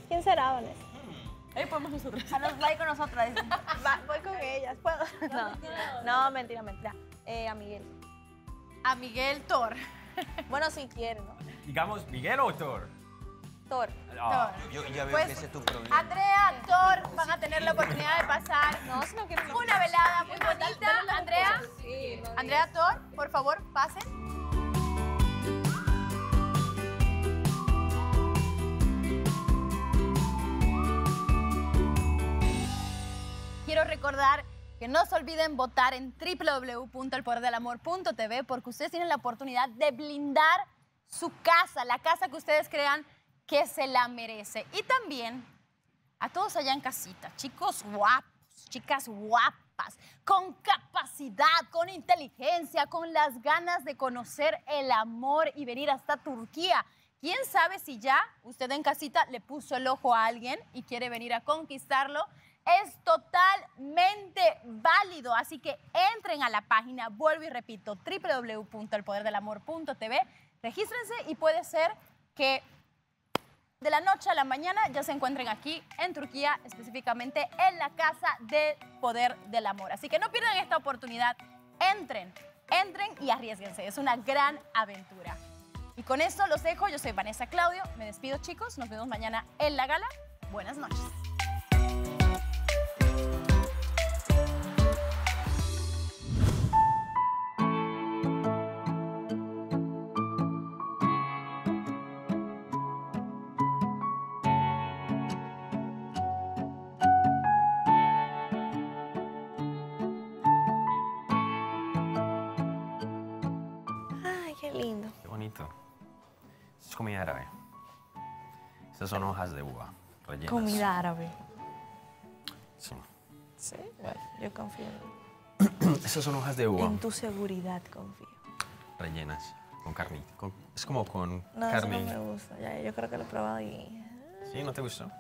¿Quién será, Vanessa? Ahí podemos nosotros. A los like con nosotras. Voy con ellas. ¿Puedo? No, mentira. A Miguel. A Miguel Thor. Bueno, si quieren, ¿no? Digamos, Miguel o Thor. Thor. Yo ya veo Pues, que ese es tu problema. Andrea, Thor van a tener la oportunidad de pasar una velada muy bonita. Andrea, Andrea, Thor, por favor, pasen. recordar que no se olviden votar en www.elpoderdelamor.tv porque ustedes tienen la oportunidad de blindar su casa, la casa que ustedes crean que se la merece. Y también a todos allá en casita, chicos guapos, chicas guapas, con capacidad, con inteligencia, con las ganas de conocer el amor y venir hasta Turquía. ¿Quién sabe si ya usted en casita le puso el ojo a alguien y quiere venir a conquistarlo? Es totalmente válido, así que entren a la página, vuelvo y repito, www.elpoderdelamor.tv, regístrense y puede ser que de la noche a la mañana ya se encuentren aquí en Turquía, específicamente en la Casa de Poder del Amor. Así que no pierdan esta oportunidad, entren y arriésguense, es una gran aventura. Y con esto los dejo, yo soy Vanessa Claudio, me despido chicos, nos vemos mañana en la gala, buenas noches. Ay, qué lindo. Qué bonito. Es comida árabe. Estas son hojas de uva rellenas. Comida árabe. Sí. Sí, bueno, yo confío Estas son hojas de uva en tu seguridad, confío. rellenas con carne. Es como con No, carne. eso no me gusta. Ya, yo creo que lo he probado y... ¿Sí? ¿No te gustó? Lo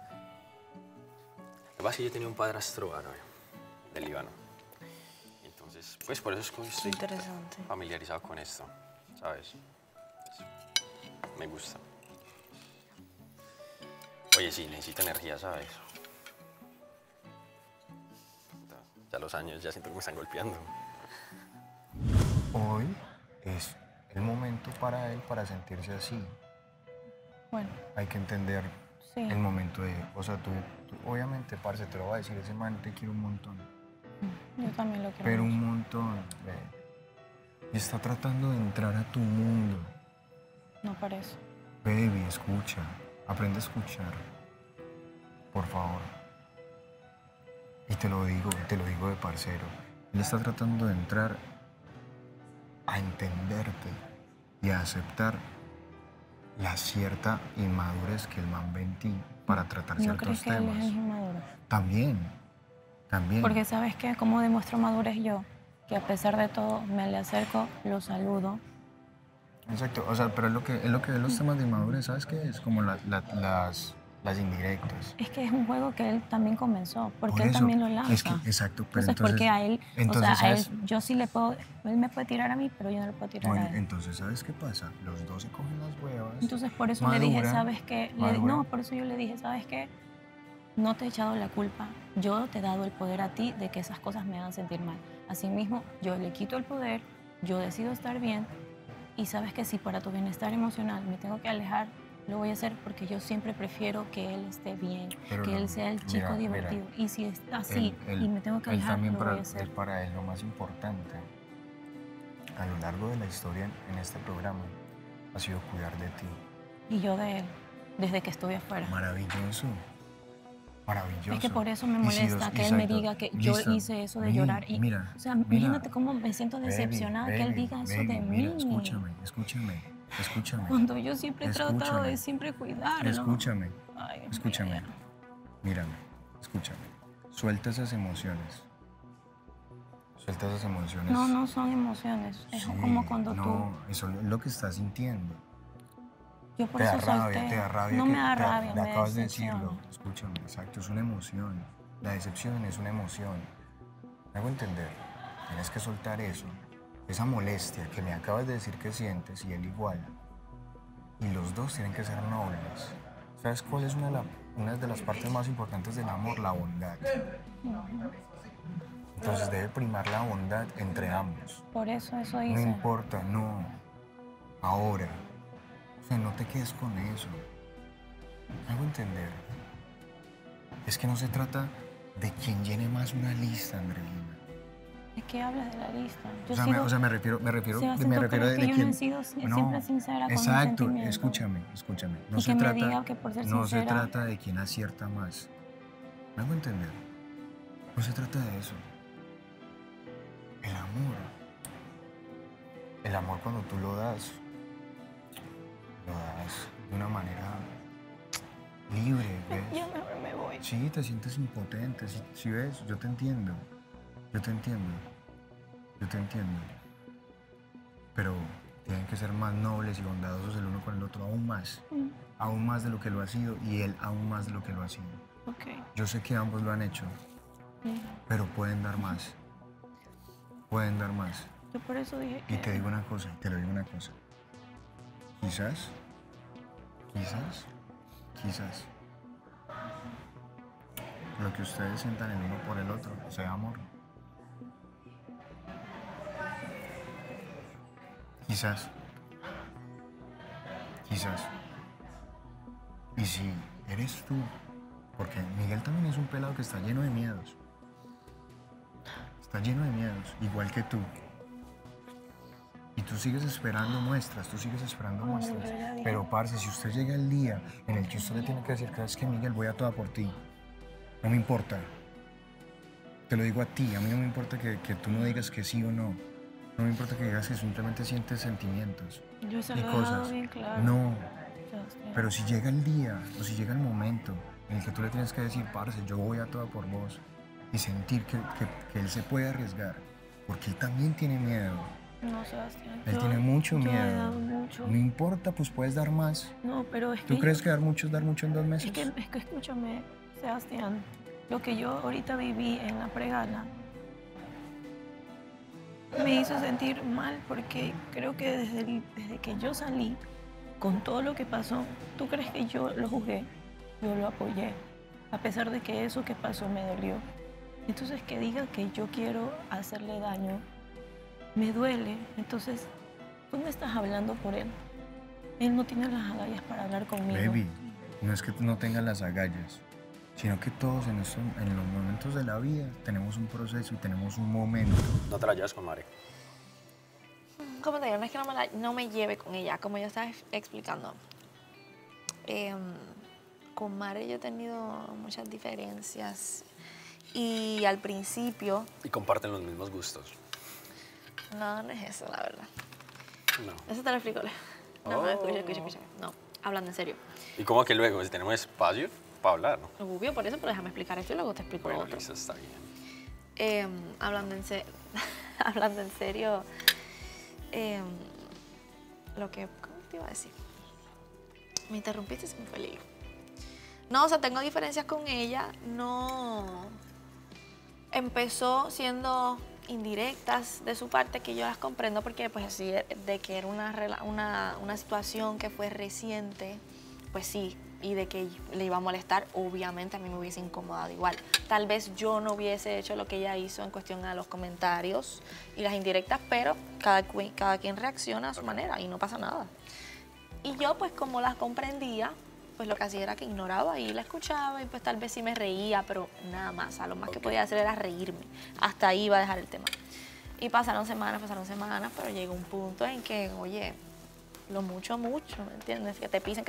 que pasa es que yo tenía un padrastro árabe del Líbano. Entonces, pues por eso es que estoy Interesante. familiarizado con esto, ¿sabes? Me gusta. Oye, sí, necesito energía, ¿sabes? Ya los años ya siento que me están golpeando. Hoy es el momento para él para sentirse así. Bueno, Hay que entender sí. el momento de... O sea, tú obviamente, parce, te lo va a decir, ese man te quiere un montón. Yo también lo quiero Pero mucho. un montón, ve. Y está tratando de entrar a tu mundo. No parece. Baby, escucha. Aprende a escuchar. Por favor. Y te lo digo de parcero. Él está tratando de entrar a entenderte y a aceptar la cierta inmadurez que el man ve en ti para tratar ¿No ciertos crees que él temas. es inmaduro? También. Porque ¿sabes qué? ¿Cómo demuestro madurez yo? Que a pesar de todo me le acerco, lo saludo. Exacto, o sea, pero es lo que ve los temas de inmadurez, ¿sabes qué? Es como las indirectas. Es que es un juego que él también comenzó, porque Por él eso, también lo lanza. es que, exacto, pero entonces, porque a él, entonces, o sea, a él, ¿sabes? yo sí le puedo, él me puede tirar a mí, pero yo no le puedo tirar Bueno, a él. entonces, ¿sabes qué pasa? Los dos se cogen las huevas. Entonces, por eso le dije, maduran, ¿sabes qué? No, por eso yo le dije, ¿sabes qué? No te he echado la culpa. Yo te he dado el poder a ti de que esas cosas me hagan sentir mal. Asimismo, yo le quito el poder, yo decido estar bien y sabes que si para tu bienestar emocional me tengo que alejar, lo voy a hacer porque yo siempre prefiero que él esté bien, Pero que no, él sea el chico mira, divertido. Y si es así Él- y me tengo que él alejar, también lo voy a hacer. para él lo más importante a lo largo de la historia en este programa ha sido cuidar de ti. Y yo de él, desde que estuve afuera. Maravilloso. Maravilloso. Es que por eso me Y si molesta los- que él me exacto, diga que yo listo. hice eso de Mira, llorar. Y, mira, o sea, mira. imagínate cómo me siento Baby, decepcionada que él baby, diga eso baby, de mira, mí. escúchame. Cuando yo siempre he tratado Escúchame. de siempre cuidarlo. Escúchame. Ay, Escúchame. Mírame. Escúchame. Suelta esas emociones. Suelta esas emociones. No, no son emociones. Es Sí, como cuando no, tú... eso es lo que estás sintiendo. Yo por Te da eso rabia, solté. te da rabia. No que me da te- rabia, le me acabas de decepciona. decirlo. Escúchame, exacto, es una emoción. La decepción es una emoción. ¿Me hago entender? Tienes que soltar eso. Esa molestia que me acabas de decir que sientes y él igual. Y los dos tienen que ser nobles. ¿Sabes cuál es una de las partes más importantes del amor? La bondad. Entonces debe primar la bondad entre ambos. Por eso No hice. importa, no. Ahora. O sea, no te quedes con eso. ¿Me hago entender? Es que no se trata de quien llene más una lista, Andreina. Es que hablas de la lista. Yo O sea, sigo... me refiero Sebastián, me ¿tú refiero crees de que yo quien... no he sido No, siempre sincera con mis exacto, sentimientos? escúchame. Y que me diga que por ser no se sincera- trata de quien acierta más. ¿Me hago entender? No se trata de eso. El amor cuando tú lo das de una manera libre, ¿ves? Ya mejor me voy. Sí, te sientes impotente, sí ves, yo te entiendo. Pero tienen que ser más nobles y bondadosos el uno con el otro, aún más de lo que lo ha sido y él aún más de lo que lo ha sido. Ok. Yo sé que ambos lo han hecho, pero pueden dar más. Yo por eso dije que... Y te digo una cosa, te lo digo una cosa. Quizás, lo que ustedes sientan el uno por el otro sea amor. Quizás. Y si eres tú, porque Miguel también es un pelado que está lleno de miedos. Está lleno de miedos, igual que tú. Y tú sigues esperando muestras. Pero, parce, si usted llega el día en el que usted le tiene que decir, ¿sabes qué, Miguel? Voy a toda por ti. No me importa. Te lo digo a ti. A mí no me importa que tú no digas que sí o no. No me importa que digas que simplemente sientes sentimientos. Yo se y lo he cosas. dejado bien claro. No. Pero si llega el día o si llega el momento en el que tú le tienes que decir, parce, yo voy a toda por vos. Y sentir que él se puede arriesgar. Porque él también tiene miedo. No, Sebastián. Él tiene mucho yo he miedo. dado mucho. No importa, pues puedes dar más. No, pero es que... ¿Tú crees que dar mucho es dar mucho en 2 meses? Es que escúchame, Sebastián. Lo que yo ahorita viví en la pregala me hizo sentir mal porque creo que desde que yo salí, con todo lo que pasó, ¿tú crees que yo lo juzgué? Yo lo apoyé, a pesar de que eso que pasó me dolió. Entonces, que diga que yo quiero hacerle daño, me duele. Entonces, tú me estás hablando por él. Él no tiene las agallas para hablar conmigo. Baby, no es que no tengan las agallas, sino que todos en los momentos de la vida tenemos un proceso y tenemos un momento. No te la llevas con Mari. Como te digo, no es que no me lleve con ella, como yo estaba explicando. Con Mari yo he tenido muchas diferencias y al principio... Y comparten los mismos gustos. No es eso, la verdad. No. Eso te lo explico. No, escucha. No, hablando en serio. ¿Y cómo que luego? Si tenemos espacio para hablar, ¿no? Obvio, por eso, pero déjame explicar esto y luego te explico Bueno, otro. listo, está bien. Hablando en serio, ¿cómo te iba a decir? Me interrumpiste y se me fue el hilo. No, o sea, tengo diferencias con ella. No. Empezó siendo indirectas de su parte, que yo las comprendo porque, pues, así, de que era una situación que fue reciente, pues sí, y de que le iba a molestar, obviamente a mí me hubiese incomodado igual. Tal vez yo no hubiese hecho lo que ella hizo en cuestión a los comentarios y las indirectas, pero cada quien reacciona a su manera y no pasa nada. Y yo, pues, como las comprendía, pues lo que hacía era que ignoraba y la escuchaba y pues tal vez sí me reía, pero nada más. A lo más que podía hacer era reírme. Hasta ahí iba a dejar el tema. Y pasaron semanas, pero llegó un punto en que, oye, lo mucho, ¿me entiendes? Que te pisen,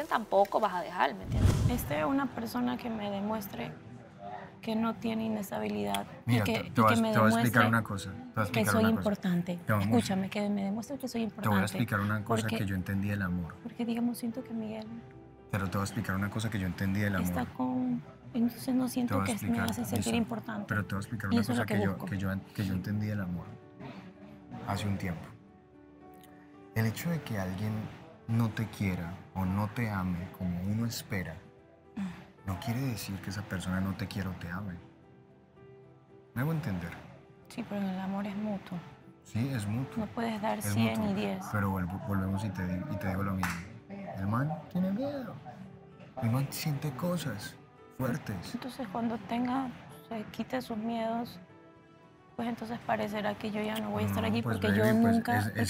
tampoco vas a dejar, ¿me entiendes? Es una persona que me demuestre que no tiene inestabilidad. Mira, y te voy a explicar demuestre una cosa. que soy importante. Escúchame, que me demuestre que soy importante. Te voy a explicar una cosa porque, que yo entendí del amor. Porque, digamos, siento que Miguel Pero te voy a explicar una cosa que yo entendí del amor. está con... Entonces no siento que me hace sentir importante. Pero te voy a explicar Y una eso es cosa lo que yo entendí del amor hace un tiempo. El hecho de que alguien no te quiera o no te ame como uno espera, no quiere decir que esa persona no te quiera o te ame. ¿Me hago entender? Sí, pero el amor es mutuo. Sí, es mutuo. No puedes dar Es 100 mutuo. y 10. Pero volvemos y te digo lo mismo. El man tiene miedo. El man siente cosas fuertes. Entonces cuando se quite sus miedos, pues entonces parecerá que yo ya no voy a estar allí pues, porque, baby,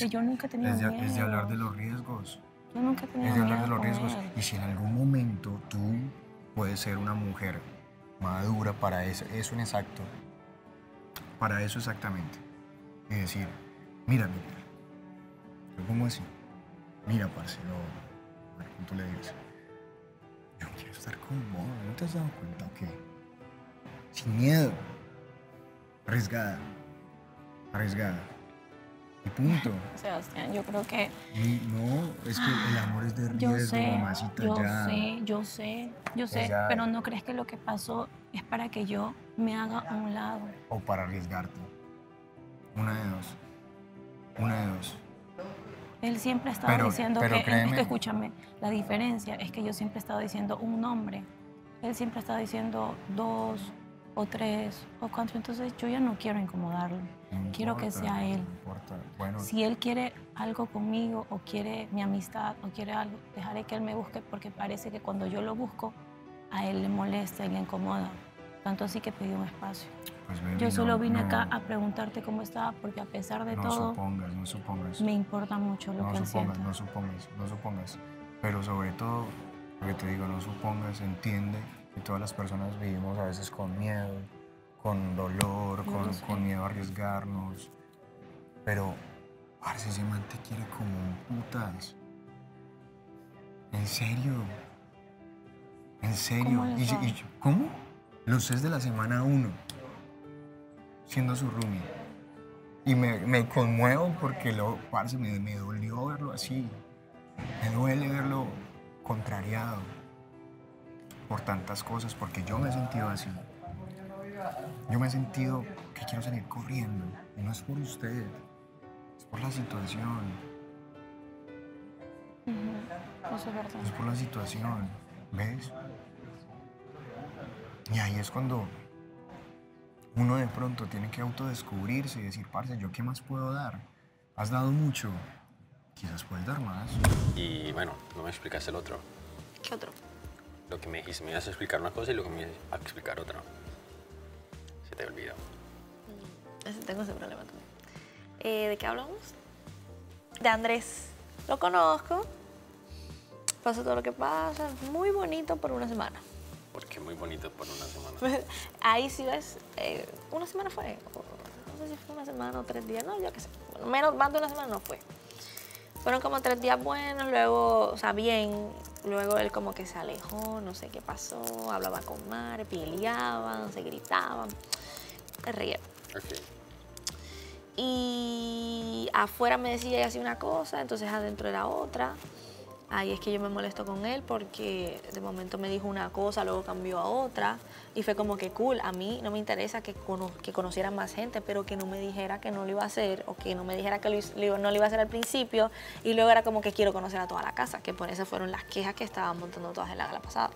yo nunca he tenido miedo. Es de hablar de los riesgos. Yo nunca he tenido Es de hablar miedo de los con riesgos. él. Y si en algún momento tú puedes ser una mujer madura para eso exacto, para eso exactamente. Y decir, mira, Miguel, ¿cómo así? Mira, parce, tú le dices, yo quiero estar con vos, ¿no te has dado cuenta o qué? sin miedo. Arriesgada. Arriesgada. Y punto. Sebastián, yo creo que... No, es que el amor es de riesgo, mamacita, ya. Yo sé, Ya. pero ¿no crees que lo que pasó es para que yo me haga a un lado? O para arriesgarte. Una de dos. Una de dos. Él siempre ha estado diciendo pero que, créeme. es que escúchame, la diferencia es que yo siempre he estado diciendo un nombre. Él siempre ha estado diciendo 2 o 3 o 4, entonces yo ya no quiero incomodarlo. Quiero que sea él. No importa. Bueno, Si él quiere algo conmigo o quiere mi amistad o quiere algo, dejaré que él me busque porque parece que cuando yo lo busco, a él le molesta y le incomoda. Tanto así que pedí un espacio. pues, baby, Yo solo vine no, acá a preguntarte cómo estaba porque a pesar de no todo, supongas. me importa mucho lo que él siente. No supongas. Pero sobre todo, lo que te digo, no supongas, entiende que todas las personas vivimos a veces con miedo, con dolor, Yo lo sé. con miedo a arriesgarnos. Pero, parce, ese man te quiere como un putas. ¿En serio? ¿En serio? ¿Cómo les va? ¿Cómo? Los 6 de la semana 1, siendo su roomie. Y me conmuevo porque, parce, me dolió verlo así. Me duele verlo contrariado por tantas cosas, porque yo me he sentido así. Yo me he sentido que quiero salir corriendo. Y no es por usted, es por la situación. Eso es verdad. Es por la situación, ¿ves? Y ahí es cuando uno de pronto tiene que autodescubrirse y decir, parce, ¿yo qué más puedo dar? Has dado mucho, quizás puedes dar más. Y bueno, no me explicaste el otro. ¿Qué otro? Lo que me dijiste, me ibas a explicar una cosa y lo que me ibas a explicar otra. Se te olvidó. Tengo ese problema también. ¿De qué hablamos? De Andrés. Lo conozco. Pasa todo lo que pasa. Muy bonito por una semana. Porque muy bonito por una semana. Ahí sí ves, una semana fue. No sé si fue una semana o 3 días. No, yo qué sé. Bueno, más de una semana no fue. Fueron como 3 días buenos, luego, o sea, bien. Luego él como que se alejó, no sé qué pasó. Hablaba con Mare, peleaban, se gritaban. Me reía. Ok. Y afuera me decía y hacía una cosa, entonces adentro era otra. Ahí es que yo me molesto con él porque de momento me dijo una cosa, luego cambió a otra. Y fue como que cool, a mí no me interesa que conociera más gente, pero que no me dijera que no lo iba a hacer o que no me dijera que no lo iba a hacer al principio. Y luego era como que quiero conocer a toda la casa, que por eso fueron las quejas que estaban montando todas en la gala pasada.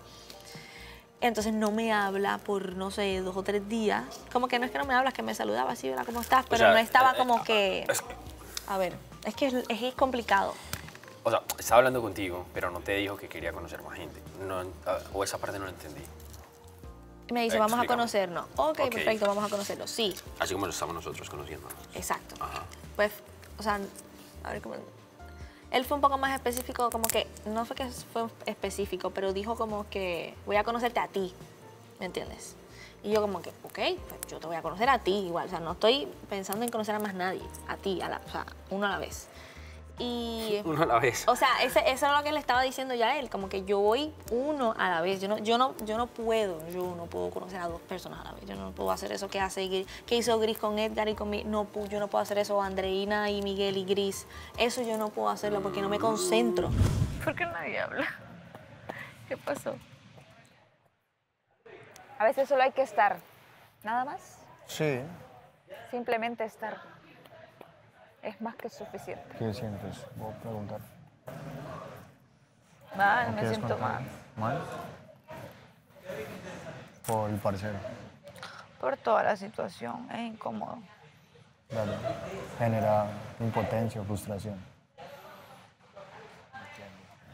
Entonces no me habla por, no sé, 2 o 3 días. Como que no es que no me habla, es que me saludaba así, hola, ¿cómo estás? Pero sea, no estaba como que... Es- A ver, es que es complicado. O sea, estaba hablando contigo, pero no te dijo que quería conocer más gente. No, o esa parte no la entendí. Me dice, vamos a Explícame. conocernos. Ok, Ok. perfecto, vamos a conocernos. Sí, Así como lo estamos nosotros conociendo. exacto. Ajá. Pues, o sea, a ver cómo... Él fue un poco más específico, como que, no fue que fue específico, pero dijo como que voy a conocerte a ti, ¿me entiendes? Y yo como que, ok, pues yo te voy a conocer a ti igual, o sea, no estoy pensando en conocer a más nadie, a ti, o sea, uno a la vez. Y... Uno a la vez. O sea, eso era lo que le estaba diciendo ya a él, como que yo voy uno a la vez. Yo no puedo conocer a 2 personas a la vez. Yo no puedo hacer eso que hizo Gris con Edgar y conmigo. No, yo no puedo hacer eso, Andreina y Miguel y Gris. Eso yo no puedo hacerlo porque no me concentro. ¿Por qué nadie habla? ¿Qué pasó? A veces solo hay que estar. ¿Nada más? Sí. Simplemente estar. Es más que suficiente. ¿Qué sientes? Voy a preguntar. Mal, ¿No me quieres siento contar? mal. ¿Mal? Por el parcero. Por toda la situación. Es incómodo. Dale. Genera impotencia, frustración.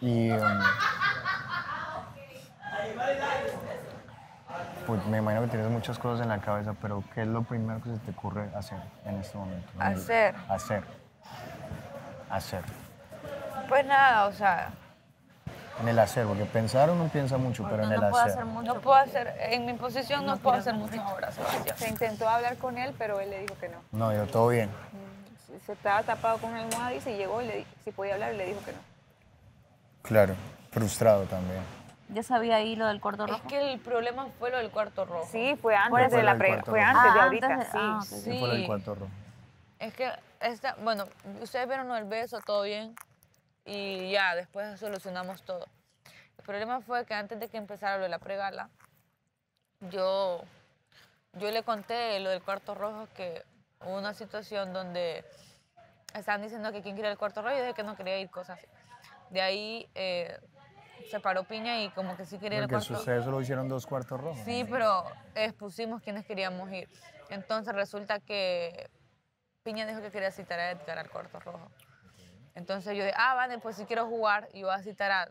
Y pues me imagino que tienes muchas cosas en la cabeza, pero ¿qué es lo primero que se te ocurre hacer en este momento? Hacer. Hacer. Pues nada, o sea, En el hacer, porque pensar uno piensa mucho, pero en el hacer. no puedo hacer, en mi posición no puedo hacer muchas obras. Se intentó hablar con él, pero él le dijo que no. No, yo todo bien. Se estaba tapado con una almohada y se llegó y le dijo si podía hablar y le dijo que no. Claro, frustrado también. Ya sabía ahí lo del cuarto rojo. Es que el problema fue lo del cuarto rojo. Sí, fue antes de la fue antes de ahorita, sí. ¿Qué fue lo del cuarto rojo? Es que, bueno, ustedes vieron lo del beso, todo bien, y ya, después solucionamos todo. El problema fue que antes de que empezara lo de la pregala, yo le conté lo del cuarto rojo, que hubo una situación donde estaban diciendo que quién quería el cuarto rojo y yo dije que no quería ir, cosas así. De ahí se paró Piña y como que sí quería ir al Porque cuarto. ustedes solo hicieron 2 cuartos rojos. Sí, pero expusimos quiénes queríamos ir. Entonces resulta que Piña dijo que quería citar a Edgar al cuarto rojo. Entonces yo dije, vale, pues si quiero jugar, y voy a citar a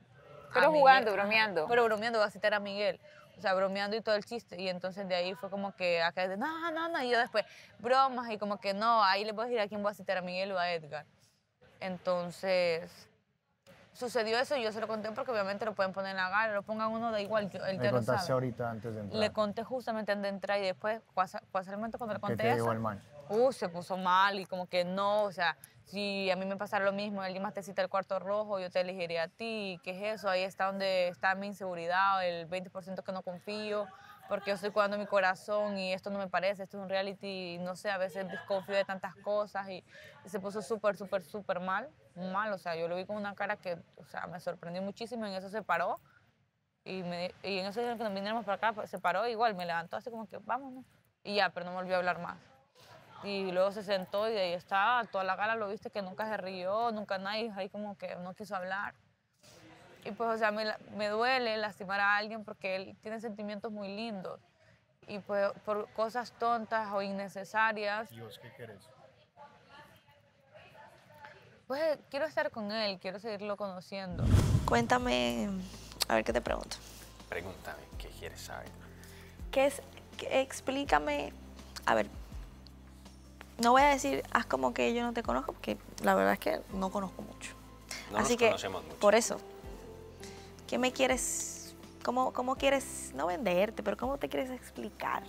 Pero Miguel. jugando, bromeando. Pero bromeando, voy a citar a Miguel. O sea, bromeando y todo el chiste. Y entonces de ahí fue como que acá, no. Y yo después, bromas, y como que no, ahí le puedo decir a quién voy a citar, a Miguel o a Edgar. Entonces, sucedió eso y yo se lo conté porque obviamente lo pueden poner en la gala, lo pongan uno, da igual, él Me ya lo contaste sabe. ahorita antes de entrar. Le conté justamente antes de entrar y después, casualmente cuando le ¿Qué conté te eso, dijo el man? se puso mal y como que no, o sea, si a mí me pasara lo mismo, alguien más te cita el cuarto rojo, yo te elegiría a ti, ¿qué es eso? Ahí está donde está mi inseguridad, el 20% que no confío, porque yo estoy cuidando mi corazón y esto no me parece, esto es un reality, y no sé, a veces desconfío de tantas cosas y se puso súper mal, o sea, yo lo vi con una cara que, o sea, me sorprendió muchísimo, en eso se paró y en eso dijeron que nos viniéramos para acá, pues, se paró igual, me levantó así como que vámonos y ya, pero no me volvió a hablar más. Y luego se sentó y de ahí está, toda la gala lo viste que nunca se rió, nunca nadie, ahí como que no quiso hablar. Y pues, o sea, me duele lastimar a alguien porque él tiene sentimientos muy lindos. Y pues por cosas tontas o innecesarias, ¿Y vos qué querés? pues quiero estar con él, quiero seguirlo conociendo. Cuéntame, a ver qué te pregunto. Pregúntame, ¿qué quieres saber? Explícame, a ver, no voy a decir, haz como que yo no te conozco, porque la verdad es que no conozco mucho. No Así nos que, conocemos mucho. por eso, ¿qué me quieres, cómo quieres, no venderte, pero cómo te quieres explicar?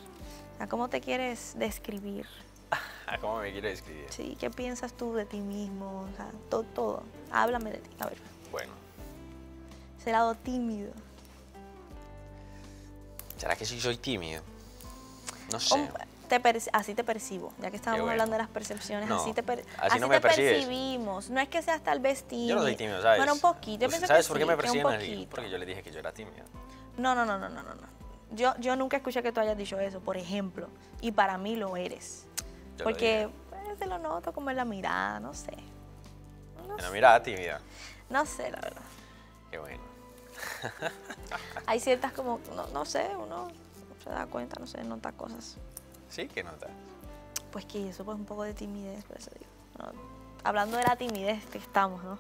O sea, ¿cómo te quieres describir? ¿Cómo me quieres describir? Sí, ¿qué piensas tú de ti mismo? O sea, todo. Háblame de ti, a ver. Bueno, Ese lado tímido. ¿será que sí soy tímido? No sé. Así te percibo, ya que estábamos bueno. hablando de las percepciones, No, así te no me percibes. percibimos. No es que seas tal vez tímido. Yo no soy tímido, ¿sabes? Bueno, un poquito. Yo pienso ¿Sabes que por qué sí, me que un persiguen así? poquito. Porque yo le dije que yo era tímido. No. Yo nunca escuché que tú hayas dicho eso, por ejemplo. Y para mí lo eres. Yo Porque se lo noto como en la mirada, no sé. En la mirada tímida. No sé, la verdad. Qué bueno. Hay ciertas como, no sé, uno se da cuenta, no sé, nota cosas. Sí, ¿qué notas? Pues que eso pues un poco de timidez, por eso digo. ¿No? Hablando de la timidez que estamos, ¿no?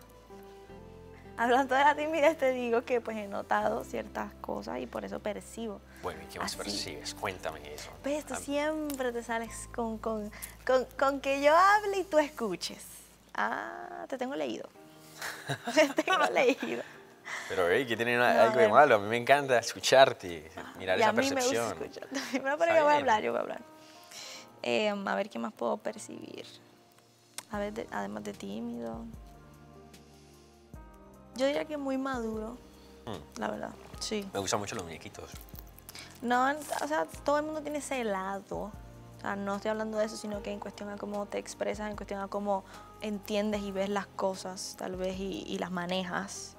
Hablando de la timidez te digo que pues he notado ciertas cosas y por eso percibo. Bueno, ¿y qué más Así. percibes? Cuéntame eso. Ves, tú siempre te sales con que yo hable y tú escuches. Te tengo leído. Te tengo leído. Pero, ¿qué tiene algo de malo? A mí me encanta escucharte, mirar Y esa a mí percepción. me gusta escucharte. Bueno, pero yo voy a hablar. A ver qué más puedo percibir. A ver, además de tímido. Yo diría que muy maduro, la verdad, sí. Me gustan mucho los muñequitos. No, o sea, todo el mundo tiene ese lado. O sea, no estoy hablando de eso, sino que en cuestión a cómo te expresas, en cuestión a cómo entiendes y ves las cosas, tal vez, y las manejas.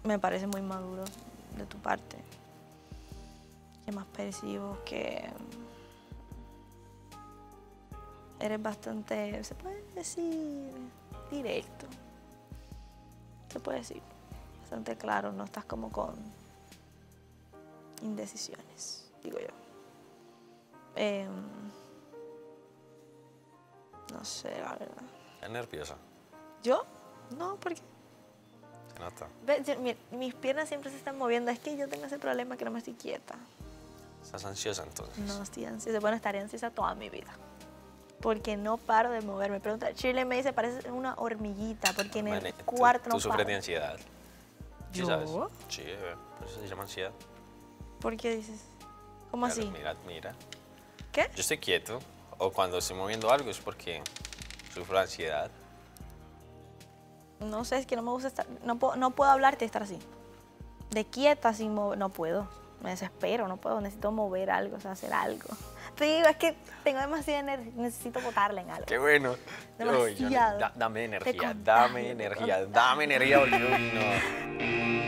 Me parece muy maduro de tu parte. ¿Qué más percibo? Que eres bastante, se puede decir, directo. Se puede decir, bastante claro, no estás como con indecisiones, digo yo. No sé, la verdad. ¿Estás nerviosa? ¿Yo? No, porque Se nota. mis piernas siempre se están moviendo. Es que yo tengo ese problema que no me estoy quieta. ¿Estás ansiosa entonces? No estoy ansiosa. Bueno, estaré ansiosa toda mi vida. Porque no paro de moverme. Pregunta, Shirley me dice, parece una hormiguita, porque en el cuarto no ¿Tú sufres de paro. ansiedad? ¿Sí ¿Yo? sabes? Sí, por eso se llama ansiedad. ¿Por qué dices? ¿Cómo Claro, así? Mira. ¿Qué? Yo estoy quieto, o cuando estoy moviendo algo es porque sufro de ansiedad. No sé, es que no me gusta estar... No puedo hablarte y estar así. de quieta sin mover, no puedo. Me desespero, no puedo, necesito mover algo, o sea, hacer algo. Te digo, es que tengo demasiada energía, necesito botarla en algo. Qué bueno. Demasiado. Dame energía, contagio, dame energía, dame energía, porque no.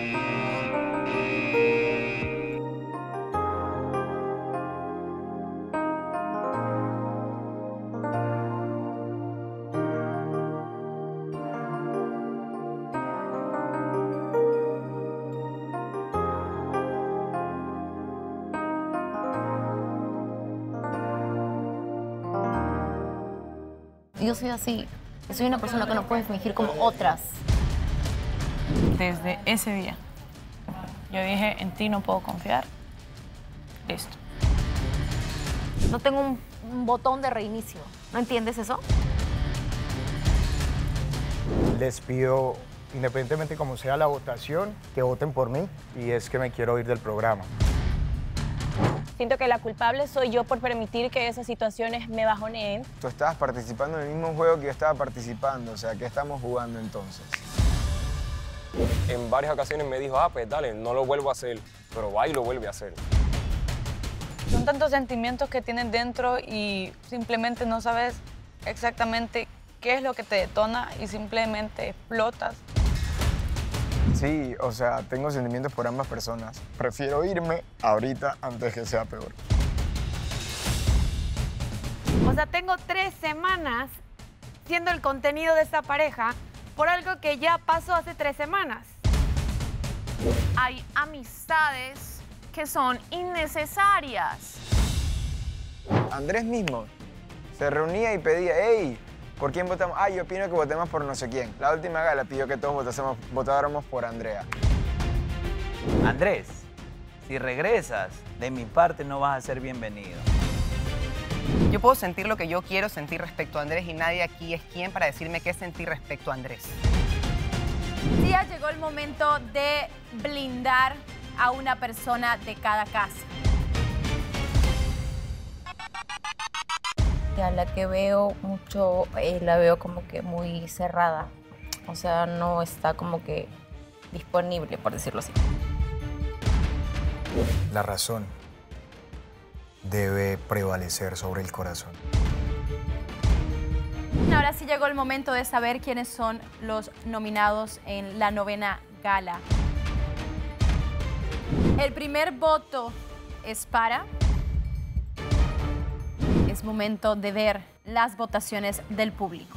Yo soy así. Yo soy una persona que no puede fingir como otras. Desde ese día, yo dije, en ti no puedo confiar. Listo. No tengo un botón de reinicio. ¿No entiendes eso? Les pido, independientemente como sea la votación, que voten por mí y es que me quiero ir del programa. Siento que la culpable soy yo por permitir que esas situaciones me bajoneen. Tú estabas participando en el mismo juego que yo estaba participando, o sea, ¿qué estamos jugando entonces? En varias ocasiones me dijo, pues dale, no lo vuelvo a hacer, pero va y lo vuelve a hacer. Son tantos sentimientos que tienes dentro y simplemente no sabes exactamente qué es lo que te detona y simplemente explotas. Sí, o sea, tengo sentimientos por ambas personas. Prefiero irme ahorita antes que sea peor. O sea, tengo 3 semanas siendo el contenido de esta pareja por algo que ya pasó hace 3 semanas. Hay amistades que son innecesarias. Andrés mismo se reunía y pedía, hey, ¿por quién votamos? Ah, yo opino que votemos por no sé quién. La última gala pidió que todos votáramos por Andrea. Andrés, si regresas, de mi parte no vas a ser bienvenido. Yo puedo sentir lo que yo quiero sentir respecto a Andrés y nadie aquí es quien para decirme qué sentir respecto a Andrés. Sí, ya llegó el momento de blindar a una persona de cada casa. A la que veo mucho, la veo como que muy cerrada. O sea, no está como que disponible, por decirlo así. La razón debe prevalecer sobre el corazón. Ahora sí llegó el momento de saber quiénes son los nominados en la 9ª gala. El primer voto es para... Es momento de ver las votaciones del público.